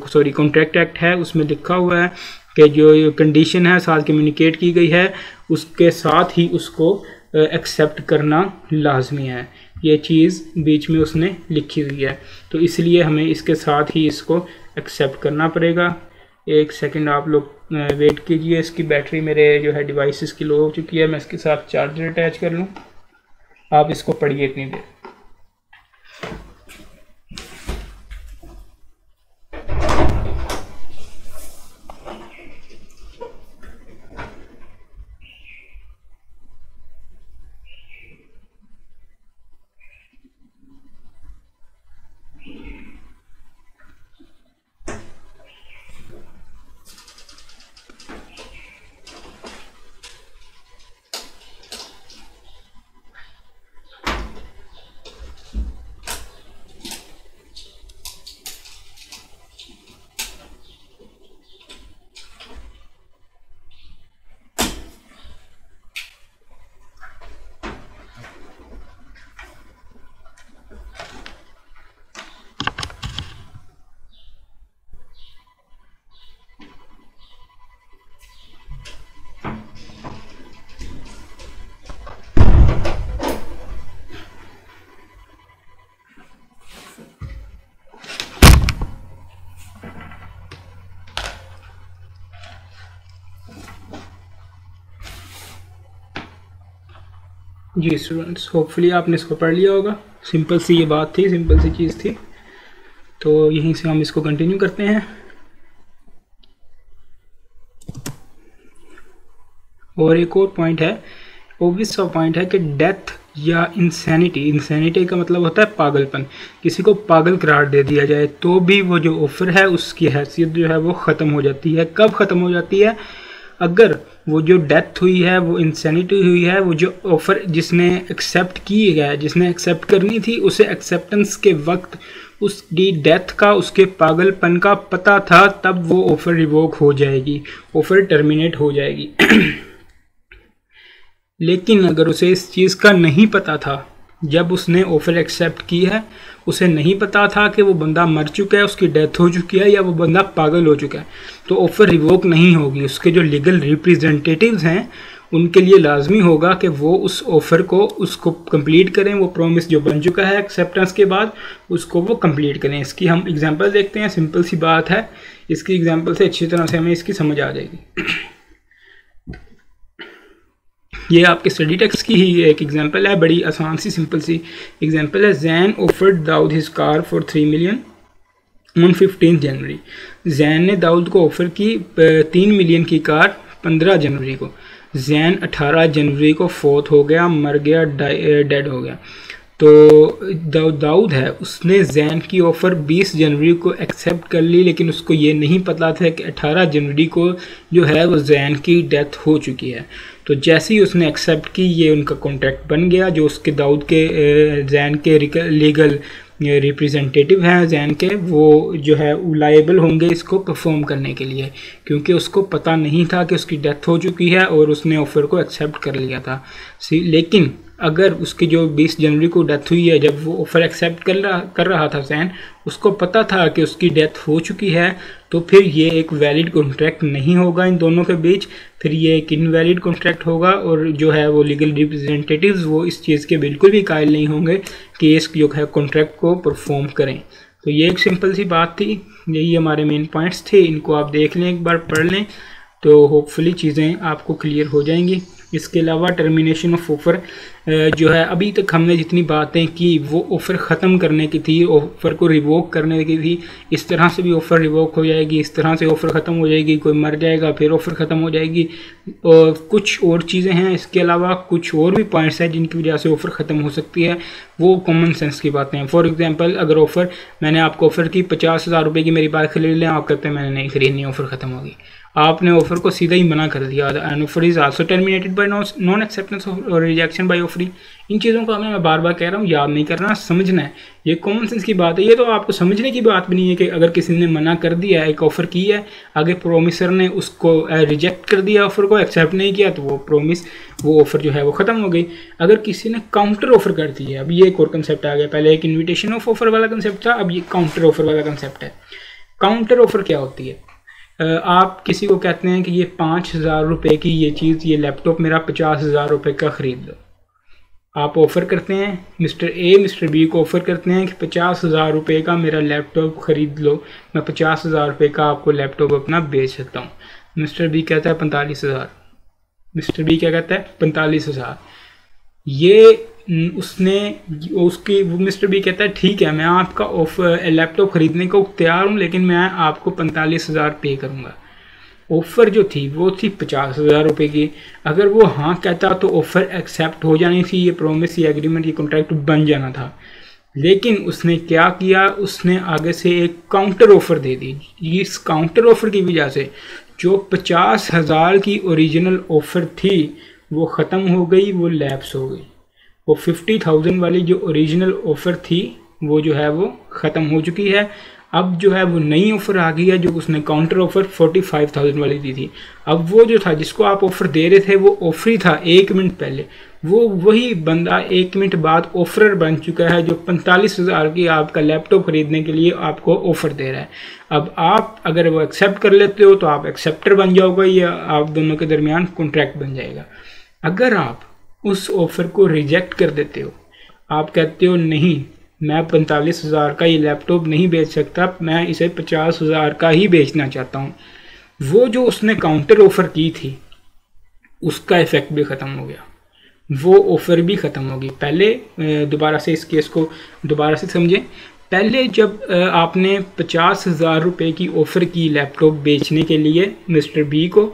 [SPEAKER 1] सॉरी कॉन्ट्रैक्ट एक्ट है, उसमें लिखा हुआ है कि जो कंडीशन है साथ कम्युनिकेट की गई है उसके साथ ही उसको एक्सेप्ट करना लाजमी है। ये चीज़ बीच में उसने लिखी हुई है, तो इसलिए हमें इसके साथ ही इसको एक्सेप्ट करना पड़ेगा। एक सेकंड आप लोग वेट कीजिए, इसकी बैटरी मेरे जो है डिवाइसेस की लो हो चुकी है, मैं इसके साथ चार्जर अटैच कर लूँ। आप इसको पढ़िए इतनी देर। जी स्टूडेंट्स, होपफुली आपने इसको पढ़ लिया होगा। सिंपल सी ये बात थी, सिंपल सी चीज़ थी। तो यहीं से हम इसको कंटिन्यू करते हैं। और एक और पॉइंट है, ऑब्वियस सा पॉइंट है कि डेथ या इंसैनिटी का मतलब होता है पागलपन। किसी को पागल करार दे दिया जाए तो भी वो जो ऑफर है उसकी हैसियत जो है वो ख़त्म हो जाती है। कब ख़त्म हो जाती है? अगर वो जो डेथ हुई है, वो इंसैनिटी हुई है, वो जो ऑफ़र जिसने एक्सेप्ट की है, जिसने एक्सेप्ट करनी थी, उसे एक्सेप्टेंस के वक्त उसकी डेथ का, उसके पागलपन का पता था, तब वो ऑफ़र रिवोक हो जाएगी, ऑफ़र टर्मिनेट हो जाएगी। लेकिन अगर उसे इस चीज़ का नहीं पता था, जब उसने ऑफ़र एक्सेप्ट की है, उसे नहीं पता था कि वो बंदा मर चुका है, उसकी डेथ हो चुकी है, या वो बंदा पागल हो चुका है, तो ऑफ़र रिवोक नहीं होगी। उसके जो लीगल रिप्रेजेंटेटिव्स हैं उनके लिए लाजमी होगा कि वो उस ऑफ़र को उसको कंप्लीट करें। वो प्रॉमिस जो बन चुका है एक्सेप्टेंस के बाद उसको वो कंप्लीट करें। इसकी हम एग्जांपल देखते हैं। सिंपल सी बात है, इसकी एग्जांपल से अच्छी तरह से हमें इसकी समझ आ जाएगी। ये आपके स्टडी टेक्स्ट की ही एक एग्जांपल है, बड़ी आसान सी सिंपल सी एग्जांपल है। Zain offered Dawood his car for 3 million on 15 January. Zain ने दाऊद को ऑफ़र की 3 मिलियन की कार 15 जनवरी को। जैन 18 जनवरी को फोत हो गया, मर गया, डेड हो गया। तो दाऊद है, उसने जैन की ऑफ़र 20 जनवरी को एक्सेप्ट कर ली, लेकिन उसको ये नहीं पता था कि 18 जनवरी को जो है वो जैन की डेथ हो चुकी है। तो जैसे ही उसने एक्सेप्ट की, ये उनका कॉन्ट्रैक्ट बन गया। जो उसके दाऊद के जैन के लीगल रिप्रेजेंटेटिव हैं जैन के, वो जो है लायबल होंगे इसको परफॉर्म करने के लिए, क्योंकि उसको पता नहीं था कि उसकी डेथ हो चुकी है और उसने ऑफ़र को एक्सेप्ट कर लिया था। लेकिन अगर उसकी जो 20 जनवरी को डेथ हुई है, जब वो ऑफ़र एक्सेप्ट कर रहा था जैन, उसको पता था कि उसकी डेथ हो चुकी है, तो फिर ये एक वैलिड कॉन्ट्रैक्ट नहीं होगा इन दोनों के बीच, फिर ये एक इनवैलिड कॉन्ट्रैक्ट होगा। और जो है वो लीगल रिप्रेजेंटेटिव्स वो इस चीज़ के बिल्कुल भी कायल नहीं होंगे कि इस जो है कॉन्ट्रैक्ट को परफॉर्म करें। तो ये एक सिंपल सी बात थी, यही हमारे मेन पॉइंट्स थे। इनको आप देख लें, एक बार पढ़ लें, तो होपफुली चीज़ें आपको क्लियर हो जाएंगी। इसके अलावा टर्मिनेशन ऑफ ऑफ़र जो है, अभी तक हमने जितनी बातें की वो ऑफ़र ख़त्म करने की थी, ऑफ़र को रिवोक करने की थी। इस तरह से भी ऑफ़र रिवोक हो जाएगी, इस तरह से ऑफ़र ख़त्म हो जाएगी, कोई मर जाएगा फिर ऑफ़र ख़त्म हो जाएगी, और कुछ और चीज़ें हैं। इसके अलावा कुछ और भी पॉइंट्स हैं जिनकी वजह से ऑफ़र ख़त्म हो सकती है, वो कॉमन सेंस की बातें हैं। फॉर एग्जांपल, अगर ऑफ़र मैंने आपको ऑफ़र की 50,000 रुपये की मेरी बाइक खरीद लें, आप कहते हैं मैंने नहीं खरीदनी, ऑफ़र ख़त्म होगी, आपने ऑफर को सीधा ही मना कर दिया। And offer is also terminated bye non acceptance और रिजेक्शन बाय ऑफरिंग। इन चीज़ों को हमें, मैं बार बार कह रहा हूँ, याद नहीं करना, समझना है। ये कॉमन सेंस की बात है, ये तो आपको समझने की बात भी नहीं है कि अगर किसी ने मना कर दिया, एक ऑफ़र की है, आगे प्रोमिसर ने उसको रिजेक्ट कर दिया, ऑफ़र को एक्सेप्ट नहीं किया, तो वो ऑफ़र जो है वो ख़त्म हो गई। अगर किसी ने काउंटर ऑफ़र कर दी है, अब ये एक और कंसेप्ट आ गया। पहले एक इन्विटेशन ऑफ ऑफ़र वाला कंसेप्ट था, अब ये काउंटर ऑफ़र वाला कंसेप्ट है। काउंटर ऑफ़र क्या होती है? आप किसी को कहते हैं कि ये 5,000 रुपये की ये चीज़, ये लैपटॉप मेरा 50,000 रुपये का ख़रीद लो। आप ऑफ़र करते हैं, मिस्टर ए मिस्टर बी को ऑफ़र करते हैं कि 50,000 रुपये का मेरा लैपटॉप ख़रीद लो, मैं 50,000 रुपये का आपको लैपटॉप अपना बेच सकता हूँ। मिस्टर बी कहता है 45,000। मिस्टर बी क्या कहता है? 45,000। ये उसकी मिस्टर बी कहता है ठीक है, मैं आपका लैपटॉप ख़रीदने को तैयार हूँ, लेकिन मैं आपको 45,000 पे करूँगा। ऑफ़र जो थी वो थी 50,000 रुपये की। अगर वो हाँ कहता तो ऑफ़र एक्सेप्ट हो जानी थी, ये प्रॉमिस, ये एग्रीमेंट, ये कॉन्ट्रैक्ट बन जाना था। लेकिन उसने क्या किया, उसने आगे से एक काउंटर ऑफ़र दे दी। इस काउंटर ऑफ़र की वजह से जो 50,000 की ओरिजिनल ऑफ़र थी वो ख़त्म हो गई, वो लैप्स हो गई। वो 50,000 वाली जो ओरिजिनल ऑफ़र थी वो जो है वो ख़त्म हो चुकी है। अब जो है वो नई ऑफ़र आ गई है, जो उसने काउंटर ऑफ़र 45,000 वाली दी थी। अब वो जो था, जिसको आप ऑफ़र दे रहे थे, वो ऑफ़र ही था 1 मिनट पहले, वो वही बंदा 1 मिनट बाद ऑफ़रर बन चुका है, जो 45,000 की आपका लैपटॉप ख़रीदने के लिए आपको ऑफ़र दे रहा है। अब आप अगर वो एक्सेप्ट कर लेते हो तो आप एक्सेप्टर बन जाओगे, या आप दोनों के दरमियान कॉन्ट्रैक्ट बन जाएगा। अगर आप उस ऑफ़र को रिजेक्ट कर देते हो, आप कहते हो नहीं, मैं 45,000 का ये लैपटॉप नहीं बेच सकता, मैं इसे 50,000 का ही बेचना चाहता हूँ, वो जो उसने काउंटर ऑफ़र की थी उसका इफ़ेक्ट भी ख़त्म हो गया, वो ऑफ़र भी ख़त्म होगी। पहले दोबारा से इस केस को दोबारा से समझें। पहले जब आपने 50,000 रुपये की ऑफ़र की लैपटॉप बेचने के लिए मिस्टर बी को,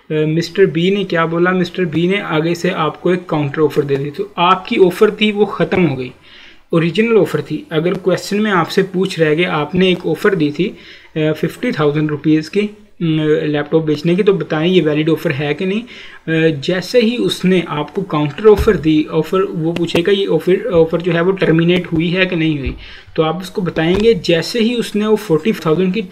[SPEAKER 1] मिस्टर बी ने क्या बोला, मिस्टर बी ने आगे से आपको एक काउंटर ऑफ़र दे दी, तो आपकी ऑफ़र थी वो ख़त्म हो गई, ओरिजिनल ऑफ़र थी। अगर क्वेश्चन में आपसे पूछ रहे कि आपने एक ऑफ़र दी थी 50,000 रुपीज़ की लैपटॉप बेचने की, तो बताएं ये वैलिड ऑफ़र है कि नहीं। जैसे ही उसने आपको काउंटर ऑफ़र दी, ऑफ़र वो पूछेगा ये ऑफ़र जो है वो टर्मिनेट हुई है कि नहीं हुई, तो आप उसको बताएंगे जैसे ही उसने वो 40,000 की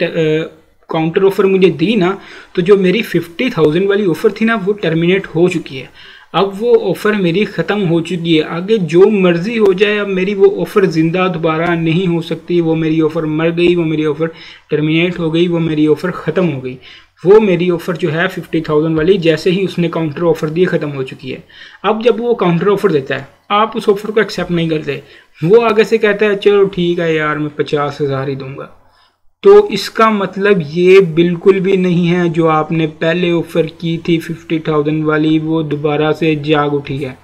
[SPEAKER 1] काउंटर ऑफ़र मुझे दी ना, तो जो मेरी 50,000 वाली ऑफ़र थी ना वो टर्मिनेट हो चुकी है, अब वो ऑफ़र मेरी ख़त्म हो चुकी है, आगे जो मर्ज़ी हो जाए, अब मेरी वो ऑफ़र ज़िंदा दोबारा नहीं हो सकती, वो मेरी ऑफ़र मर गई, वो मेरी ऑफ़र टर्मिनेट हो गई, वो मेरी ऑफ़र ख़त्म हो गई। वो मेरी ऑफ़र जो है 50,000 वाली, जैसे ही उसने काउंटर ऑफ़र दिए ख़त्म हो चुकी है। अब जब वो काउंटर ऑफ़र देता है, आप उस ऑफ़र को एक्सेप्ट नहीं करते, वो आगे से कहता है चलो ठीक है यार, मैं 50,000 ही दूंगा, तो इसका मतलब ये बिल्कुल भी नहीं है जो आपने पहले ऑफ़र की थी 50,000 वाली वो दोबारा से जाग उठी है।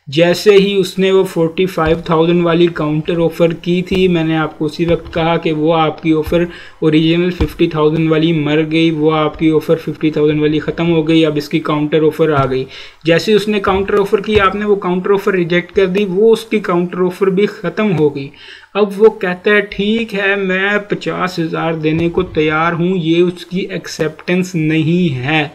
[SPEAKER 1] जैसे ही उसने वो 45,000 वाली काउंटर ऑफ़र की थी, मैंने आपको उसी वक्त कहा कि वो आपकी ऑफ़र ओरिजिनल 50,000 वाली मर गई, वो आपकी ऑफ़र 50,000 वाली ख़त्म हो गई, अब इसकी काउंटर ऑफ़र आ गई। जैसे ही उसने काउंटर ऑफ़र की, आपने वो काउंटर ऑफ़र रिजेक्ट कर दी, वो उसकी काउंटर ऑफ़र भी ख़त्म हो गई। अब वो कहता है ठीक है, मैं 50,000 देने को तैयार हूँ, ये उसकी एक्सेप्टेंस नहीं है,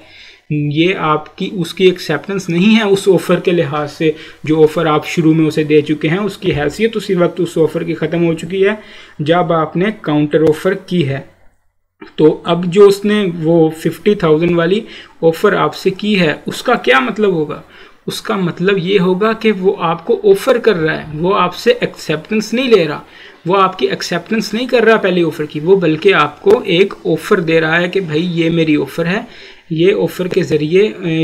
[SPEAKER 1] ये आपकी उसकी एक्सेप्टेंस नहीं है उस ऑफ़र के लिहाज से, जो ऑफ़र आप शुरू में उसे दे चुके हैं, उसकी हैसियत उसी वक्त उस ऑफ़र की ख़त्म हो चुकी है जब आपने काउंटर ऑफ़र की है। तो अब जो उसने वो 50,000 वाली ऑफ़र आपसे की है, उसका क्या मतलब होगा? उसका मतलब ये होगा कि वो आपको ऑफ़र कर रहा है, वो आपसे एक्सेप्टेंस नहीं ले रहा, वो आपकी एक्सेप्टेंस नहीं कर रहा पहले ऑफ़र की, वो बल्कि आपको एक ऑफ़र दे रहा है कि भाई ये मेरी ऑफ़र है, ये ऑफ़र के ज़रिए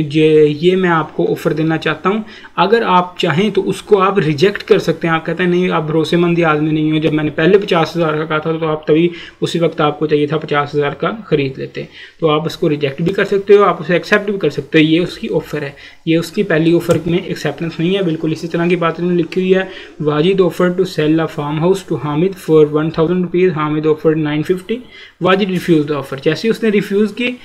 [SPEAKER 1] ये मैं आपको ऑफ़र देना चाहता हूँ। अगर आप चाहें तो उसको आप रिजेक्ट कर सकते हैं। आप कहते हैं नहीं, आप भरोसेमंद आदमी नहीं हो, जब मैंने पहले 50,000 का कहा था तो आप तभी उसी वक्त आपको चाहिए था 50,000 का ख़रीद लेते। तो आप उसको रिजेक्ट भी कर सकते हो, आप उसे एक्सेप्ट भी कर सकते हो। ये उसकी ऑफ़र है, ये उसकी पहली ऑफ़र में एक्सेप्टेंस नहीं है। बिल्कुल इसी तरह की बात लिखी हुई है, Wajid offer to sell a farm house to Hamid for 1000 rupees, Hamid offer 950, Wajid refuse the offer. जैसे उसने रिफ्यूज़ की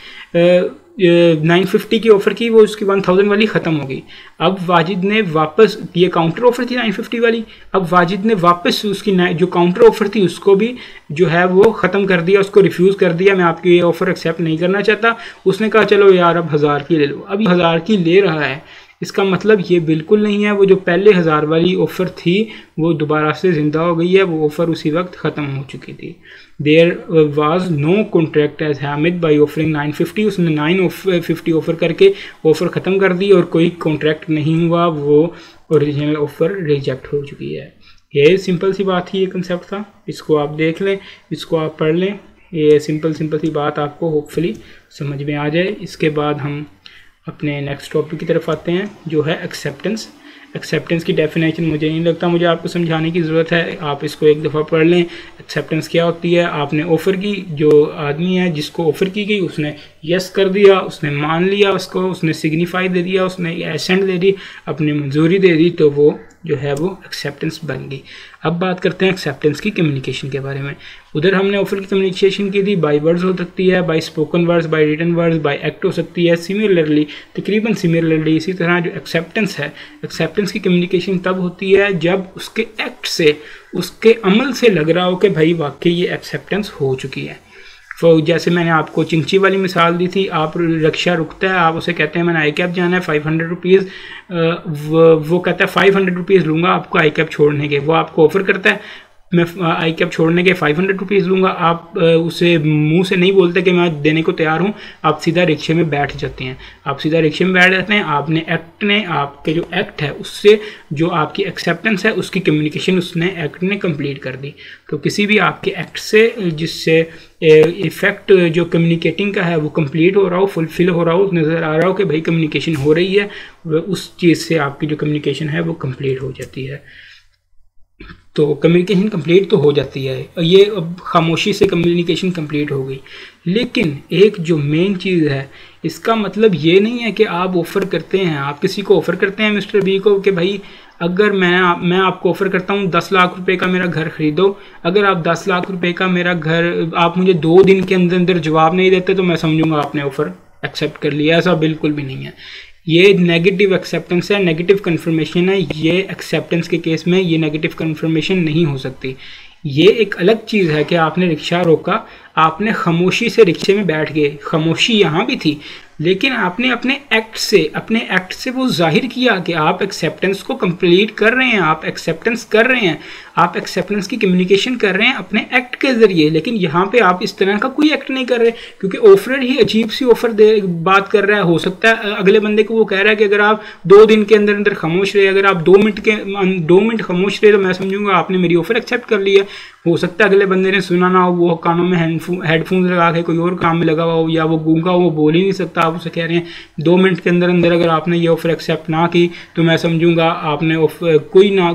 [SPEAKER 1] 950 की ऑफ़र की, वो उसकी 1000 वाली ख़त्म हो गई। अब वाजिद ने वापस, ये काउंटर ऑफ़र थी 950 वाली, अब वाजिद ने वापस उसकी जो काउंटर ऑफ़र थी उसको भी जो है वो ख़त्म कर दिया, उसको रिफ्यूज़ कर दिया, मैं आपकी ये ऑफ़र एक्सेप्ट नहीं करना चाहता। उसने कहा चलो यार अब 1000 की ले लो। अब 1000 की ले रहा है, इसका मतलब ये बिल्कुल नहीं है वो जो पहले 1000 वाली ऑफ़र थी वो दोबारा से ज़िंदा हो गई है, वो ऑफ़र उसी वक्त ख़त्म हो चुकी थी। There was no contract as Hamid by offering 950, उसने 950 ऑफ़र करके ऑफ़र ख़त्म कर दी और कोई कॉन्ट्रैक्ट नहीं हुआ, वो ओरिजिनल ऑफ़र रिजेक्ट हो चुकी है। ये सिंपल सी बात ही, ये कंसेप्ट था, इसको आप देख लें, इसको आप पढ़ लें, ये सिंपल सी बात आपको होपफुली समझ में आ जाए। इसके बाद हम अपने नेक्स्ट टॉपिक की तरफ आते हैं जो है एक्सेप्टेंस। एक्सेप्टेंस की डेफिनेशन मुझे नहीं लगता मुझे आपको समझाने की ज़रूरत है, आप इसको एक दफ़ा पढ़ लें। एक्सेप्टेंस क्या होती है, आपने ऑफ़र की, जो आदमी है जिसको ऑफ़र की गई उसने यस कर दिया, उसने मान लिया उसको, उसने सिग्निफाई दे दिया, उसने एसेंट दे दी, अपनी मंजूरी दे दी, तो वो जो है वो एक्सेप्टेंस बन गई। अब बात करते हैं एक्सेप्टेंस की कम्युनिकेशन के बारे में। उधर हमने ऑफर की कम्युनिकेशन की थी, बाय वर्ड्स हो सकती है, by spoken words, by written words, by act हो सकती है। सिमिलरली, तकरीबन सिमिलरली इसी तरह जो एक्सेप्टेंस है, एक्सेप्टेंस की कम्युनिकेशन तब होती है जब उसके एक्ट से, उसके अमल से लग रहा हो कि भाई वाकई ये एक्सेप्टेंस हो चुकी है। तो जैसे मैंने आपको चिंची वाली मिसाल दी थी, आप रिक्शा रुकता है, आप उसे कहते हैं मैंने आई कैब जाना है 500 रुपीज़, वो कहता है 500 रुपीज़ लूँगा आपको आई कैब छोड़ने के, वो आपको ऑफ़र करता है मैं आई कैब छोड़ने के 500 रुपीज़ लूँगा। आप उसे मुंह से नहीं बोलते कि मैं देने को तैयार हूँ, आप सीधा रिक्शे में बैठ जाते हैं, आप सीधा रिक्शे में बैठ जाते हैं। आपने एक्ट ने, आपके जो एक्ट है उससे जो आपकी एक्सेप्टेंस है उसकी कम्युनिकेशन उसने एक्ट ने कंप्लीट कर दी। तो किसी भी आपके एक्ट से जिससे इफ़ेक्ट जो कम्युनिकेटिंग का है वो कंप्लीट हो रहा हो, फुलफिल हो रहा हो, नज़र आ रहा हो कि भाई कम्युनिकेशन हो रही है, उस चीज़ से आपकी जो कम्युनिकेशन है वो कंप्लीट हो जाती है। तो कम्युनिकेशन कंप्लीट तो हो जाती है, ये अब खामोशी से कम्युनिकेशन कंप्लीट हो गई। लेकिन एक जो मेन चीज़ है, इसका मतलब ये नहीं है कि आप ऑफ़र करते हैं, आप किसी को ऑफ़र करते हैं मिस्टर बी को कि भाई अगर मैं आपको ऑफ़र करता हूँ 10 लाख रुपए का मेरा घर ख़रीदो, अगर आप 10 लाख रुपए का मेरा घर, आप मुझे 2 दिन के अंदर अंदर जवाब नहीं देते तो मैं समझूंगा आपने ऑफ़र एक्सेप्ट कर लिया। ऐसा बिल्कुल भी नहीं है, ये नेगेटिव एक्सेप्टेंस है, नेगेटिव कन्फर्मेशन है। ये एक्सेप्टेंस के केस में ये नेगेटिव कन्फर्मेशन नहीं हो सकती। ये एक अलग चीज़ है कि आपने रिक्शा रोका, आपने खामोशी से रिक्शे में बैठ गए, खामोशी यहाँ भी थी, लेकिन आपने अपने एक्ट से वो जाहिर किया कि आप एक्सेप्टेंस को कंप्लीट कर रहे हैं, आप एक्सेप्टेंस कर रहे हैं, आप एक्सेप्टेंस की कम्युनिकेशन कर रहे हैं अपने एक्ट के ज़रिए। लेकिन यहाँ पे आप इस तरह का कोई एक्ट नहीं कर रहे, क्योंकि ऑफर ही अजीब सी ऑफर बात कर रहा है। हो सकता है अगले बंदे को वो कह रहा है कि अगर आप 2 दिन के अंदर अंदर खामोश रहे, अगर आप 2 मिनट खामोश रहे तो मैं समझूंगा आपने मेरी ऑफर एक्सेप्ट कर लिया। हो सकता है अगले बंदे ने सुना ना हो, वो कानों में हेडफोन लगा के कोई और काम में लगा हुआ हो, या वो गूंगा हो, वो बोल ही नहीं सकता। आप उसे कह रहे हैं 2 मिनट के अंदर अंदर अगर आपने ये ऑफर एक्सेप्ट ना की तो मैं समझूंगा आपने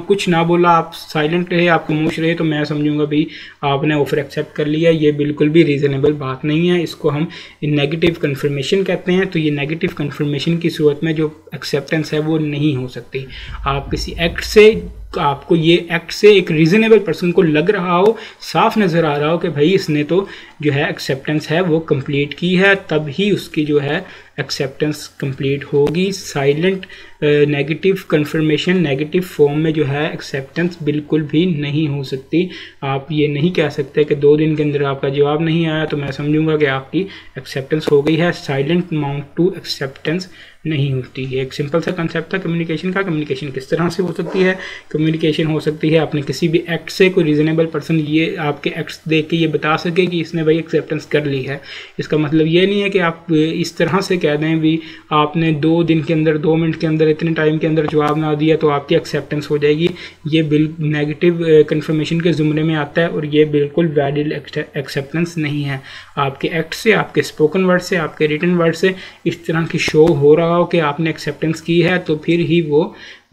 [SPEAKER 1] कुछ ना बोला, आप साइलेंट रहे, आप खामोश रहे, तो मैं समझूंगा भाई आपने ऑफर एक्सेप्ट कर लिया। ये बिल्कुल भी रीज़नेबल बात नहीं है, इसको हम नेगेटिव कन्फर्मेशन कहते हैं। तो ये नेगेटिव कन्फर्मेशन की सूरत में जो एक्सेप्टेंस है वो नहीं हो सकती। आप किसी एक्ट से, आपको ये एक्ट से एक रीज़नेबल पर्सन को लग रहा हो, साफ नज़र आ रहा हो कि भाई इसने तो जो है एक्सेप्टेंस है वो कंप्लीट की है, तब ही उसकी जो है एक्सेप्टेंस कंप्लीट होगी। Silent negative confirmation, negative form में जो है एक्सेप्टेंस बिल्कुल भी नहीं हो सकती। आप ये नहीं कह सकते कि 2 दिन के अंदर आपका जवाब नहीं आया तो मैं समझूंगा कि आपकी एक्सेप्टेंस हो गई है। साइलेंट माउंट टू एक्सेप्टेंस नहीं होती है। एक सिंपल सा कंसेप्ट था कम्युनिकेशन का। कम्युनिकेशन किस तरह से हो सकती है? कम्युनिकेशन हो सकती है आपने किसी भी एक्ट से, कोई रीजनेबल पर्सन ये आपके एक्ट्स देख के ये बता सके कि इसने भाई एक्सेप्टेंस कर ली है। इसका मतलब ये नहीं है कि आप इस तरह से कह दें भी आपने 2 दिन के अंदर, 2 मिनट के अंदर, इतने टाइम के अंदर जवाब ना दिया तो आपकी एक्सेप्टेंस हो जाएगी। ये बिल्कुल नेगेटिव कन्फर्मेशन के ज़ुमरे में आता है और ये बिल्कुल वैलिड एक्सेप्टेंस नहीं है। आपके एक्ट से, आपके स्पोकन वर्ड से, आपके रिटन वर्ड से इस तरह की शो हो रहा हो कि आपने एक्सेप्टेंस की है तो फिर ही वो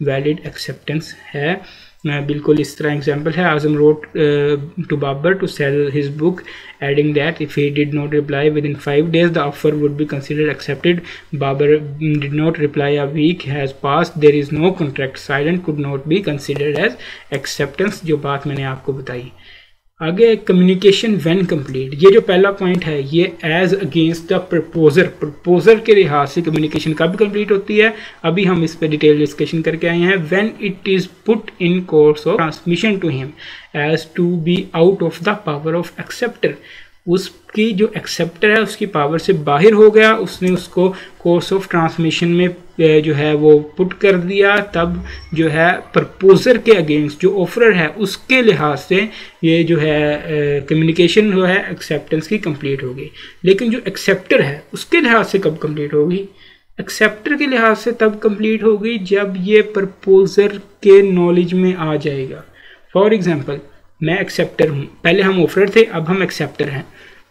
[SPEAKER 1] वैलिड एक्सेप्टेंस है। बिल्कुल इस तरह एग्जाम्पल है, Azam wrote to Babar to sell his book adding that if he did not reply with in 5 days the offer would be considered accepted. Babar did not reply, a week has passed, there is no contract, silent could not be considered as acceptance. जो बात मैंने आपको बताई। आगे communication when complete, ये जो पहला point है ये एज अगेंस्ट द प्रपोजर के लिहाज से कम्युनिकेशन कब कंप्लीट होती है, अभी हम इस पर डिटेल डिस्कशन करके आए हैं। When it is put in course of transmission to him as to be out of the power of acceptor, उसकी जो एक्सेप्टर है उसकी पावर से बाहर हो गया, उसने उसको कोर्स ऑफ ट्रांसमिशन में जो है वो पुट कर दिया, तब जो है प्रपोजर के अगेंस्ट जो ऑफरर है उसके लिहाज से ये जो है कम्युनिकेशन जो है एक्सेप्टेंस की कंप्लीट होगी। लेकिन जो एक्सेप्टर है उसके लिहाज से कब कंप्लीट होगी? एक्सेप्टर के लिहाज से तब कंप्लीट होगी जब ये प्रपोजर के नॉलेज में आ जाएगा। फॉर एग्जांपल, मैं एक्सेप्टर हूँ, पहले हम ऑफरर थे, अब हम एक्सेप्टर हैं।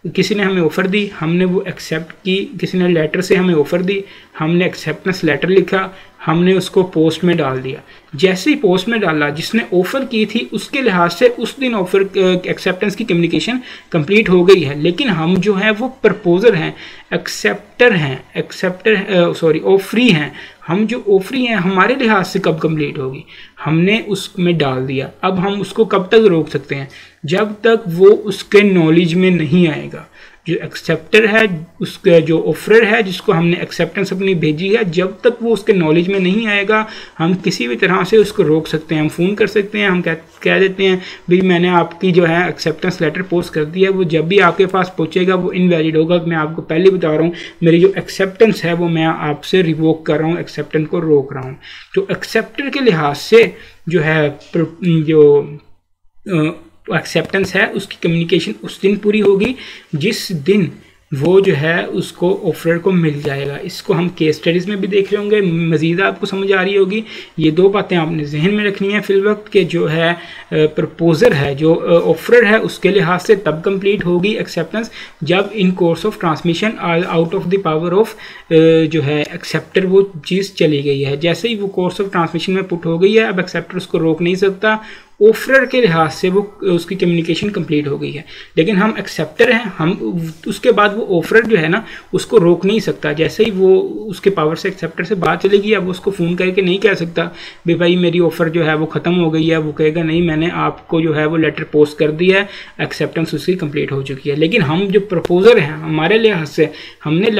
[SPEAKER 1] किसी ने हमें ऑफ़र दी, हमने वो एक्सेप्ट की, किसी ने लेटर से हमें ऑफ़र दी, हमने एक्सेप्टेंस लेटर लिखा, हमने उसको पोस्ट में डाल दिया। जैसे ही पोस्ट में डाला, जिसने ऑफ़र की थी उसके लिहाज से उस दिन ऑफ़र एक्सेप्टेंस की कम्युनिकेशन कंप्लीट हो गई है। लेकिन हम जो है वो प्रपोजर हैं, ऑफरी हैं। हम जो ऑफरी हैं हमारे लिहाज से कब कंप्लीट होगी? हमने उसमें डाल दिया, अब हम उसको कब तक रोक सकते हैं? जब तक वो उसके नॉलेज में नहीं आएगा। जो एक्सेप्टर है, उसका जो ऑफरर है जिसको हमने एक्सेप्टेंस अपनी भेजी है, जब तक वो उसके नॉलेज में नहीं आएगा हम किसी भी तरह से उसको रोक सकते हैं। हम फ़ोन कर सकते हैं, हम कह देते हैं भाई मैंने आपकी जो है एक्सेप्टेंस लेटर पोस्ट कर दिया, वो जब भी आपके पास पहुंचेगा वो इनवैलिड होगा। मैं आपको पहले बता रहा हूँ, मेरी जो एक्सेप्टेंस है वो मैं आपसे रिवोक कर रहा हूँ, एक्सेप्टेंस को रोक रहा हूँ। तो एक्सेप्टर के लिहाज से जो है एक्सेप्टेंस है उसकी कम्युनिकेशन उस दिन पूरी होगी जिस दिन वो जो है उसको ऑफरर को मिल जाएगा। इसको हम केस स्टडीज़ में भी देख रहे होंगे, मज़ीद आपको समझ आ रही होगी। ये 2 बातें आपने जहन में रखनी है फिल वक्त के जो है प्रपोजर है, जो ऑफरर है, उसके लिहाज से तब कंप्लीट होगी एक्सेप्टेंस जब in course of transmission out of the power of जो है एक्सेप्टर वो चीज़ चली गई है। जैसे ही वो कोर्स ऑफ ट्रांसमिशन में पुट हो गई है, अब एक्सेप्टर उसको रोक नहीं सकता, ऑफरर के लिहाज से वो उसकी कम्युनिकेशन कंप्लीट हो गई है। लेकिन हम एक्सेप्टर हैं, हम उसके बाद वो ऑफरर जो है ना उसको रोक नहीं सकता। जैसे ही वो उसके पावर से एक्सेप्टर से बात चलेगी, अब उसको फ़ोन करके नहीं कह सकता भाई मेरी ऑफ़र जो है वो ख़त्म हो गई है। वो कहेगा नहीं, मैंने आपको जो है वो लेटर पोस्ट कर दिया है, एक्सेप्टेंस उसकी कंप्लीट हो चुकी है। लेकिन हम जो प्रपोजर हैं, हमारे लिहाज से हमने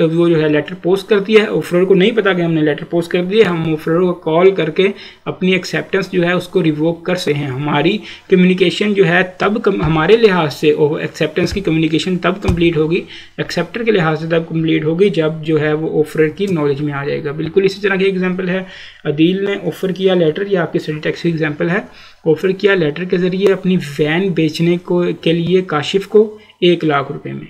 [SPEAKER 1] वो जो है लेटर पोस्ट कर दिया है, ऑफरर को नहीं पता कि हमने लेटर पोस्ट कर दिया है। हम ऑफरर को कॉल करके अपनी एक्सेप्टेंस जो है उसको रिवोक कर हैं। हमारी कम्युनिकेशन जो है तब हमारे लिहाज से एक्सेप्टेंस की कम्युनिकेशन तब कंप्लीट होगी, एक्सेप्टर के लिहाज से तब कंप्लीट होगी जब जो है वो ऑफरर की नॉलेज में आ जाएगा। बिल्कुल इसी तरह की एग्जांपल है, अदील ने ऑफर किया लेटर, ये आपकी स्टडी टेक्स्ट की एग्जांपल है। ऑफर किया लेटर के ज़रिए अपनी वैन बेचने के लिए काशिफ को 1 लाख रुपए में।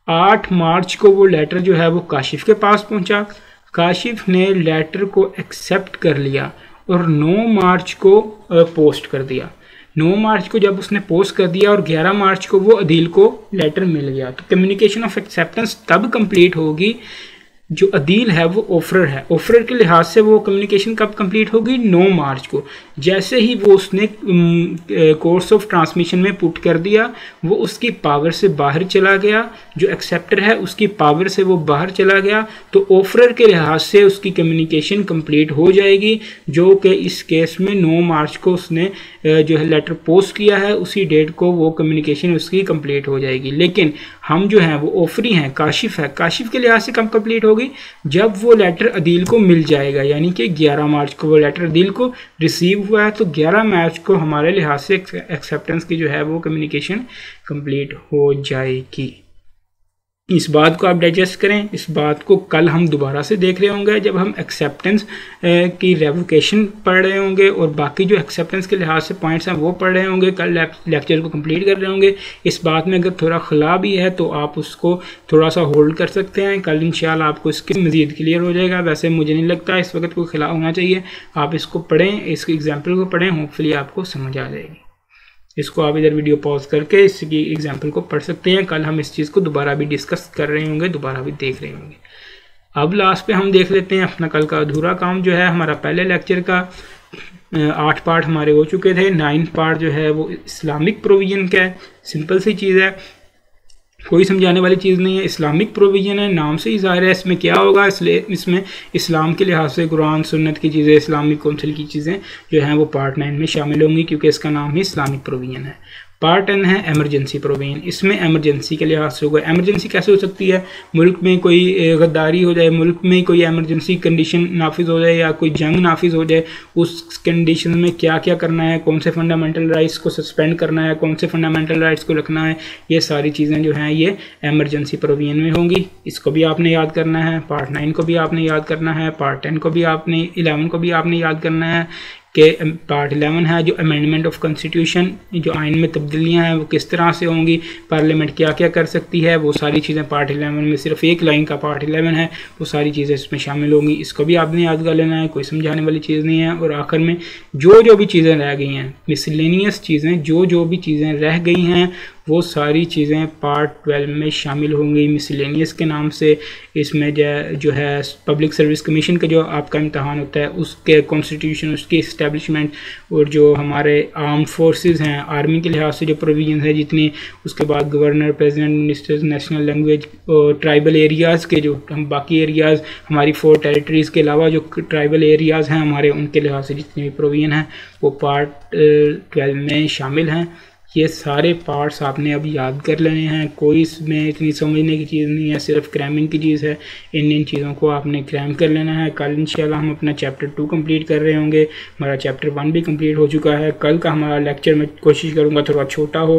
[SPEAKER 1] 8 मार्च को वो लेटर जो है वो काशिफ के पास पहुंचा। काशिफ ने लेटर को एक्सेप्ट कर लिया और 9 मार्च को पोस्ट कर दिया। 9 मार्च को जब उसने पोस्ट कर दिया और 11 मार्च को वो अदील को लेटर मिल गया। तो कम्युनिकेशन ऑफ एक्सेप्टेंस तब कंप्लीट होगी जो अदील है वो ऑफरर है, ऑफरर के लिहाज से वो कम्युनिकेशन कब कंप्लीट होगी? 9 मार्च को। जैसे ही वो उसने कोर्स ऑफ ट्रांसमिशन में पुट कर दिया, वो उसकी पावर से बाहर चला गया, जो एक्सेप्टर है उसकी पावर से वो बाहर चला गया, तो ऑफरर के लिहाज से उसकी कम्युनिकेशन कंप्लीट हो जाएगी, जो कि इस केस में 9 मार्च को उसने जो है लेटर पोस्ट किया है, उसी डेट को वो कम्युनिकेशन उसकी कंप्लीट हो जाएगी। लेकिन हम जो हैं वो ऑफरी हैं, काशिफ है, काशिफ के लिहाज से कब कंप्लीट होगी? जब वो लेटर अदील को मिल जाएगा, यानी कि 11 मार्च को वो लेटर अदील को रिसीव हुआ है, तो 11 मार्च को हमारे लिहाज से एक्सेप्टेंस की जो है वो कम्युनिकेशन कंप्लीट हो जाएगी। इस बात को आप डाइजेस्ट करें। इस बात को कल हम दोबारा से देख रहे होंगे जब हम एक्सेप्टेंस की रेवोकेशन पढ़ रहे होंगे और बाकी जो एक्सेप्टेंस के लिहाज से पॉइंट्स हैं वो पढ़ रहे होंगे। कल लेक्चर को कंप्लीट कर रहे होंगे। इस बात में अगर थोड़ा खला भी है तो आप उसको थोड़ा सा होल्ड कर सकते हैं। कल इंशाल्लाह आपको इसकी मज़ीद क्लियर हो जाएगा। वैसे मुझे नहीं लगता इस वक्त कोई खला होना चाहिए। आप इसको पढ़ें, इस एग्जाम्पल को पढ़ें, होपफुली आपको समझ आ जाएगी। इसको आप इधर वीडियो पॉज करके इसकी एग्जाम्पल को पढ़ सकते हैं। कल हम इस चीज़ को दोबारा भी डिस्कस कर रहे होंगे, दोबारा भी देख रहे होंगे। अब लास्ट पे हम देख लेते हैं अपना कल का अधूरा काम जो है हमारा पहले लेक्चर का 8 पार्ट हमारे हो चुके थे। 9 पार्ट जो है वो इस्लामिक प्रोविजन का है। सिंपल सी चीज़ है, कोई समझाने वाली चीज़ नहीं है। इस्लामिक प्रोविजन है, नाम से ही ज़ाहिर है इसमें क्या होगा। इसलिए इसमें इस्लाम के लिहाज से कुरान सुन्नत की चीज़ें, इस्लामिक काउंसिल की चीज़ें जो हैं वो पार्ट 9 में शामिल होंगी, क्योंकि इसका नाम ही इस्लामिक प्रोविजन है। पार्ट 10 है एमरजेंसी प्रोविजन। इसमें एमरजेंसी के लिहाज से होगा। एमरजेंसी कैसे हो सकती है? मुल्क में कोई गद्दारी हो जाए, मुल्क में कोई एमरजेंसी कंडीशन नाफिज हो जाए या कोई जंग नाफिज हो जाए, उस कंडीशन में क्या क्या करना है, कौन से फंडामेंटल राइट्स को सस्पेंड करना है, कौन से फंडामेंटल राइट्स को रखना है, ये सारी चीज़ें जो हैं ये एमरजेंसी प्रोविजन में होंगी। इसको भी आपने याद करना है। पार्ट 9 को भी आपने याद करना है। पार्ट 10 को भी आपने 11 को भी आपने याद करना है कि पार्ट 11 है जो अमेंडमेंट ऑफ कॉन्स्टिट्यूशन, जो आइन में तब्दीलियाँ हैं वो किस तरह से होंगी, पार्लियामेंट क्या क्या कर सकती है, वो सारी चीज़ें पार्ट 11 में, सिर्फ एक लाइन का पार्ट 11 है, वो सारी चीज़ें इसमें शामिल होंगी। इसको भी आपने याद कर लेना है, कोई समझाने वाली चीज़ नहीं है। और आखिर में जो भी चीज़ें रह गई हैं, मिसलेनियस चीज़ें, जो भी चीज़ें रह गई हैं वो सारी चीज़ें पार्ट 12 में शामिल होंगी मिसलेनियस के नाम से। इसमें जो है पब्लिक सर्विस कमीशन का जो आपका इम्तहान होता है, उसके कॉन्स्टिट्यूशन, उसकी इस्टेब्लिशमेंट, और जो हमारे आर्म फोर्सेस हैं, आर्मी के लिहाज से जो प्रोविजन है जितनी, उसके बाद governor, president, ministers, national language और ट्राइबल एरियाज़ के जो हम बाकी एरियाज़, हमारी 4 टेरिटरीज़ के अलावा जो ट्राइबल एरियाज़ हैं हमारे, उनके लिहाज से जितनी भी प्रोविजन हैं वो पार्ट 12 में शामिल हैं। ये सारे पार्ट्स आपने अब याद कर लेने हैं। कोई इसमें इतनी समझने की चीज़ नहीं है, सिर्फ क्रैमिंग की चीज़ है। इन चीज़ों को आपने क्रैम कर लेना है। कल इंशाल्लाह हम अपना चैप्टर 2 कंप्लीट कर रहे होंगे। हमारा चैप्टर 1 भी कंप्लीट हो चुका है। कल का हमारा लेक्चर मैं कोशिश करूँगा थोड़ा छोटा हो,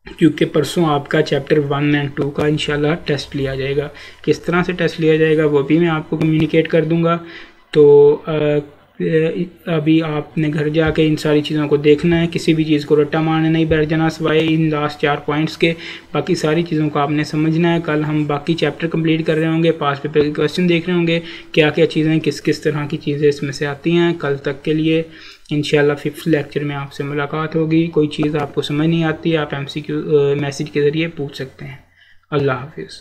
[SPEAKER 1] क्योंकि परसों आपका चैप्टर 1 और 2 का इंशाल्लाह टेस्ट लिया जाएगा। किस तरह से टेस्ट लिया जाएगा वो भी मैं आपको कम्युनिकेट कर दूँगा। तो अभी आपने घर जाके इन सारी चीज़ों को देखना है, किसी भी चीज़ को रट्टा मारने नहीं बैठ जाना सिवाय इन लास्ट 4 पॉइंट्स के। बाकी सारी चीज़ों को आपने समझना है। कल हम बाकी चैप्टर कंप्लीट कर रहे होंगे, पास पेपर के क्वेश्चन देख रहे होंगे, क्या क्या चीज़ें किस किस तरह की चीज़ें इसमें से आती हैं। कल तक के लिए इंशाल्लाह 5th लेक्चर में आपसे मुलाकात होगी। कोई चीज़ आपको समझ नहीं आती आप MCQ मैसेज के ज़रिए पूछ सकते हैं। अल्लाह हाफिज़।